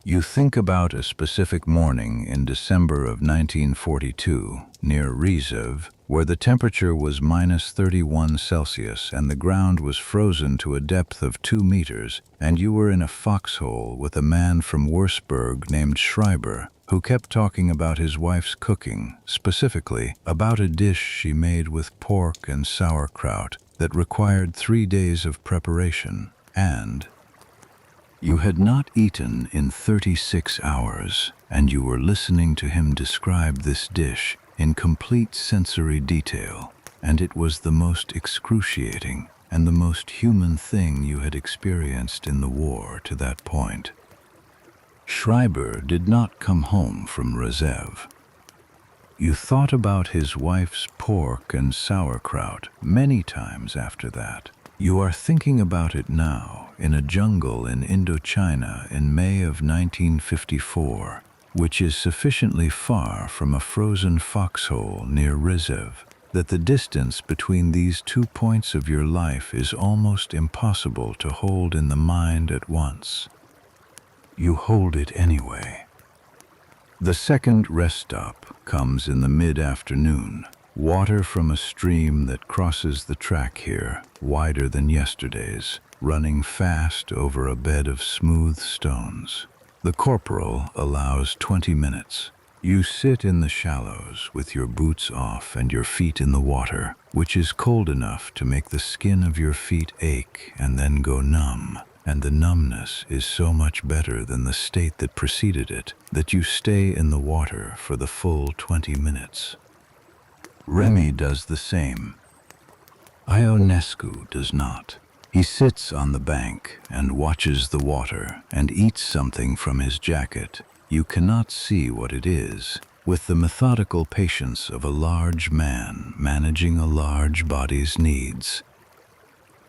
You think about a specific morning in December of 1942 near Rizov, where the temperature was -31 Celsius and the ground was frozen to a depth of 2 meters, and you were in a foxhole with a man from Würzburg named Schreiber, who kept talking about his wife's cooking, specifically about a dish she made with pork and sauerkraut that required 3 days of preparation, and you had not eaten in 36 hours, and you were listening to him describe this dish in complete sensory detail, and it was the most excruciating and the most human thing you had experienced in the war to that point. Schreiber did not come home from Rizov. You thought about his wife's pork and sauerkraut many times after that. You are thinking about it now in a jungle in Indochina in May of 1954, which is sufficiently far from a frozen foxhole near Rizov that the distance between these 2 points of your life is almost impossible to hold in the mind at once. You hold it anyway. The second rest stop comes in the mid-afternoon. Water from a stream that crosses the track here, wider than yesterday's, running fast over a bed of smooth stones. The corporal allows 20 minutes. You sit in the shallows with your boots off and your feet in the water, which is cold enough to make the skin of your feet ache and then go numb. And the numbness is so much better than the state that preceded it that you stay in the water for the full 20 minutes. Remy does the same. Ionescu does not. He sits on the bank and watches the water and eats something from his jacket. You cannot see what it is, with the methodical patience of a large man managing a large body's needs.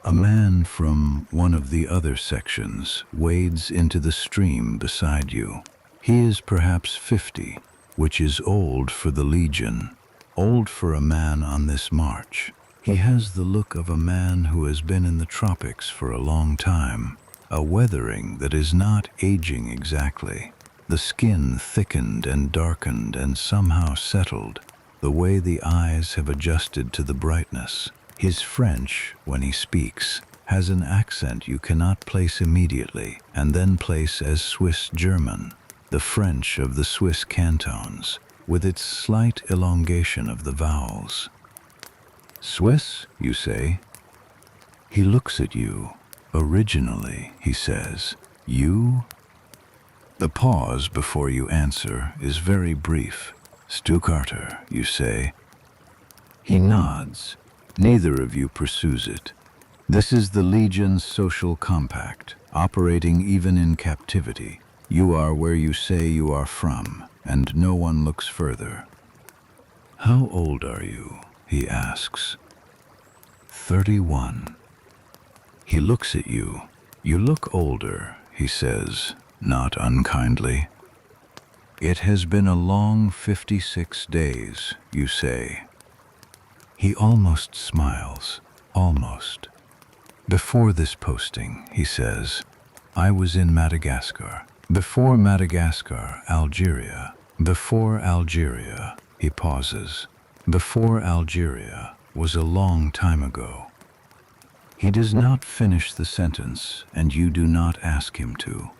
A man from one of the other sections wades into the stream beside you. He is perhaps 50, which is old for the Legion, old for a man on this march. He has the look of a man who has been in the tropics for a long time, a weathering that is not aging exactly. The skin thickened and darkened and somehow settled, the way the eyes have adjusted to the brightness. His French, when he speaks, has an accent you cannot place immediately and then place as Swiss German, the French of the Swiss cantons, with its slight elongation of the vowels. Swiss, you say? He looks at you. Originally, he says, you? The pause before you answer is very brief. Stuttgarter, you say. He nods. Neither of you pursues it. This is the Legion's social compact, operating even in captivity. You are where you say you are from, and no one looks further. How old are you? He asks. 31. He looks at you. You look older, he says, not unkindly. It has been a long 56 days, you say. He almost smiles, almost. Before this posting, he says, I was in Madagascar. Before Madagascar, Algeria. Before Algeria, he pauses. Before Algeria was a long time ago. He does not finish the sentence, and you do not ask him to.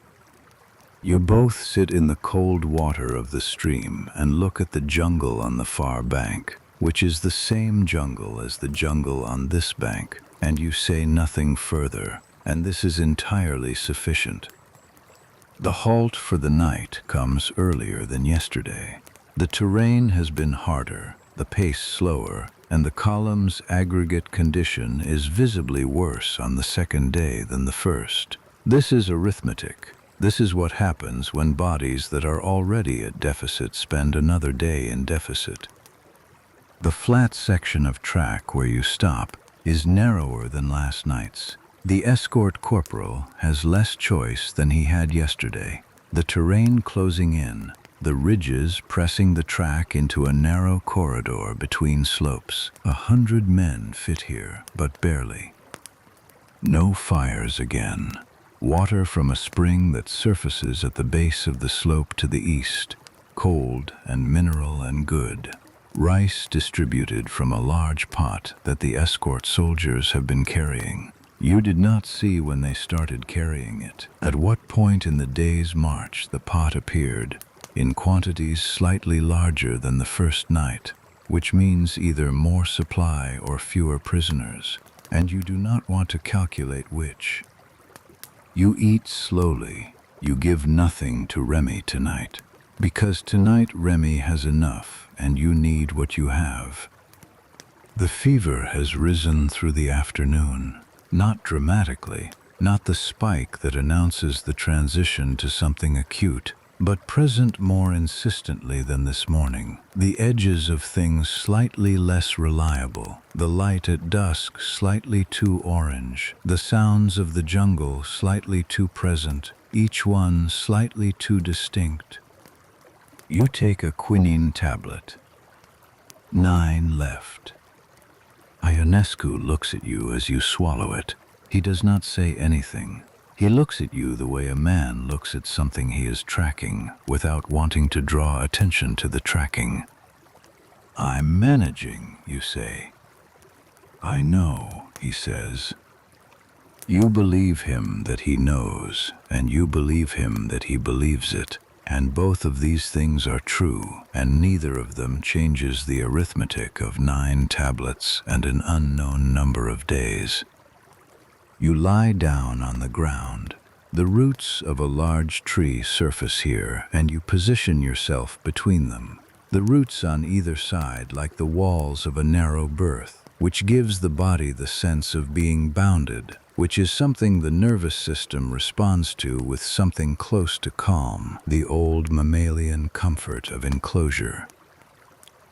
You both sit in the cold water of the stream and look at the jungle on the far bank, which is the same jungle as the jungle on this bank, and you say nothing further, and this is entirely sufficient. The halt for the night comes earlier than yesterday. The terrain has been harder, the pace slower, and the column's aggregate condition is visibly worse on the second day than the first. This is arithmetic. This is what happens when bodies that are already at deficit spend another day in deficit. The flat section of track where you stop is narrower than last night's. The escort corporal has less choice than he had yesterday. The terrain closing in, the ridges pressing the track into a narrow corridor between slopes. 100 men fit here, but barely. No fires again. Water from a spring that surfaces at the base of the slope to the east, cold and mineral and good. Rice distributed from a large pot that the escort soldiers have been carrying. You did not see when they started carrying it. At what point in the day's march the pot appeared, in quantities slightly larger than the first night, which means either more supply or fewer prisoners, and you do not want to calculate which. You eat slowly. You give nothing to Remy tonight, because tonight Remy has enough and you need what you have. The fever has risen through the afternoon, not dramatically, not the spike that announces the transition to something acute, but present more insistently than this morning. The edges of things slightly less reliable, the light at dusk slightly too orange, the sounds of the jungle slightly too present, each one slightly too distinct. You take a quinine tablet. 9 left. Ionescu looks at you as you swallow it. He does not say anything. He looks at you the way a man looks at something he is tracking, without wanting to draw attention to the tracking. I'm managing, you say. I know, he says. You believe him that he knows, and you believe him that he believes it, and both of these things are true, and neither of them changes the arithmetic of 9 tablets and an unknown number of days. You lie down on the ground. The roots of a large tree surface here, and you position yourself between them. The roots on either side like the walls of a narrow berth, which gives the body the sense of being bounded, which is something the nervous system responds to with something close to calm, the old mammalian comfort of enclosure.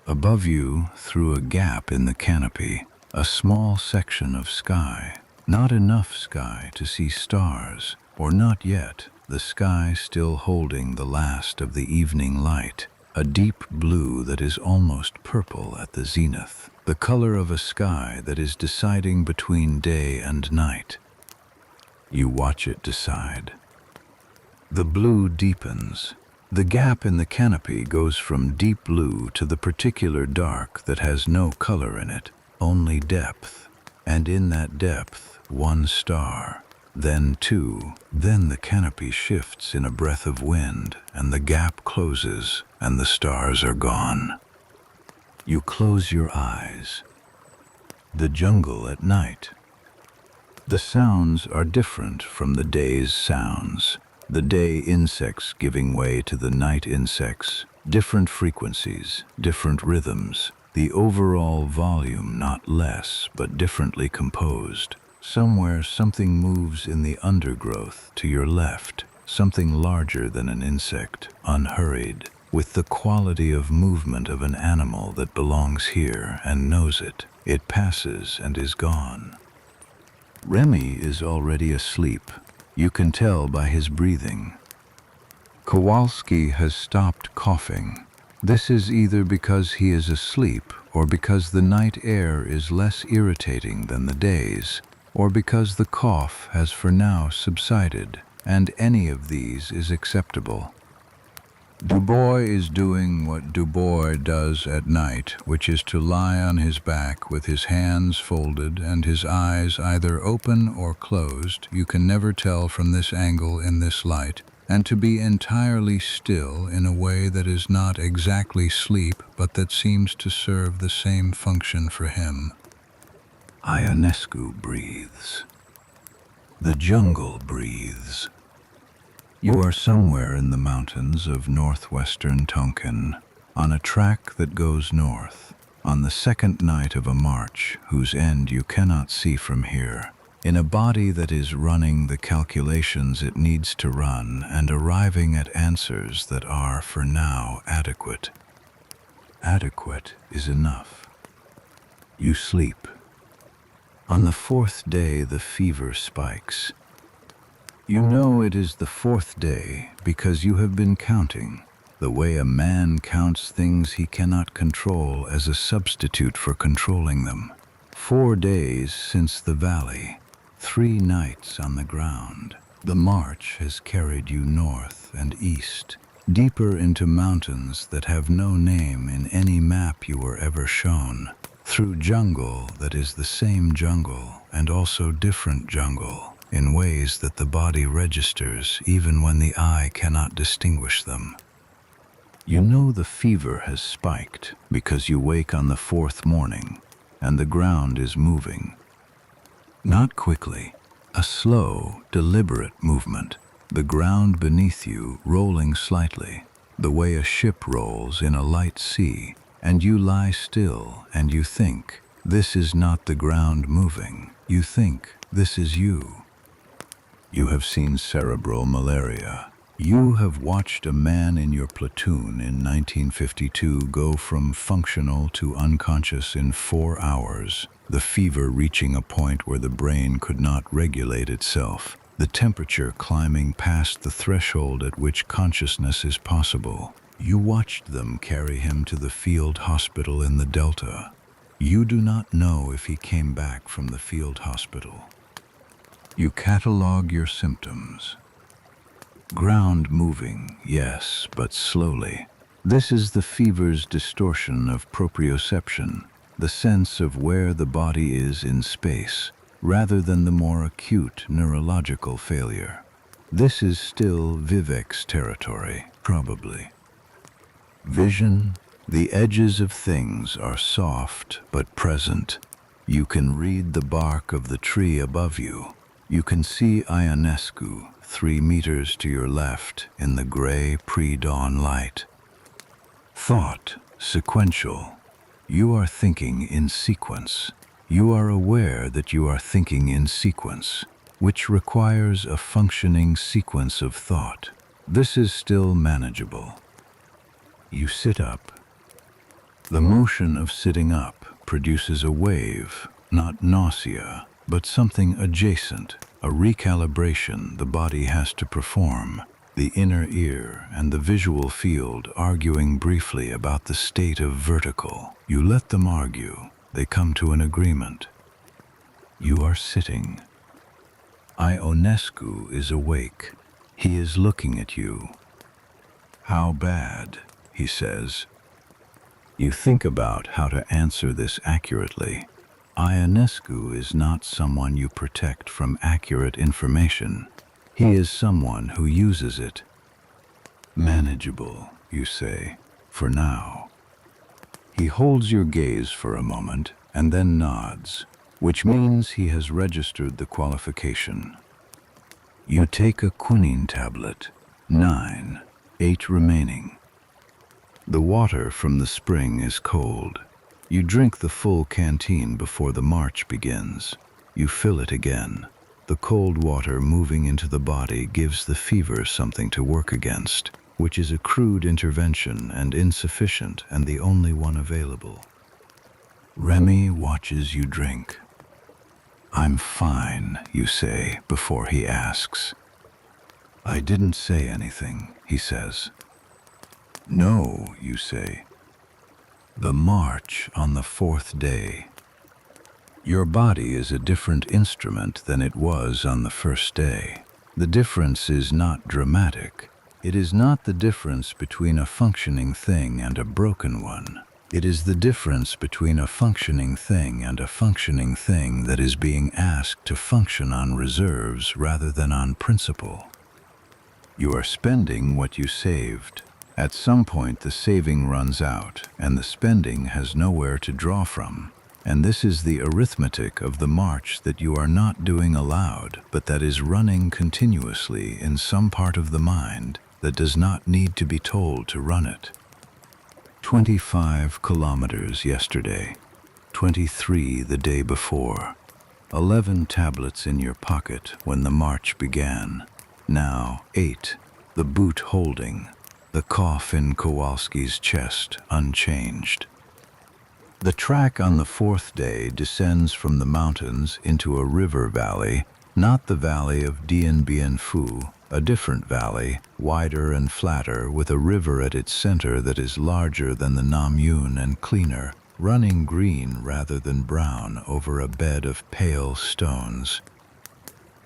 Above you, through a gap in the canopy, a small section of sky. Not enough sky to see stars, or not yet, the sky still holding the last of the evening light, a deep blue that is almost purple at the zenith, the color of a sky that is deciding between day and night. You watch it decide. The blue deepens. The gap in the canopy goes from deep blue to the particular dark that has no color in it, only depth, and in that depth, 1 star, then 2, then the canopy shifts in a breath of wind, and the gap closes, and the stars are gone. You close your eyes. The jungle at night. The sounds are different from the day's sounds. The day insects giving way to the night insects, different frequencies, different rhythms, the overall volume not less but differently composed. Somewhere something moves in the undergrowth to your left, something larger than an insect, unhurried, with the quality of movement of an animal that belongs here and knows it. It passes and is gone. Remy is already asleep. You can tell by his breathing. Kowalski has stopped coughing. This is either because he is asleep or because the night air is less irritating than the day's, or because the cough has for now subsided, and any of these is acceptable. Dubois is doing what Dubois does at night, which is to lie on his back with his hands folded and his eyes either open or closed, you can never tell from this angle in this light, and to be entirely still in a way that is not exactly sleep but that seems to serve the same function for him. Ionescu breathes. The jungle breathes. You are somewhere in the mountains of northwestern Tonkin, on a track that goes north, on the second night of a march whose end you cannot see from here, in a body that is running the calculations it needs to run and arriving at answers that are, for now, adequate. Adequate is enough. You sleep. On the 4th day the fever spikes. You know it is the 4th day because you have been counting, the way a man counts things he cannot control as a substitute for controlling them. 4 days since the valley, 3 nights on the ground. The march has carried you north and east, deeper into mountains that have no name in any map you were ever shown, through jungle that is the same jungle and also different jungle, in ways that the body registers even when the eye cannot distinguish them. You know the fever has spiked because you wake on the fourth morning and the ground is moving. Not quickly, a slow, deliberate movement, the ground beneath you rolling slightly, the way a ship rolls in a light sea, and you lie still and you think, this is not the ground moving. You think, this is you. You have seen cerebral malaria. You have watched a man in your platoon in 1952 go from functional to unconscious in 4 hours, the fever reaching a point where the brain could not regulate itself, the temperature climbing past the threshold at which consciousness is possible. You watched them carry him to the field hospital in the Delta. You do not know if he came back from the field hospital. You catalog your symptoms. Ground moving, yes, but slowly. This is the fever's distortion of proprioception, the sense of where the body is in space, rather than the more acute neurological failure. This is still Vivek's territory, probably. Vision, the edges of things are soft but present. You can read the bark of the tree above you. You can see Ionescu 3 meters to your left in the gray pre-dawn light. Thought, sequential. You are thinking in sequence. You are aware that you are thinking in sequence, which requires a functioning sequence of thought. This is still manageable. You sit up. The motion of sitting up produces a wave, not nausea, but something adjacent, a recalibration the body has to perform, the inner ear and the visual field arguing briefly about the state of vertical. You let them argue, they come to an agreement. You are sitting. Ionescu is awake. He is looking at you. How bad, he says. You think about how to answer this accurately. Ionescu is not someone you protect from accurate information. He is someone who uses it. Manageable, you say, for now. He holds your gaze for a moment and then nods, which means he has registered the qualification. You take a quinine tablet, 9, 8 remaining. The water from the spring is cold. You drink the full canteen before the march begins. You fill it again. The cold water moving into the body gives the fever something to work against, which is a crude intervention and insufficient and the only one available. Remy watches you drink. I'm fine, you say before he asks. I didn't say anything, he says. No, you say. The march on the 4th day. Your body is a different instrument than it was on the first day. The difference is not dramatic. It is not the difference between a functioning thing and a broken one. It is the difference between a functioning thing and a functioning thing that is being asked to function on reserves rather than on principle. You are spending what you saved. At some point the saving runs out and the spending has nowhere to draw from. And this is the arithmetic of the march that you are not doing aloud, but that is running continuously in some part of the mind that does not need to be told to run it. 25 kilometers yesterday, 23 the day before, 11 tablets in your pocket when the march began, now 8, the boot holding, the cough in Kowalski's chest unchanged. The track on the 4th day descends from the mountains into a river valley, not the valley of Dien Bien Phu, a different valley, wider and flatter, with a river at its center that is larger than the Nam Yuen and cleaner, running green rather than brown over a bed of pale stones.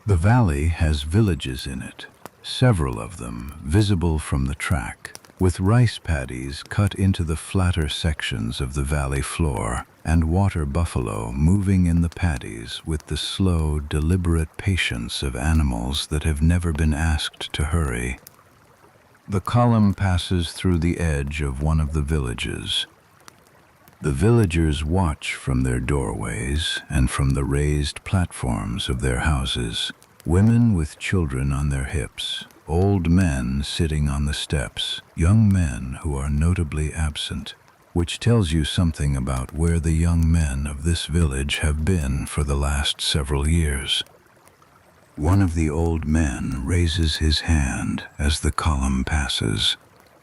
The valley has villages in it, several of them visible from the track, with rice paddies cut into the flatter sections of the valley floor, and water buffalo moving in the paddies with the slow, deliberate patience of animals that have never been asked to hurry. The column passes through the edge of one of the villages. The villagers watch from their doorways and from the raised platforms of their houses, women with children on their hips, old men sitting on the steps, young men who are notably absent, which tells you something about where the young men of this village have been for the last several years. One of the old men raises his hand as the column passes.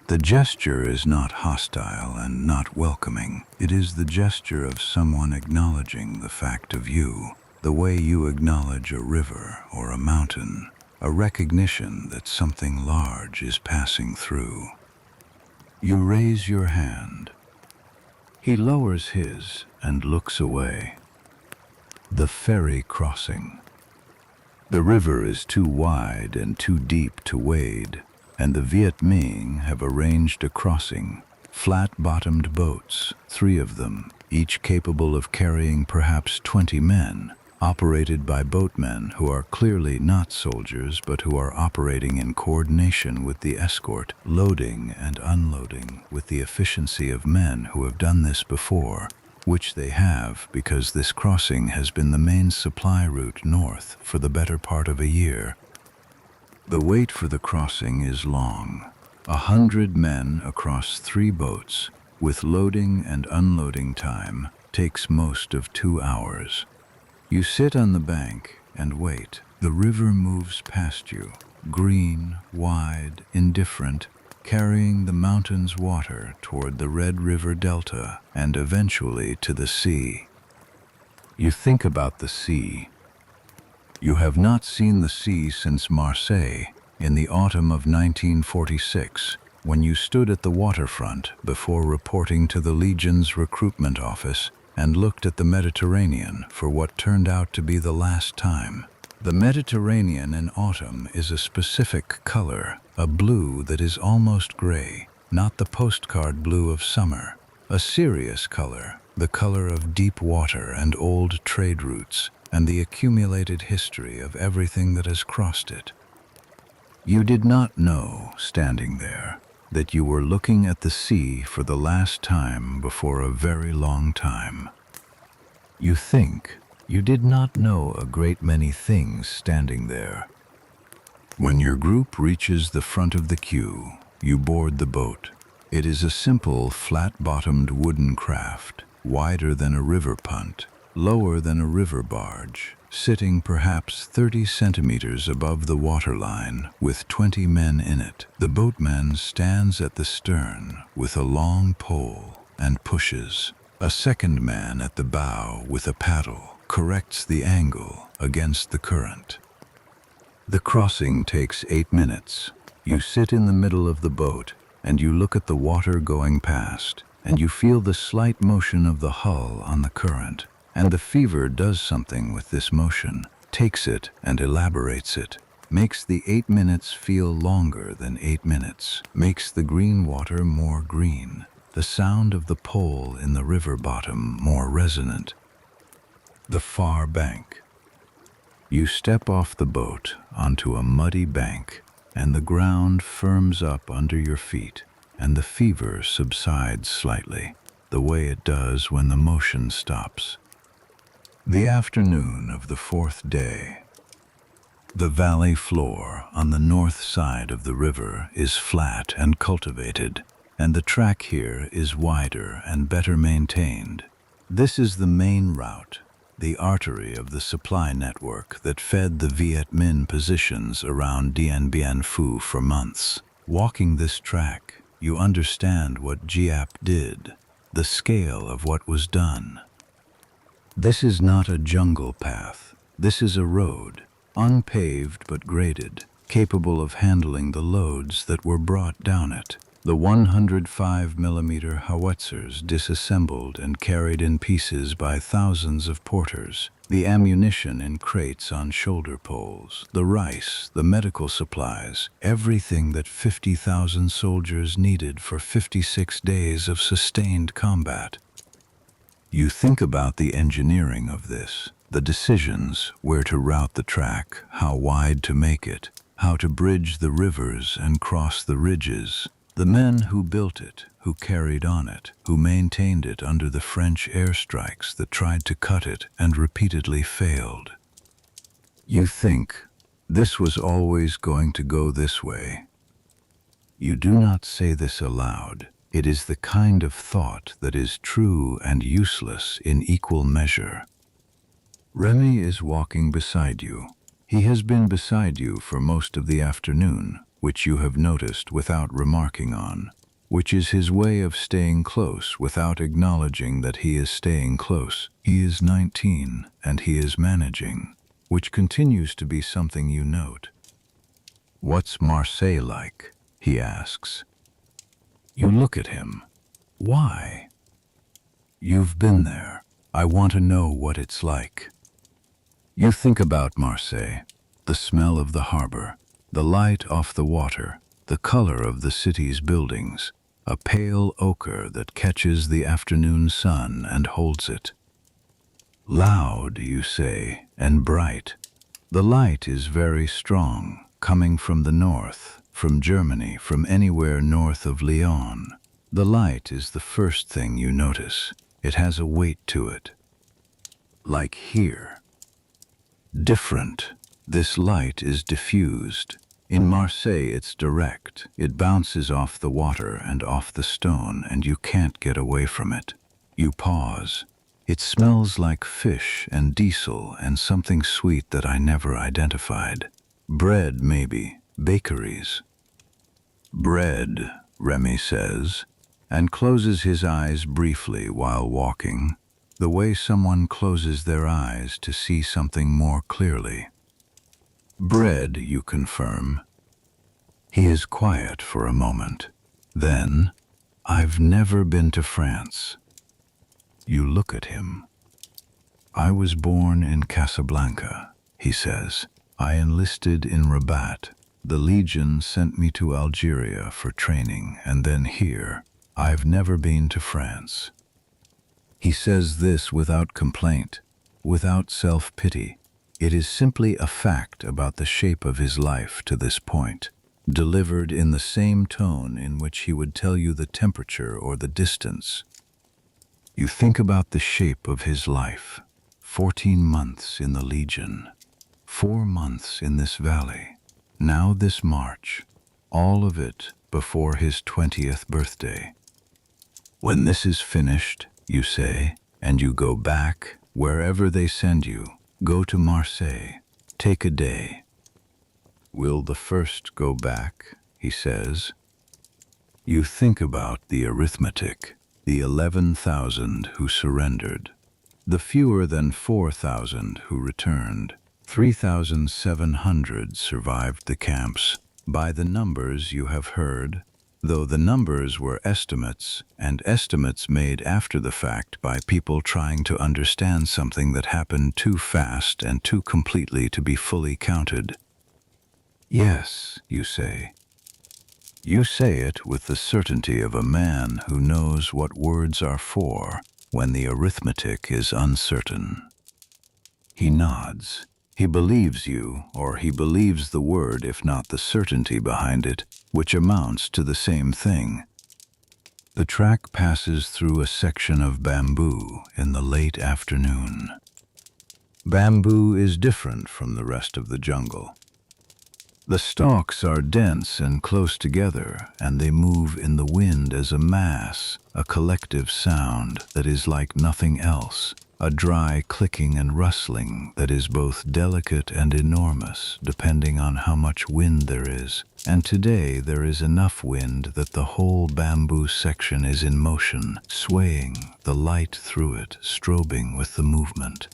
The gesture is not hostile and not welcoming. It is the gesture of someone acknowledging the fact of you, the way you acknowledge a river or a mountain, a recognition that something large is passing through. You raise your hand. He lowers his and looks away. The ferry crossing. The river is too wide and too deep to wade, and the Viet Minh have arranged a crossing, flat-bottomed boats, 3 of them, each capable of carrying perhaps 20 men, operated by boatmen who are clearly not soldiers but who are operating in coordination with the escort, loading and unloading with the efficiency of men who have done this before, which they have because this crossing has been the main supply route north for the better part of a year. The wait for the crossing is long. 100 men across 3 boats, with loading and unloading time, takes most of 2 hours. You sit on the bank and wait. The river moves past you, green, wide, indifferent, carrying the mountain's water toward the Red River Delta and eventually to the sea. You think about the sea. You have not seen the sea since Marseille in the autumn of 1946, when you stood at the waterfront before reporting to the Legion's recruitment office and looked at the Mediterranean for what turned out to be the last time. The Mediterranean in autumn is a specific color, a blue that is almost gray, not the postcard blue of summer, a serious color, the color of deep water and old trade routes, and the accumulated history of everything that has crossed it. You did not know, standing there, that you were looking at the sea for the last time before a very long time. You think you did not know a great many things standing there. When your group reaches the front of the queue, you board the boat. It is a simple, flat-bottomed wooden craft, wider than a river punt, lower than a river barge, sitting perhaps 30 centimeters above the waterline with 20 men in it. The boatman stands at the stern with a long pole and pushes. A second man at the bow with a paddle corrects the angle against the current. The crossing takes 8 minutes. You sit in the middle of the boat and you look at the water going past, and you feel the slight motion of the hull on the current. And the fever does something with this motion, takes it and elaborates it, makes the 8 minutes feel longer than 8 minutes, makes the green water more green, the sound of the pole in the river bottom more resonant. The far bank. You step off the boat onto a muddy bank, and the ground firms up under your feet, and the fever subsides slightly, the way it does when the motion stops. The afternoon of the 4th day. The valley floor on the north side of the river is flat and cultivated, and the track here is wider and better maintained. This is the main route, the artery of the supply network that fed the Viet Minh positions around Dien Bien Phu for months. Walking this track, you understand what Giap did, the scale of what was done. This is not a jungle path. This is a road, unpaved but graded, capable of handling the loads that were brought down it. The 105 mm howitzers disassembled and carried in pieces by thousands of porters, the ammunition in crates on shoulder poles, the rice, the medical supplies, everything that 50,000 soldiers needed for 56 days of sustained combat. You think about the engineering of this, the decisions, where to route the track, how wide to make it, how to bridge the rivers and cross the ridges, the men who built it, who carried on it, who maintained it under the French airstrikes that tried to cut it and repeatedly failed. You think, this was always going to go this way. You do not say this aloud. It is the kind of thought that is true and useless in equal measure. Remy is walking beside you. He has been beside you for most of the afternoon, which you have noticed without remarking on, which is his way of staying close without acknowledging that he is staying close. He is 19, and he is managing, which continues to be something you note. "What's Marseille like?" he asks. You look at him. Why? You've been there. I want to know what it's like. You think about Marseille, the smell of the harbor, the light off the water, the color of the city's buildings, a pale ochre that catches the afternoon sun and holds it. Loud, you say, and bright. The light is very strong, coming from the north, from Germany, from anywhere north of Lyon. The light is the first thing you notice. It has a weight to it. Like here. Different. This light is diffused. In Marseille it's direct. It bounces off the water and off the stone, and you can't get away from it. You pause. It smells like fish and diesel and something sweet that I never identified. Bread, maybe. Bakeries. Bread, Remy says, and closes his eyes briefly while walking, the way someone closes their eyes to see something more clearly. Bread, you confirm. He is quiet for a moment. Then, I've never been to France. You look at him. I was born in Casablanca, he says. I enlisted in Rabat. The Legion sent me to Algeria for training, and then here. I've never been to France. He says this without complaint, without self-pity. It is simply a fact about the shape of his life to this point, delivered in the same tone in which he would tell you the temperature or the distance. You think about the shape of his life. 14 months in the Legion. 4 months in this valley. Now this march. All of it before his 20th birthday. When this is finished, you say, and you go back, wherever they send you, go to Marseille. Take a day. Will the first go back, he says. You think about the arithmetic. The 11,000 who surrendered, the fewer than 4,000 who returned, 3,700 survived the camps. By the numbers you have heard, though the numbers were estimates, and estimates made after the fact by people trying to understand something that happened too fast and too completely to be fully counted. Yes, you say. You say it with the certainty of a man who knows what words are for when the arithmetic is uncertain. He nods. He believes you, or he believes the word if not the certainty behind it, which amounts to the same thing. The track passes through a section of bamboo in the late afternoon. Bamboo is different from the rest of the jungle. The stalks are dense and close together, and they move in the wind as a mass, a collective sound that is like nothing else, a dry clicking and rustling that is both delicate and enormous, depending on how much wind there is. And today there is enough wind that the whole bamboo section is in motion, swaying, the light through it, strobing with the movement.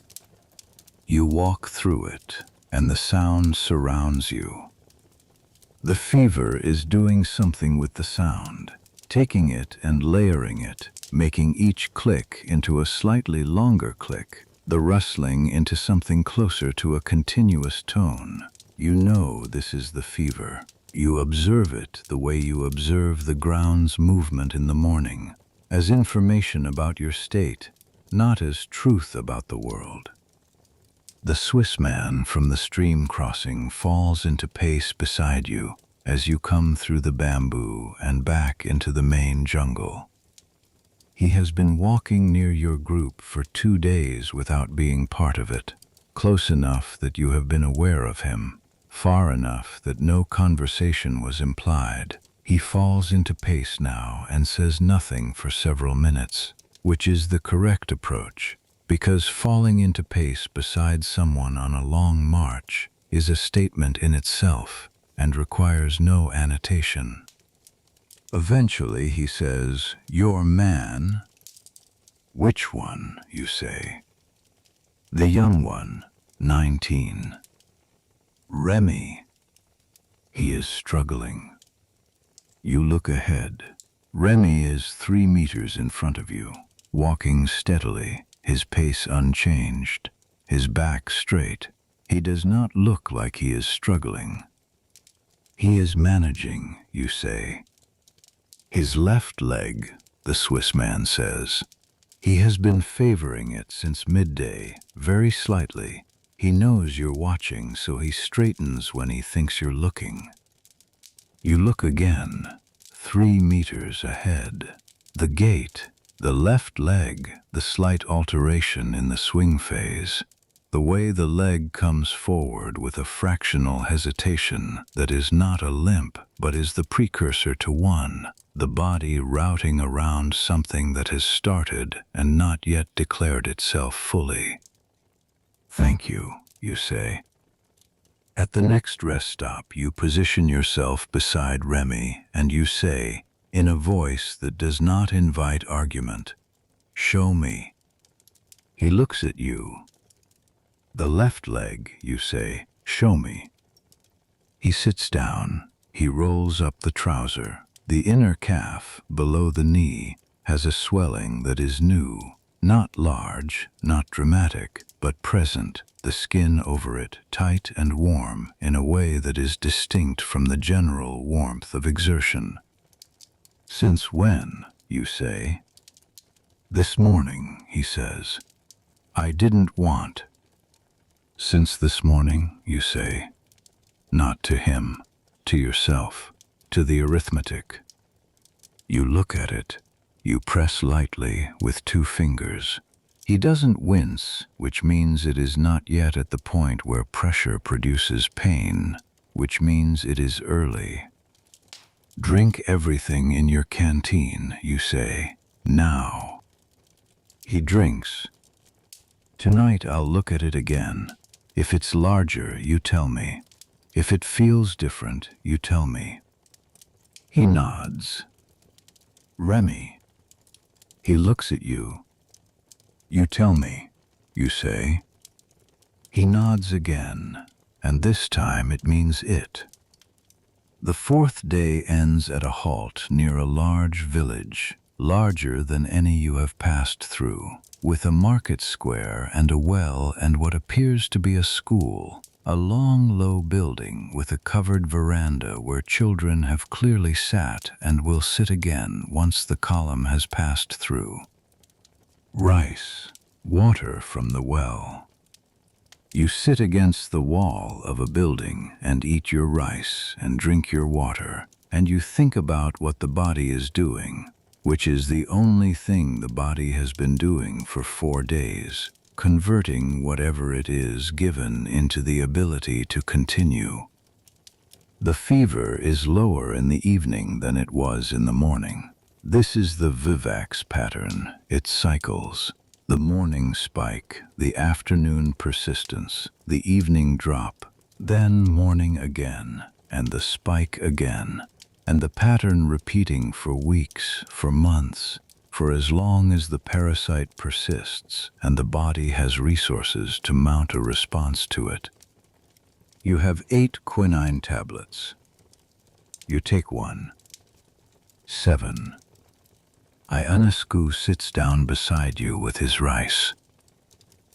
You walk through it, and the sound surrounds you. The fever is doing something with the sound, taking it and layering it, making each click into a slightly longer click, the rustling into something closer to a continuous tone. You know this is the fever. You observe it the way you observe the ground's movement in the morning, as information about your state, not as truth about the world. The Swiss man from the stream crossing falls into pace beside you as you come through the bamboo and back into the main jungle. He has been walking near your group for 2 days without being part of it, close enough that you have been aware of him, far enough that no conversation was implied. He falls into pace now and says nothing for several minutes, which is the correct approach, because falling into pace beside someone on a long march is a statement in itself and requires no annotation. Eventually he says, "Your man." "Which one?" you say. "The young one, 19. Remy." He is struggling. You look ahead. Remy is 3 meters in front of you, walking steadily, his pace unchanged, his back straight. He does not look like he is struggling. He is managing, you say. His left leg, the Swiss man says. He has been favoring it since midday, very slightly. He knows you're watching, so he straightens when he thinks you're looking. You look again, 3 meters ahead. The gait, the left leg, the slight alteration in the swing phase, the way the leg comes forward with a fractional hesitation that is not a limp but is the precursor to one, the body routing around something that has started and not yet declared itself fully. "Thank you," you say. At the next rest stop, you position yourself beside Remy and you say, in a voice that does not invite argument, "Show me." He looks at you. "The left leg," you say, "show me." He sits down. He rolls up the trouser. The inner calf, below the knee, has a swelling that is new, not large, not dramatic, but present, the skin over it tight and warm in a way that is distinct from the general warmth of exertion. "Since when?" you say. "This morning," he says. "I didn't want." "Since this morning," you say. Not to him, to yourself, to the arithmetic. You look at it. You press lightly with 2 fingers. He doesn't wince, which means it is not yet at the point where pressure produces pain, which means it is early. "Drink everything in your canteen," you say, "now." He drinks. "Tonight I'll look at it again. If it's larger, you tell me. If it feels different, you tell me." He nods. "Remy." He looks at you. "You tell me," you say. He nods again, and this time it means it. The 4th day ends at a halt near a large village, larger than any you have passed through, with a market square and a well and what appears to be a school, a long, low building with a covered veranda where children have clearly sat and will sit again once the column has passed through. Rice, water from the well. You sit against the wall of a building and eat your rice and drink your water, and you think about what the body is doing, which is the only thing the body has been doing for 4 days, converting whatever it is given into the ability to continue. The fever is lower in the evening than it was in the morning. This is the Vivax pattern. It cycles. The morning spike, the afternoon persistence, the evening drop, then morning again, and the spike again, and the pattern repeating for weeks, for months, for as long as the parasite persists and the body has resources to mount a response to it. You have 8 quinine tablets. You take one. 7. Ionescu sits down beside you with his rice.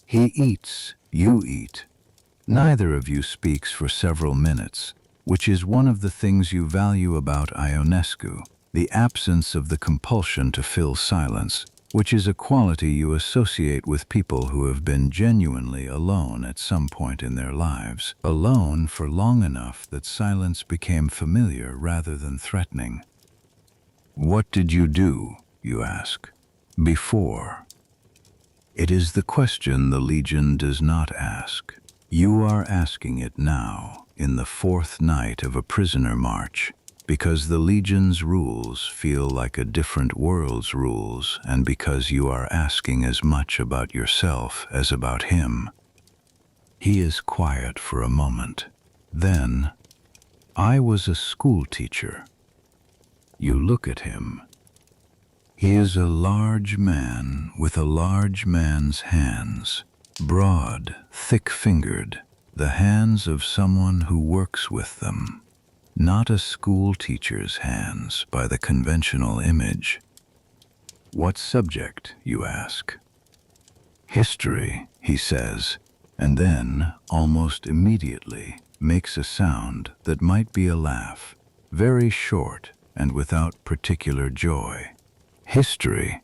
He eats, you eat. Neither of you speaks for several minutes, which is one of the things you value about Ionescu, the absence of the compulsion to fill silence, which is a quality you associate with people who have been genuinely alone at some point in their lives, alone for long enough that silence became familiar rather than threatening. What did you do, you ask, before? It is the question the Legion does not ask. You are asking it now, in the 4th night of a prisoner march, because the Legion's rules feel like a different world's rules, and because you are asking as much about yourself as about him. He is quiet for a moment. Then, I was a school teacher. You look at him. He is a large man with a large man's hands, broad, thick-fingered, the hands of someone who works with them, not a school teacher's hands by the conventional image. What subject, you ask? History, he says, and then, almost immediately, makes a sound that might be a laugh, very short and without particular joy. History.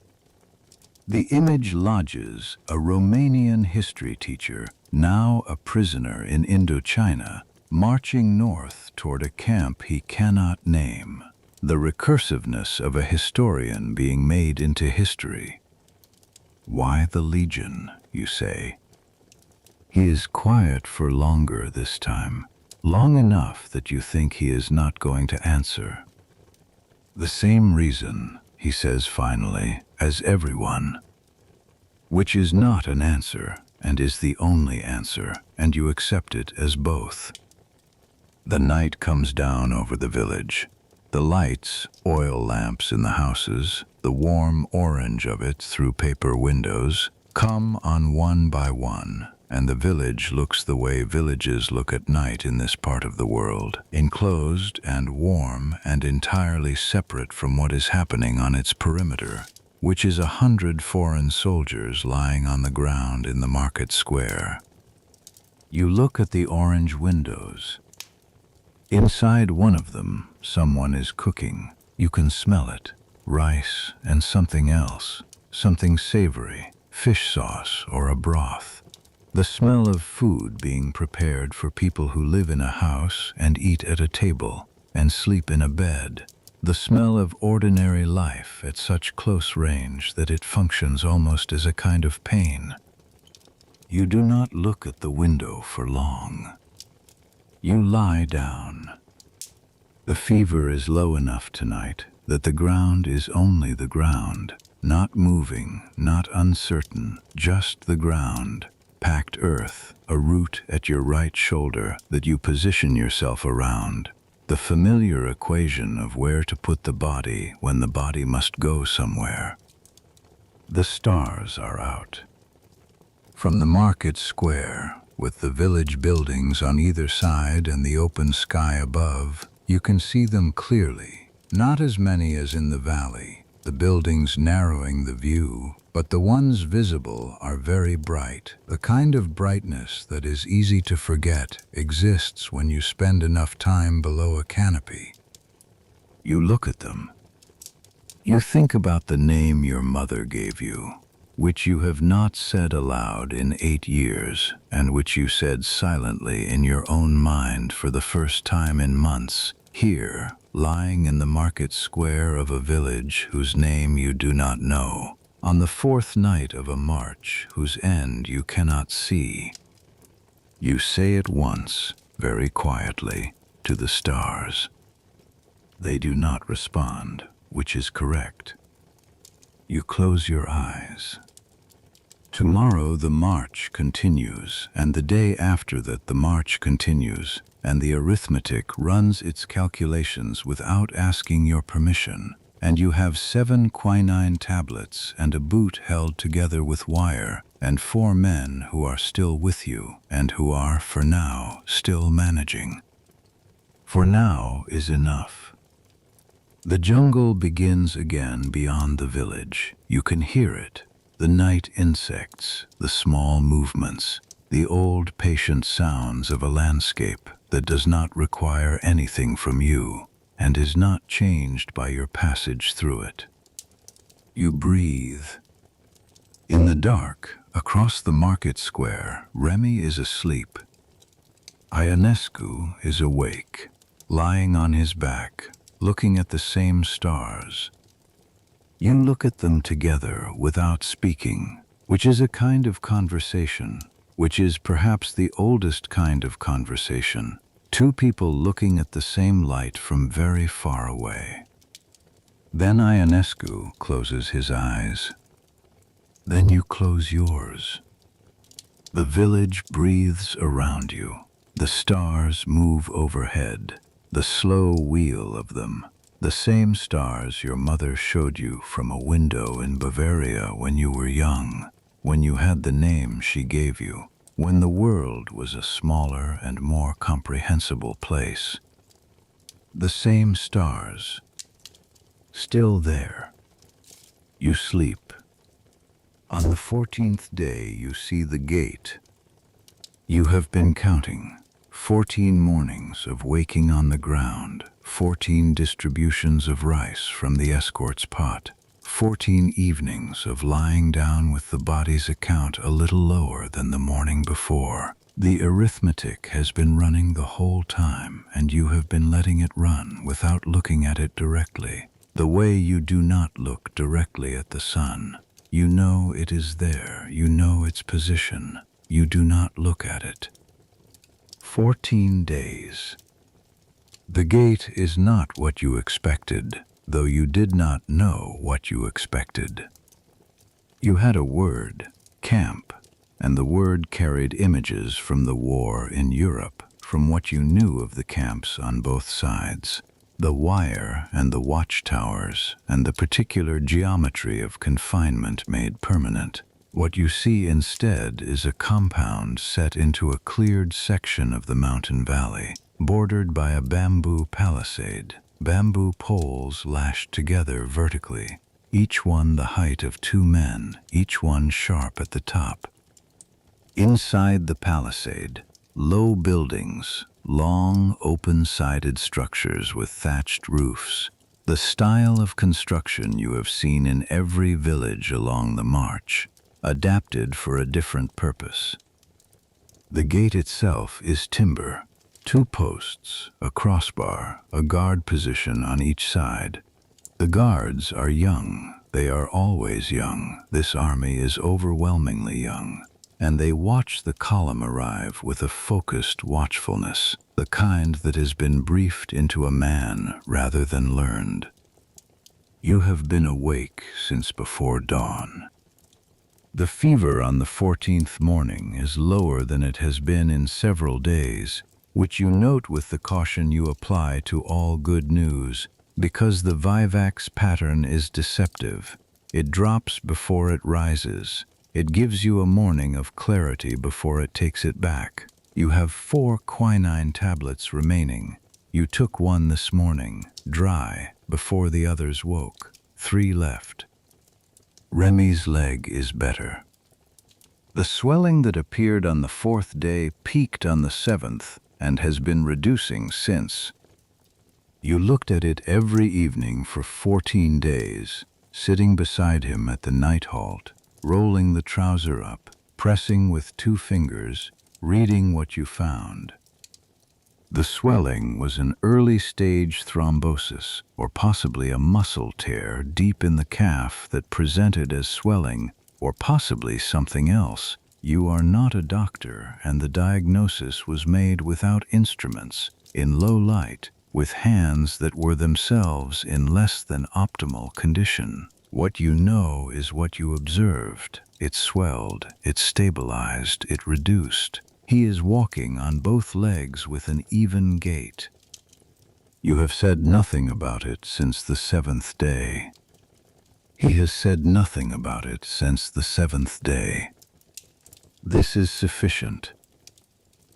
The image lodges a Romanian history teacher, now a prisoner in Indochina, marching north toward a camp he cannot name. The recursiveness of a historian being made into history. Why the Legion, you say? He is quiet for longer this time, long enough that you think he is not going to answer. The same reason, he says finally, as everyone, which is not an answer and is the only answer, and you accept it as both. The night comes down over the village. The lights, oil lamps in the houses, the warm orange of it through paper windows, come on one by one, and the village looks the way villages look at night in this part of the world, enclosed and warm and entirely separate from what is happening on its perimeter, which is 100 foreign soldiers lying on the ground in the market square. You look at the orange windows. Inside one of them, someone is cooking. You can smell it. Rice and something else, something savory, fish sauce or a broth. The smell of food being prepared for people who live in a house and eat at a table and sleep in a bed. The smell of ordinary life at such close range that it functions almost as a kind of pain. You do not look at the window for long. You lie down. The fever is low enough tonight that the ground is only the ground, not moving, not uncertain, just the ground. Packed earth, a root at your right shoulder that you position yourself around. The familiar equation of where to put the body when the body must go somewhere. The stars are out. From the market square, with the village buildings on either side and the open sky above, you can see them clearly, not as many as in the valley, the buildings narrowing the view, but the ones visible are very bright. The kind of brightness that is easy to forget exists when you spend enough time below a canopy. You look at them. You think about the name your mother gave you, which you have not said aloud in 8 years, and which you said silently in your own mind for the first time in months, here, lying in the market square of a village whose name you do not know, on the 4th night of a march whose end you cannot see. You say it once, very quietly, to the stars. They do not respond, which is correct. You close your eyes. Tomorrow the march continues, and the day after that the march continues, and the arithmetic runs its calculations without asking your permission, and you have 7 quinine tablets and a boot held together with wire, and 4 men who are still with you, and who are, for now, still managing. For now is enough. The jungle begins again beyond the village. You can hear it. The night insects, the small movements, the old patient sounds of a landscape that does not require anything from you and is not changed by your passage through it. You breathe. In the dark, across the market square, Remy is asleep. Ionescu is awake, lying on his back, looking at the same stars. You look at them together without speaking, which is a kind of conversation, which is perhaps the oldest kind of conversation. Two people looking at the same light from very far away. Then Ionescu closes his eyes. Then you close yours. The village breathes around you. The stars move overhead, the slow wheel of them. The same stars your mother showed you from a window in Bavaria when you were young, when you had the name she gave you, when the world was a smaller and more comprehensible place. The same stars, still there. You sleep. On the 14th day you see the gate. You have been counting 14 mornings of waking on the ground, 14 distributions of rice from the escort's pot, 14 evenings of lying down with the body's account a little lower than the morning before. The arithmetic has been running the whole time, and you have been letting it run without looking at it directly. The way you do not look directly at the sun. You know it is there, you know its position. You do not look at it. 14 days. The gate is not what you expected, though you did not know what you expected. You had a word, camp, and the word carried images from the war in Europe, from what you knew of the camps on both sides, the wire and the watchtowers, and the particular geometry of confinement made permanent. What you see instead is a compound set into a cleared section of the mountain valley, bordered by a bamboo palisade, bamboo poles lashed together vertically, each one the height of 2 men, each one sharp at the top. Inside the palisade, low buildings, long, open-sided structures with thatched roofs, the style of construction you have seen in every village along the march, adapted for a different purpose. The gate itself is timber, 2 posts, a crossbar, a guard position on each side. The guards are young. They are always young. This army is overwhelmingly young. And they watch the column arrive with a focused watchfulness, the kind that has been briefed into a man rather than learned. You have been awake since before dawn. The fever on the 14th morning is lower than it has been in several days, which you note with the caution you apply to all good news, because the Vivax pattern is deceptive. It drops before it rises. It gives you a morning of clarity before it takes it back. You have 4 quinine tablets remaining. You took one this morning, dry, before the others woke. 3 left. Remy's leg is better. The swelling that appeared on the 4th day peaked on the 7th and has been reducing since. You looked at it every evening for 14 days, sitting beside him at the night halt, rolling the trouser up, pressing with 2 fingers, reading what you found. The swelling was an early-stage thrombosis, or possibly a muscle tear deep in the calf that presented as swelling, or possibly something else. You are not a doctor, and the diagnosis was made without instruments, in low light, with hands that were themselves in less than optimal condition. What you know is what you observed. It swelled, it stabilized, it reduced. He is walking on both legs with an even gait. You have said nothing about it since the 7th day. He has said nothing about it since the 7th day. This is sufficient.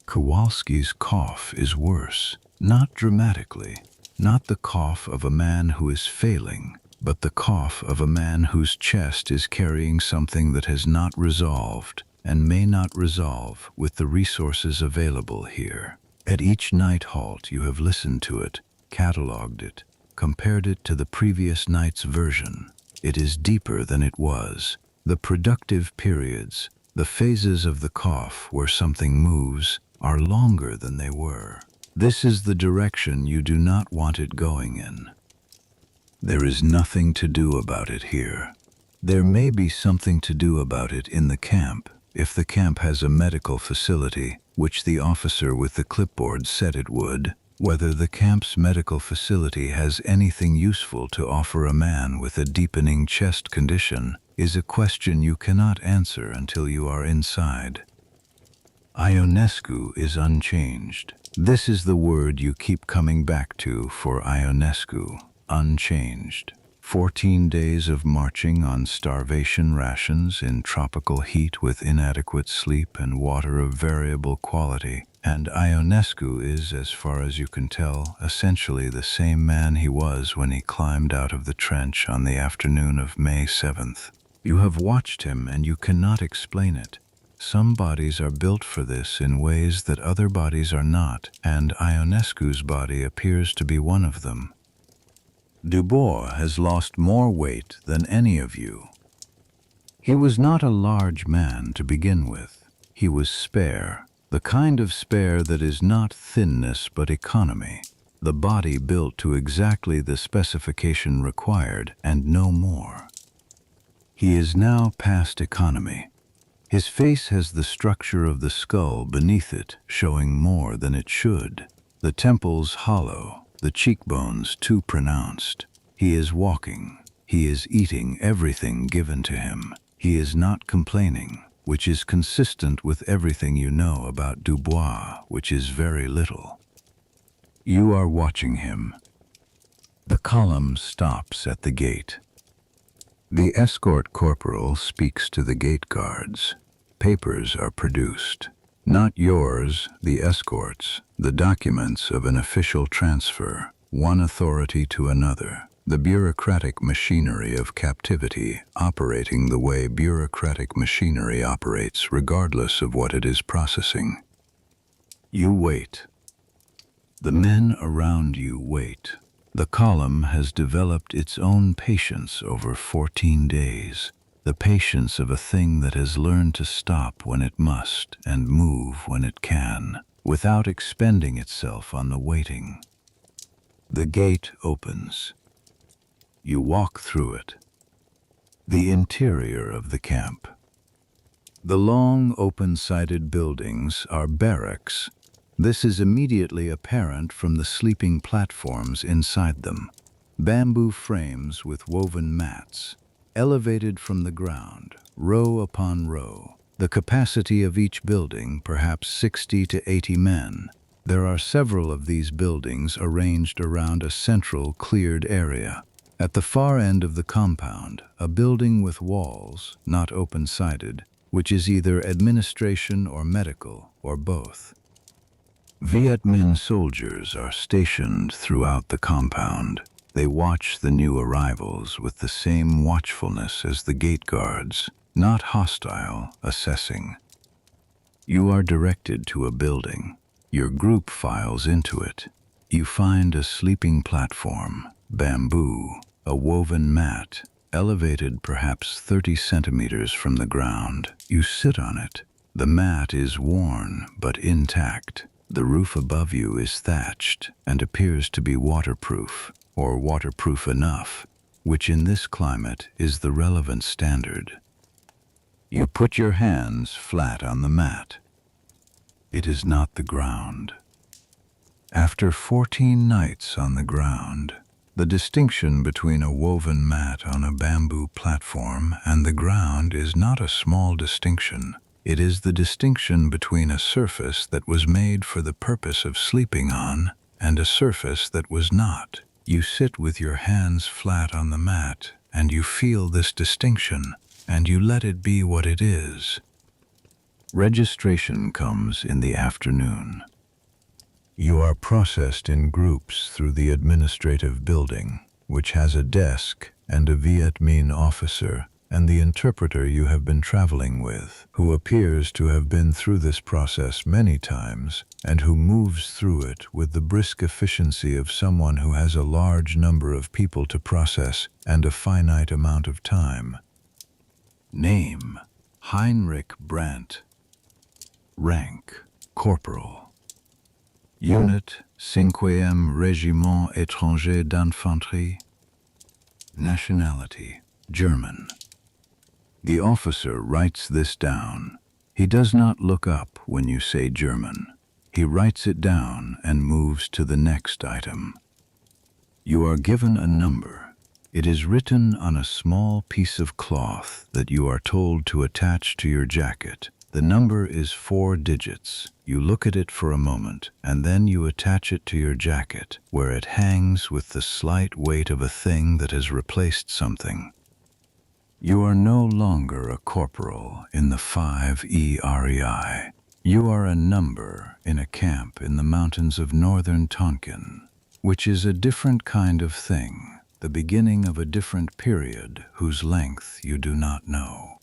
Kowalski's cough is worse, not dramatically, not the cough of a man who is failing, but the cough of a man whose chest is carrying something that has not resolved and may not resolve with the resources available here. At each night halt you have listened to it, catalogued it, compared it to the previous night's version. It is deeper than it was. The productive periods, the phases of the cough where something moves, are longer than they were. This is the direction you do not want it going in. There is nothing to do about it here. There may be something to do about it in the camp, if the camp has a medical facility, which the officer with the clipboard said it would. Whether the camp's medical facility has anything useful to offer a man with a deepening chest condition is a question you cannot answer until you are inside. Ionescu is unchanged. This is the word you keep coming back to for Ionescu, unchanged. 14 days of marching on starvation rations in tropical heat with inadequate sleep and water of variable quality. And Ionescu is, as far as you can tell, essentially the same man he was when he climbed out of the trench on the afternoon of May 7th. You have watched him and you cannot explain it. Some bodies are built for this in ways that other bodies are not, and Ionescu's body appears to be one of them. Dubois has lost more weight than any of you. He was not a large man to begin with. He was spare, the kind of spare that is not thinness but economy, the body built to exactly the specification required and no more. He is now past economy. His face has the structure of the skull beneath it, showing more than it should. The temples hollow, the cheekbones too pronounced. He is walking. He is eating everything given to him. He is not complaining, which is consistent with everything you know about Dubois, which is very little. You are watching him. The column stops at the gate. The escort corporal speaks to the gate guards. Papers are produced. Not yours, the escort's, the documents of an official transfer, one authority to another, the bureaucratic machinery of captivity operating the way bureaucratic machinery operates regardless of what it is processing. You wait. The men around you wait. The column has developed its own patience over 14 days, the patience of a thing that has learned to stop when it must and move when it can, without expending itself on the waiting. The gate opens. You walk through it. The interior of the camp. The long, open-sided buildings are barracks. This is immediately apparent from the sleeping platforms inside them. Bamboo frames with woven mats, elevated from the ground, row upon row. The capacity of each building, perhaps 60 to 80 men. There are several of these buildings arranged around a central cleared area. At the far end of the compound, a building with walls, not open-sided, which is either administration or medical, or both. Viet Minh soldiers are stationed throughout the compound. They watch the new arrivals with the same watchfulness as the gate guards, not hostile, assessing. You are directed to a building. Your group files into it. You find a sleeping platform, bamboo, a woven mat, elevated perhaps 30 centimeters from the ground. You sit on it. The mat is worn but intact. The roof above you is thatched and appears to be waterproof, or waterproof enough, which in this climate is the relevant standard. You put your hands flat on the mat. It is not the ground. After 14 nights on the ground, the distinction between a woven mat on a bamboo platform and the ground is not a small distinction. It is the distinction between a surface that was made for the purpose of sleeping on and a surface that was not. You sit with your hands flat on the mat, and you feel this distinction, and you let it be what it is. Registration comes in the afternoon. You are processed in groups through the administrative building, which has a desk and a Viet Minh officer and the interpreter you have been traveling with, who appears to have been through this process many times and who moves through it with the brisk efficiency of someone who has a large number of people to process and a finite amount of time. Name: Heinrich Brandt. Rank: Corporal. Unit: 5e Régiment Étranger d'Infanterie. Nationality: German. The officer writes this down. He does not look up when you say German. He writes it down and moves to the next item. You are given a number. It is written on a small piece of cloth that you are told to attach to your jacket. The number is 4 digits. You look at it for a moment, and then you attach it to your jacket, where it hangs with the slight weight of a thing that has replaced something. You are no longer a corporal in the 5EREI. You are a number in a camp in the mountains of northern Tonkin, which is a different kind of thing, the beginning of a different period whose length you do not know.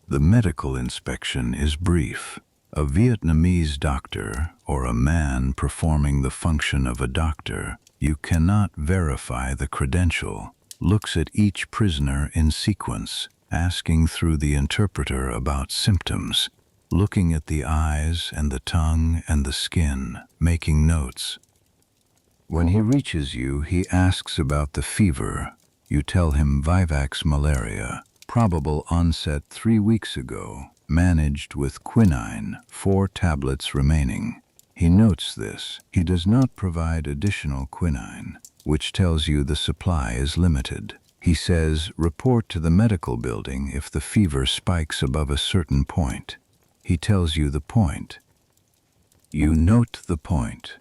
The medical inspection is brief. A Vietnamese doctor, or a man performing the function of a doctor, you cannot verify the credential, looks at each prisoner in sequence, asking through the interpreter about symptoms, looking at the eyes and the tongue and the skin, making notes. When he reaches you, he asks about the fever. You tell him Vivax malaria, probable onset 3 weeks ago, managed with quinine, 4 tablets remaining. He notes this. He does not provide additional quinine, which tells you the supply is limited. He says, report to the medical building if the fever spikes above a certain point. He tells you the point. You note the point.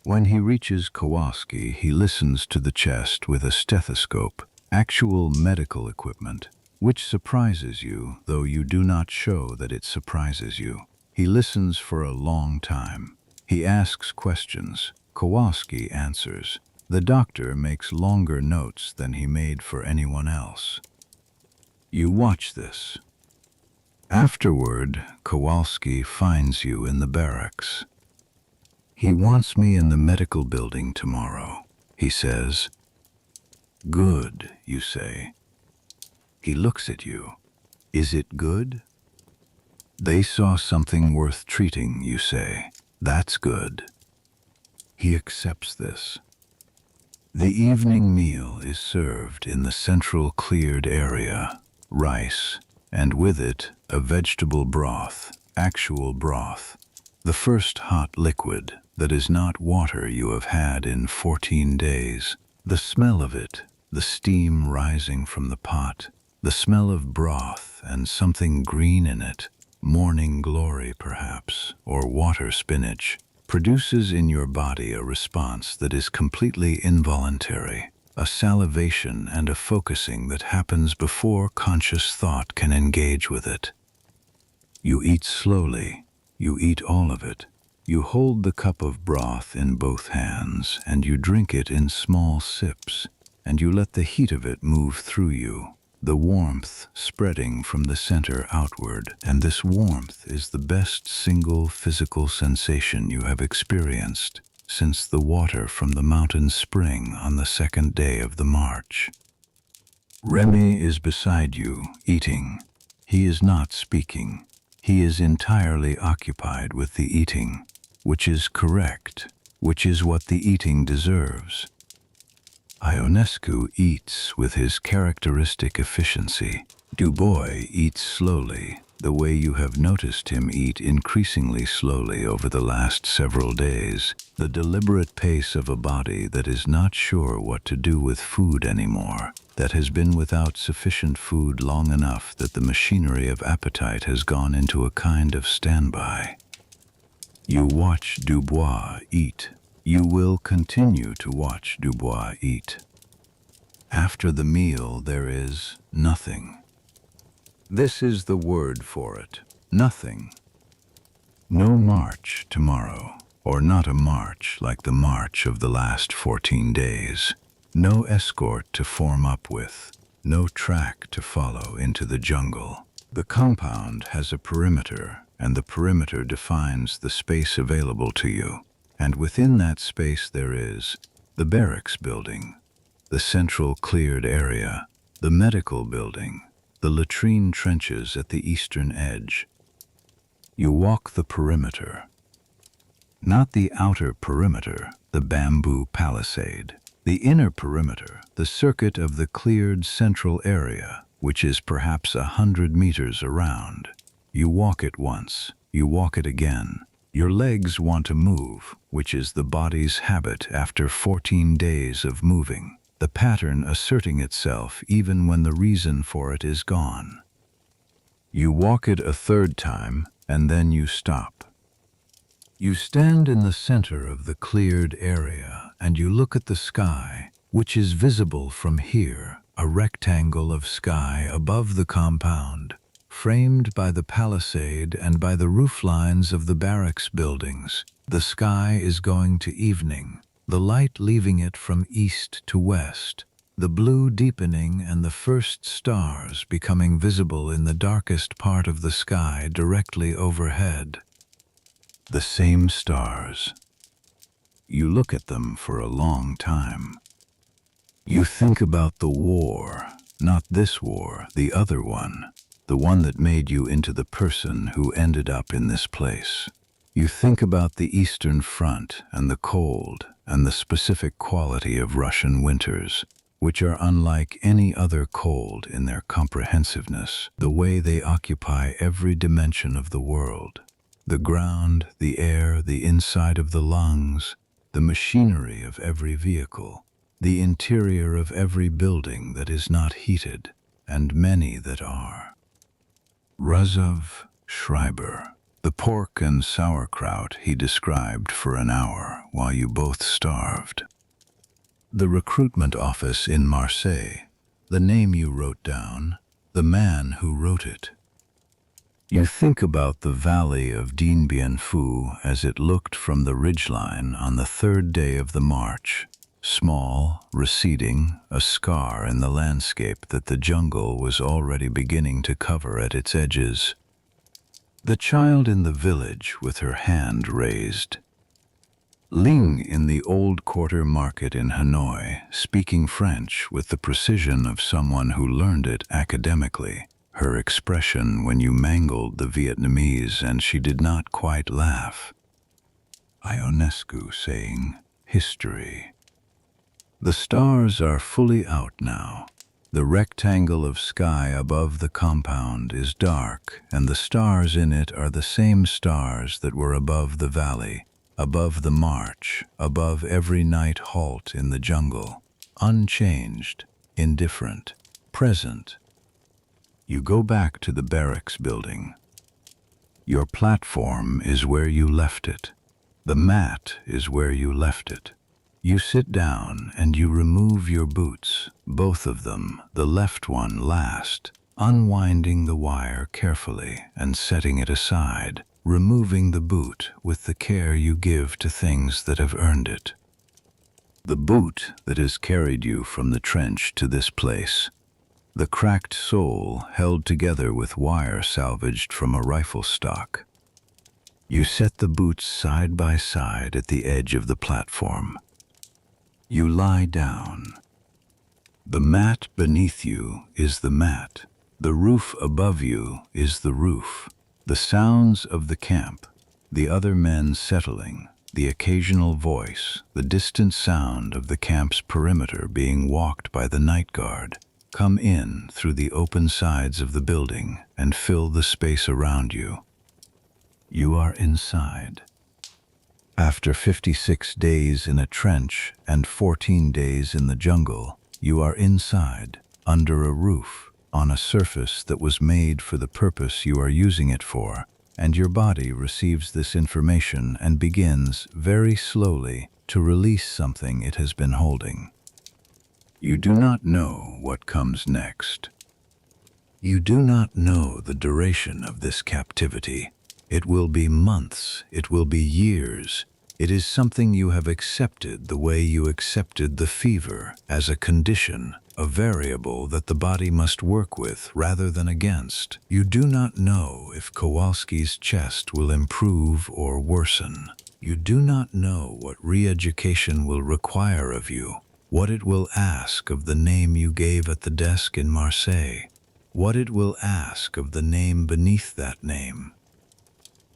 When he reaches Kowalski, he listens to the chest with a stethoscope, actual medical equipment, which surprises you, though you do not show that it surprises you. He listens for a long time. He asks questions. Kowalski answers. The doctor makes longer notes than he made for anyone else. You watch this. Afterward, Kowalski finds you in the barracks. He wants me in the medical building tomorrow, he says. Good, you say. He looks at you. Is it good? They saw something worth treating, you say. That's good. He accepts this. The evening meal is served in the central cleared area, rice, and with it a vegetable broth, actual broth, the first hot liquid that is not water you have had in 14 days. The smell of it, the steam rising from the pot, the smell of broth and something green in it, morning glory perhaps, or water spinach, produces in your body a response that is completely involuntary, a salivation and a focusing that happens before conscious thought can engage with it. You eat slowly, you eat all of it. You hold the cup of broth in both hands, and you drink it in small sips, and you let the heat of it move through you, the warmth spreading from the center outward, and this warmth is the best single physical sensation you have experienced since the water from the mountain spring on the 2nd day of the march. Remy is beside you, eating. He is not speaking. He is entirely occupied with the eating, which is correct, which is what the eating deserves. Ionescu eats with his characteristic efficiency. Dubois eats slowly, the way you have noticed him eat increasingly slowly over the last several days, the deliberate pace of a body that is not sure what to do with food anymore, that has been without sufficient food long enough that the machinery of appetite has gone into a kind of standby. You watch Dubois eat. You will continue to watch Dubois eat. After the meal, there is nothing. This is the word for it, nothing. No march tomorrow, or not a march like the march of the last 14 days. No escort to form up with, no track to follow into the jungle. The compound has a perimeter, and the perimeter defines the space available to you. And within that space there is the barracks building, the central cleared area, the medical building, the latrine trenches at the eastern edge. You walk the perimeter. Not the outer perimeter, the bamboo palisade. The inner perimeter, the circuit of the cleared central area, which is perhaps 100 meters around. You walk it once, you walk it again. Your legs want to move, which is the body's habit after 14 days of moving, the pattern asserting itself even when the reason for it is gone. You walk it a third time, and then you stop. You stand in the center of the cleared area, and you look at the sky, which is visible from here, a rectangle of sky above the compound, framed by the palisade and by the roof lines of the barracks buildings. The sky is going to evening, the light leaving it from east to west, the blue deepening and the first stars becoming visible in the darkest part of the sky directly overhead. The same stars. You look at them for a long time. You think about the war, not this war, the other one, the one that made you into the person who ended up in this place. You think about the Eastern Front and the cold and the specific quality of Russian winters, which are unlike any other cold in their comprehensiveness, the way they occupy every dimension of the world. The ground, the air, the inside of the lungs, the machinery of every vehicle, the interior of every building that is not heated, and many that are. Razov Schreiber. The pork and sauerkraut he described for an hour while you both starved. The recruitment office in Marseille, the name you wrote down, the man who wrote it. You think about the valley of Dien Bien Phu as it looked from the ridgeline on the third day of the march, small, receding, a scar in the landscape that the jungle was already beginning to cover at its edges. The child in the village with her hand raised. Ling in the old quarter market in Hanoi, speaking French with the precision of someone who learned it academically. Her expression when you mangled the Vietnamese and she did not quite laugh. Ionescu saying, history. The stars are fully out now. The rectangle of sky above the compound is dark, and the stars in it are the same stars that were above the valley, above the march, above every night halt in the jungle, unchanged, indifferent, present. You go back to the barracks building. Your platform is where you left it. The mat is where you left it. You sit down and you remove your boots, both of them, the left one last, unwinding the wire carefully and setting it aside, removing the boot with the care you give to things that have earned it. The boot that has carried you from the trench to this place. The cracked sole held together with wire salvaged from a rifle stock. You set the boots side by side at the edge of the platform. You lie down. The mat beneath you is the mat. The roof above you is the roof. The sounds of the camp, the other men settling, the occasional voice, the distant sound of the camp's perimeter being walked by the night guard, come in through the open sides of the building and fill the space around you. You are inside. After 56 days in a trench and 14 days in the jungle, you are inside, under a roof, on a surface that was made for the purpose you are using it for, and your body receives this information and begins, very slowly, to release something it has been holding. You do not know what comes next. You do not know the duration of this captivity. It will be months, it will be years. It is something you have accepted the way you accepted the fever as a condition, a variable that the body must work with rather than against. You do not know if Kowalski's chest will improve or worsen. You do not know what re-education will require of you, what it will ask of the name you gave at the desk in Marseille, what it will ask of the name beneath that name.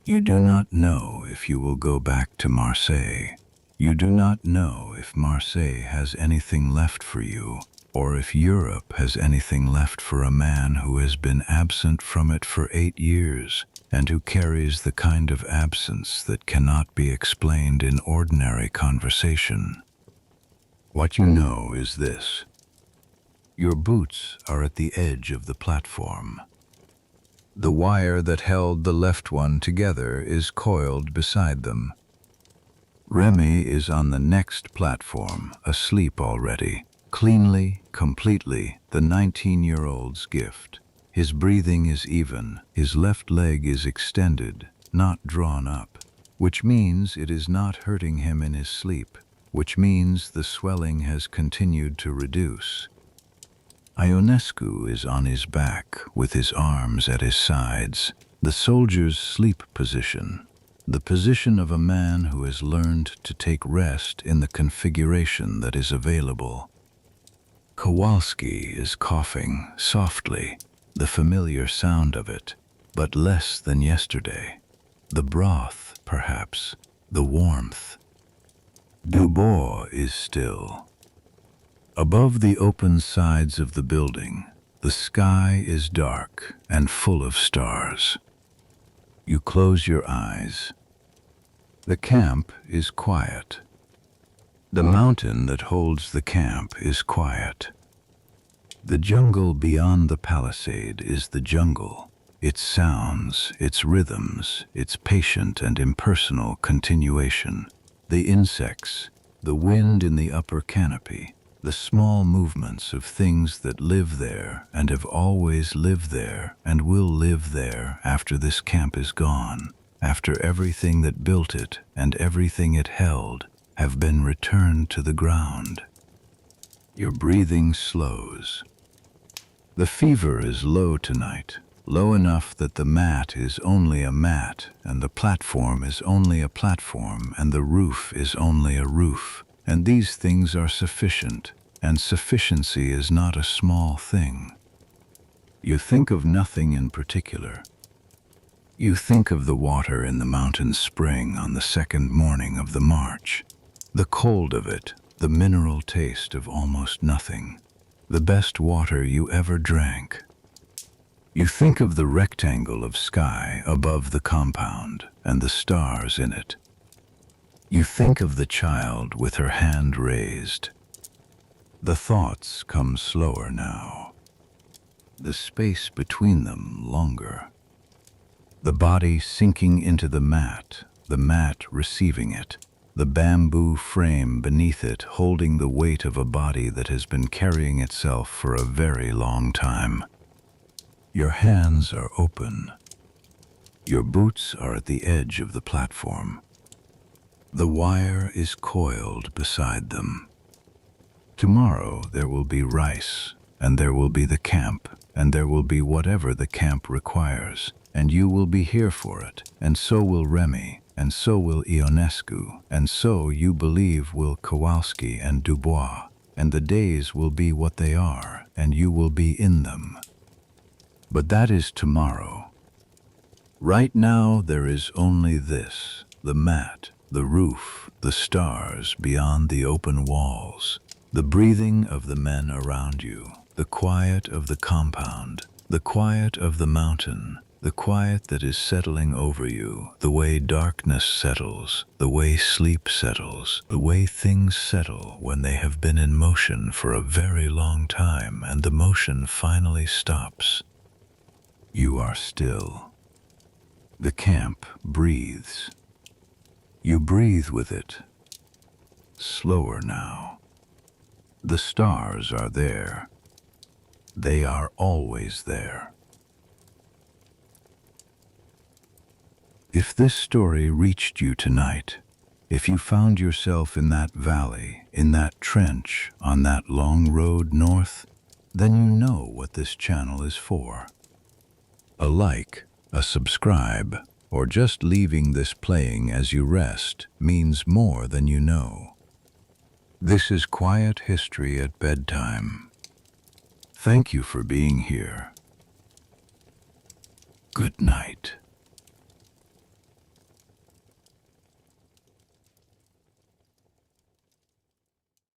You do not know if you will go back to Marseille. You do not know if Marseille has anything left for you, or if Europe has anything left for a man who has been absent from it for 8 years, and who carries the kind of absence that cannot be explained in ordinary conversation. What you know is this: your boots are at the edge of the platform. The wire that held the left one together is coiled beside them. Remy is on the next platform, asleep already, cleanly, completely, the 19-year-old's gift. His breathing is even, his left leg is extended, not drawn up, which means it is not hurting him in his sleep, which means the swelling has continued to reduce. Ionescu is on his back, with his arms at his sides, the soldier's sleep position, the position of a man who has learned to take rest in the configuration that is available. Kowalski is coughing softly, the familiar sound of it, but less than yesterday. The broth, perhaps, the warmth. Dubois is still. Above the open sides of the building, the sky is dark and full of stars. You close your eyes. The camp is quiet. The mountain that holds the camp is quiet. The jungle beyond the palisade is the jungle, its sounds, its rhythms, its patient and impersonal continuation. The insects, the wind in the upper canopy, the small movements of things that live there and have always lived there and will live there after this camp is gone, after everything that built it and everything it held have been returned to the ground. Your breathing slows. The fever is low tonight, low enough that the mat is only a mat, and the platform is only a platform, and the roof is only a roof. And these things are sufficient, and sufficiency is not a small thing. You think of nothing in particular. You think of the water in the mountain spring on the second morning of the march, the cold of it, the mineral taste of almost nothing, the best water you ever drank. You think of the rectangle of sky above the compound and the stars in it. You think of the child with her hand raised. The thoughts come slower now. The space between them longer. The body sinking into the mat receiving it. The bamboo frame beneath it holding the weight of a body that has been carrying itself for a very long time. Your hands are open. Your boots are at the edge of the platform. The wire is coiled beside them. Tomorrow there will be rice, and there will be the camp, and there will be whatever the camp requires, and you will be here for it, and so will Remy, and so will Ionescu, and so you believe will Kowalski and Dubois, and the days will be what they are, and you will be in them. But that is tomorrow. Right now there is only this, the mat, the roof, the stars beyond the open walls, the breathing of the men around you, the quiet of the compound, the quiet of the mountain, the quiet that is settling over you, the way darkness settles, the way sleep settles, the way things settle when they have been in motion for a very long time and the motion finally stops. You are still. The camp breathes. You breathe with it. Slower now. The stars are there. They are always there. If this story reached you tonight, If you found yourself in that valley, in that trench, on that long road north, then you know what this channel is for. A like, a subscribe, or just leaving this playing as you rest means more than you know. This is Quiet History at Bedtime. Thank you for being here. Good night.